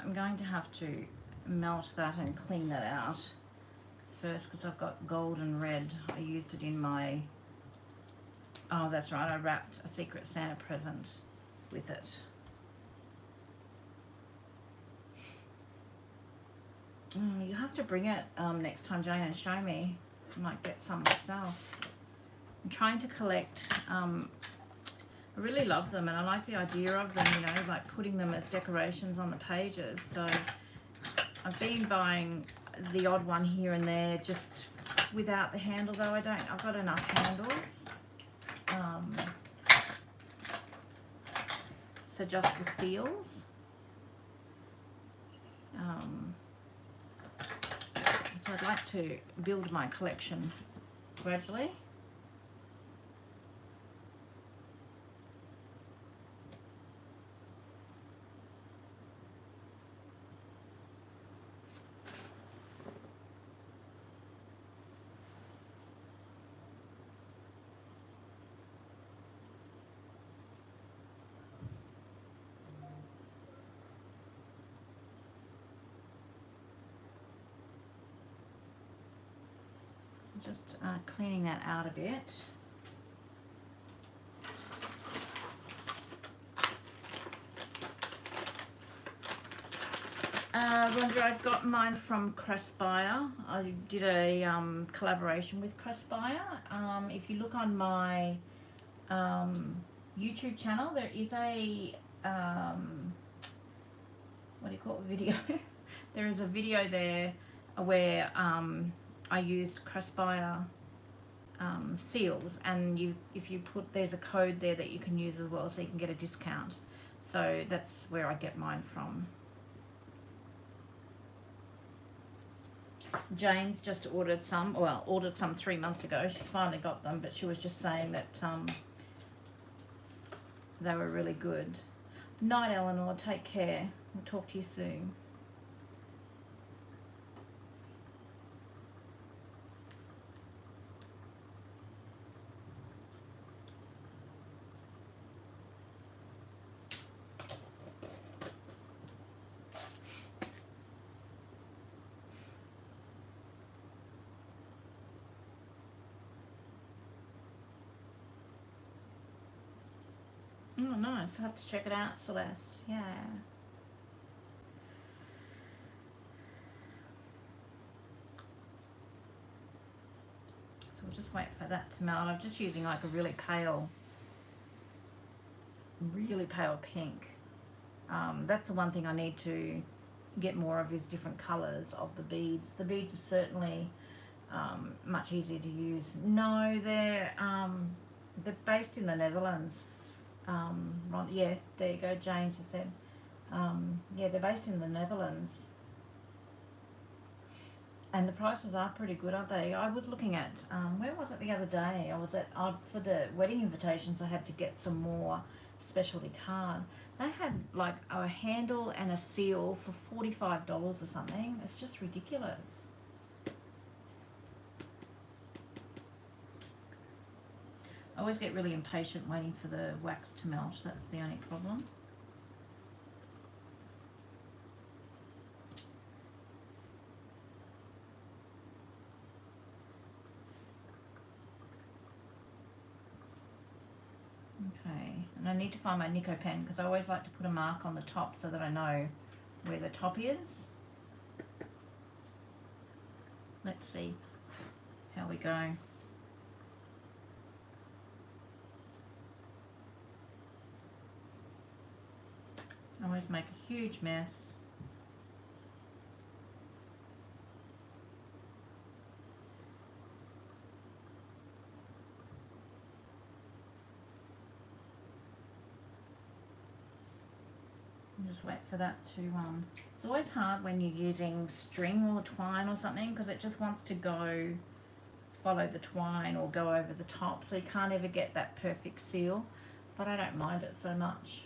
[SPEAKER 1] I'm going to have to melt that and clean that out first because I've got gold and red. I used it in my, oh that's right, I wrapped a Secret Santa present with it. You have to bring it next time, Jane, and show me. I might get some myself. I'm trying to collect, I really love them and I like the idea of them, you know, like putting them as decorations on the pages. So I've been buying the odd one here and there, just without the handle though. I've got enough handles. So just the seals. So I'd like to build my collection gradually. Just cleaning that out a bit. Rhonda, I got mine from Crespire. I did a collaboration with Crespire. If you look on my YouTube channel, there is a what do you call it, video? There is a video there where I used Crespire seals, and if you put, there's a code there that you can use as well, so you can get a discount. So that's where I get mine from. Jane's just ordered some 3 months ago. She's finally got them, but she was just saying that they were really good. Night, Eleanor. Take care. We'll talk to you soon. Oh, nice. I'll have to check it out, Celeste. Yeah. So we'll just wait for that to melt. I'm just using like a really pale pink. That's the one thing I need to get more of, is different colours of the beads. The beads are certainly much easier to use. No, they're based in the Netherlands. Yeah, there you go, James, you said. Yeah, they're based in the Netherlands. And the prices are pretty good, aren't they? I was looking at, where was it the other day? I was at, for the wedding invitations, I had to get some more specialty card. They had like a handle and a seal for $45 or something. It's just ridiculous. I always get really impatient waiting for the wax to melt. That's the only problem. Okay, and I need to find my Nico pen, because I always like to put a mark on the top so that I know where the top is. Let's see how we go. I always make a huge mess. And just wait for that to it's always hard when you're using string or twine or something, because it just wants to go follow the twine or go over the top, so you can't ever get that perfect seal. But I don't mind it so much.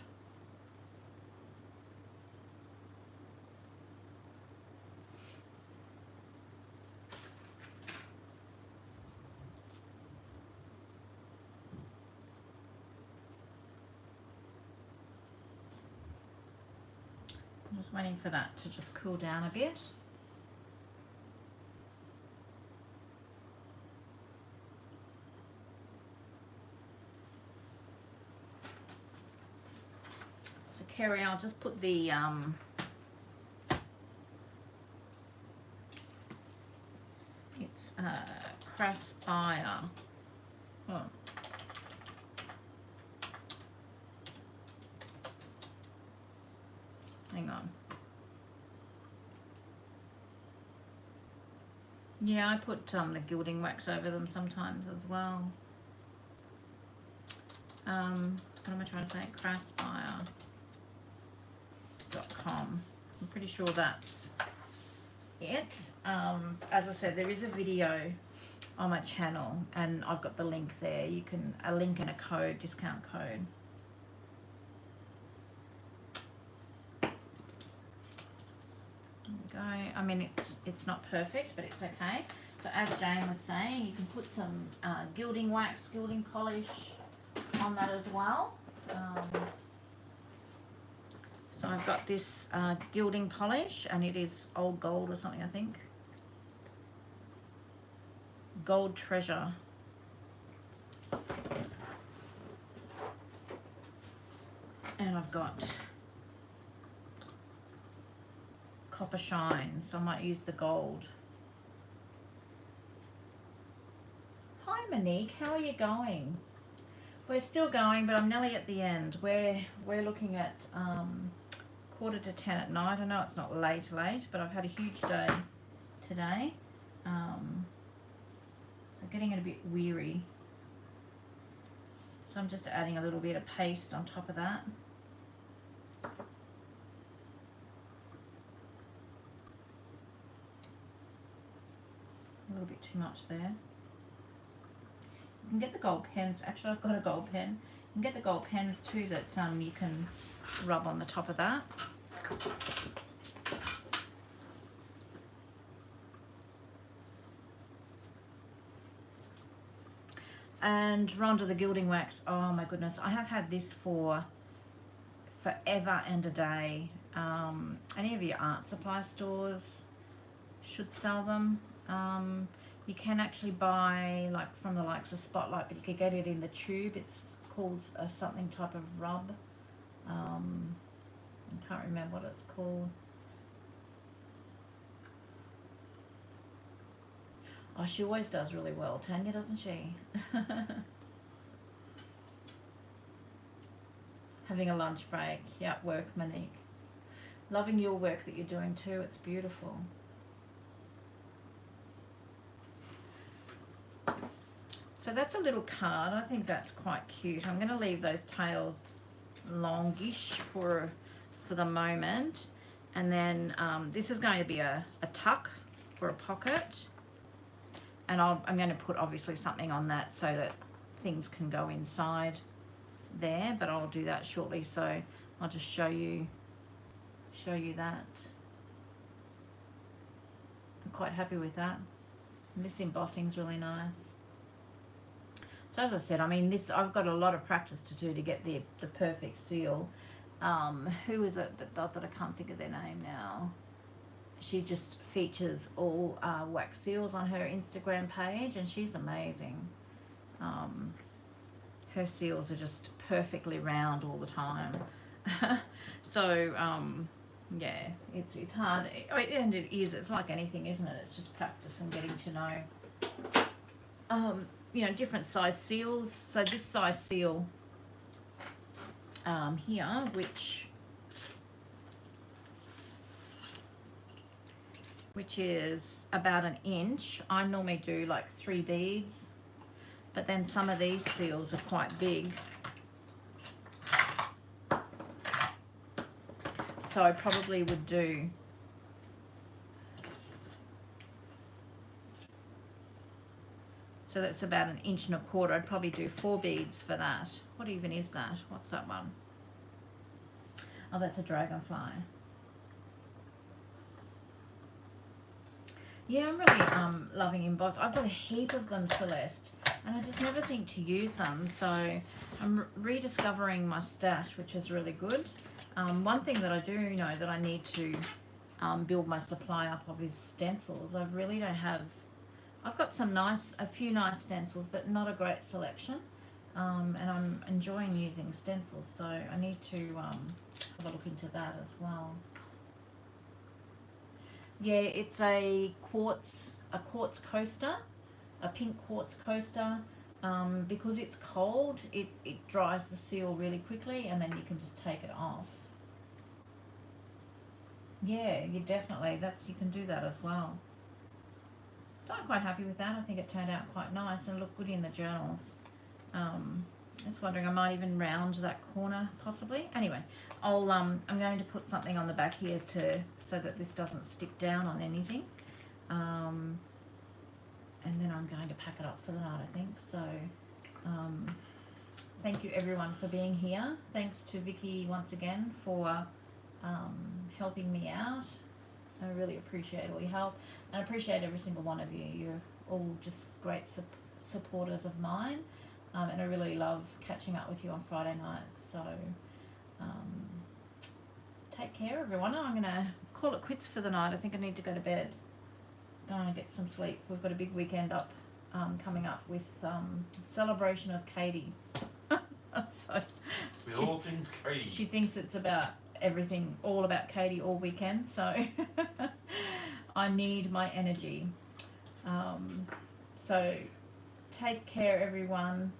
[SPEAKER 1] I'm just waiting for that to just cool down a bit. So Kerry, I'll just put the it's Crespire. Oh. Hang on. Yeah, I put the gilding wax over them sometimes as well. What am I trying to say? Crespire.com. I'm pretty sure that's it. As I said, there is a video on my channel, and I've got the link there. You can, a link and a code, discount code. Go. I mean, it's not perfect, but it's okay. So as Jane was saying, you can put some gilding wax, gilding polish on that as well. So I've got this gilding polish, and it is old gold or something, I think. Gold Treasure. And I've got Copper Shine, so I might use the gold. Hi Monique, how are you going? We're still going, but I'm nearly at the end. We're looking at 9:45 at night. I know it's not late, but I've had a huge day today. So getting a bit weary. So I'm just adding a little bit of paste on top of that. A little bit too much there. You can get the gold pens. Actually, I've got a gold pen. You can get the gold pens too that you can rub on the top of that. And Rhonda the Gilding Wax. Oh my goodness, I have had this for forever and a day. Any of your art supply stores should sell them. You can actually buy like from the likes of Spotlight, but you could get it in the tube. It's called something type of rub. I can't remember what it's called. Oh, she always does really well, Tanya, doesn't she? Having a lunch break. Yeah, work, Monique. Loving your work that you're doing too. It's beautiful. So that's a little card. I think that's quite cute. I'm going to leave those tails longish for the moment. And then this is going to be a tuck or a pocket. And I'm going to put obviously something on that so that things can go inside there, but I'll do that shortly. So I'll just show you that. I'm quite happy with that. And this embossing is really nice. So as I said, I mean, I've got a lot of practice to do to get the perfect seal. Who is it that does it? I can't think of their name now. She just features all wax seals on her Instagram page, and she's amazing. Her seals are just perfectly round all the time. So yeah, it's hard. And it is. It's like anything, isn't it? It's just practice and getting to know. You know, different size seals. So this size seal here, which is about an inch. I normally do like 3 beads, but then some of these seals are quite big. So I probably would do so that's about 1.25 inches. I'd probably do 4 beads for that. What even is that? What's that one? Oh, that's a dragonfly. Yeah, I'm really loving emboss. I've got a heap of them, Celeste, and I just never think to use them. So I'm rediscovering my stash, which is really good. One thing that I do know that I need to build my supply up of is stencils. I really don't have. I've got a few nice stencils, but not a great selection. And I'm enjoying using stencils, so I need to have a look into that as well. Yeah, it's a quartz coaster, a pink quartz coaster. Because it's cold, it dries the seal really quickly, and then you can just take it off. Yeah, you definitely, you can do that as well. So I'm quite happy with that. I think it turned out quite nice and looked good in the journals. Just wondering, I might even round that corner possibly. Anyway, I'm going to put something on the back here so that this doesn't stick down on anything. And then I'm going to pack it up for the night, I think. So thank you everyone for being here. Thanks to Vicky once again for helping me out. I really appreciate all your help, and I appreciate every single one of you. You're all just great supporters of mine, and I really love catching up with you on Friday nights. So take care, everyone. I'm going to call it quits for the night. I think I need to go to bed, go and get some sleep. We've got a big weekend up coming up with celebration of Katie. So
[SPEAKER 2] With all things Katie.
[SPEAKER 1] she thinks it's about everything, all about Katie all weekend. So I need my energy. So take care, everyone.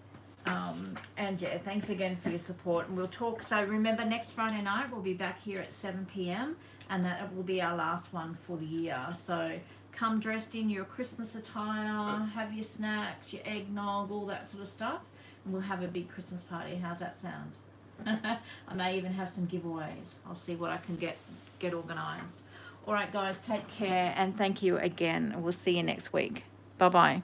[SPEAKER 1] And yeah, thanks again for your support. And we'll talk. So remember, next Friday night we'll be back here at 7 p.m. and that will be our last one for the year. So come dressed in your Christmas attire, have your snacks, your eggnog, all that sort of stuff. And we'll have a big Christmas party. How's that sound? I may even have some giveaways. I'll see what I can get organised. All right, guys, take care and thank you again. We'll see you next week. Bye-bye.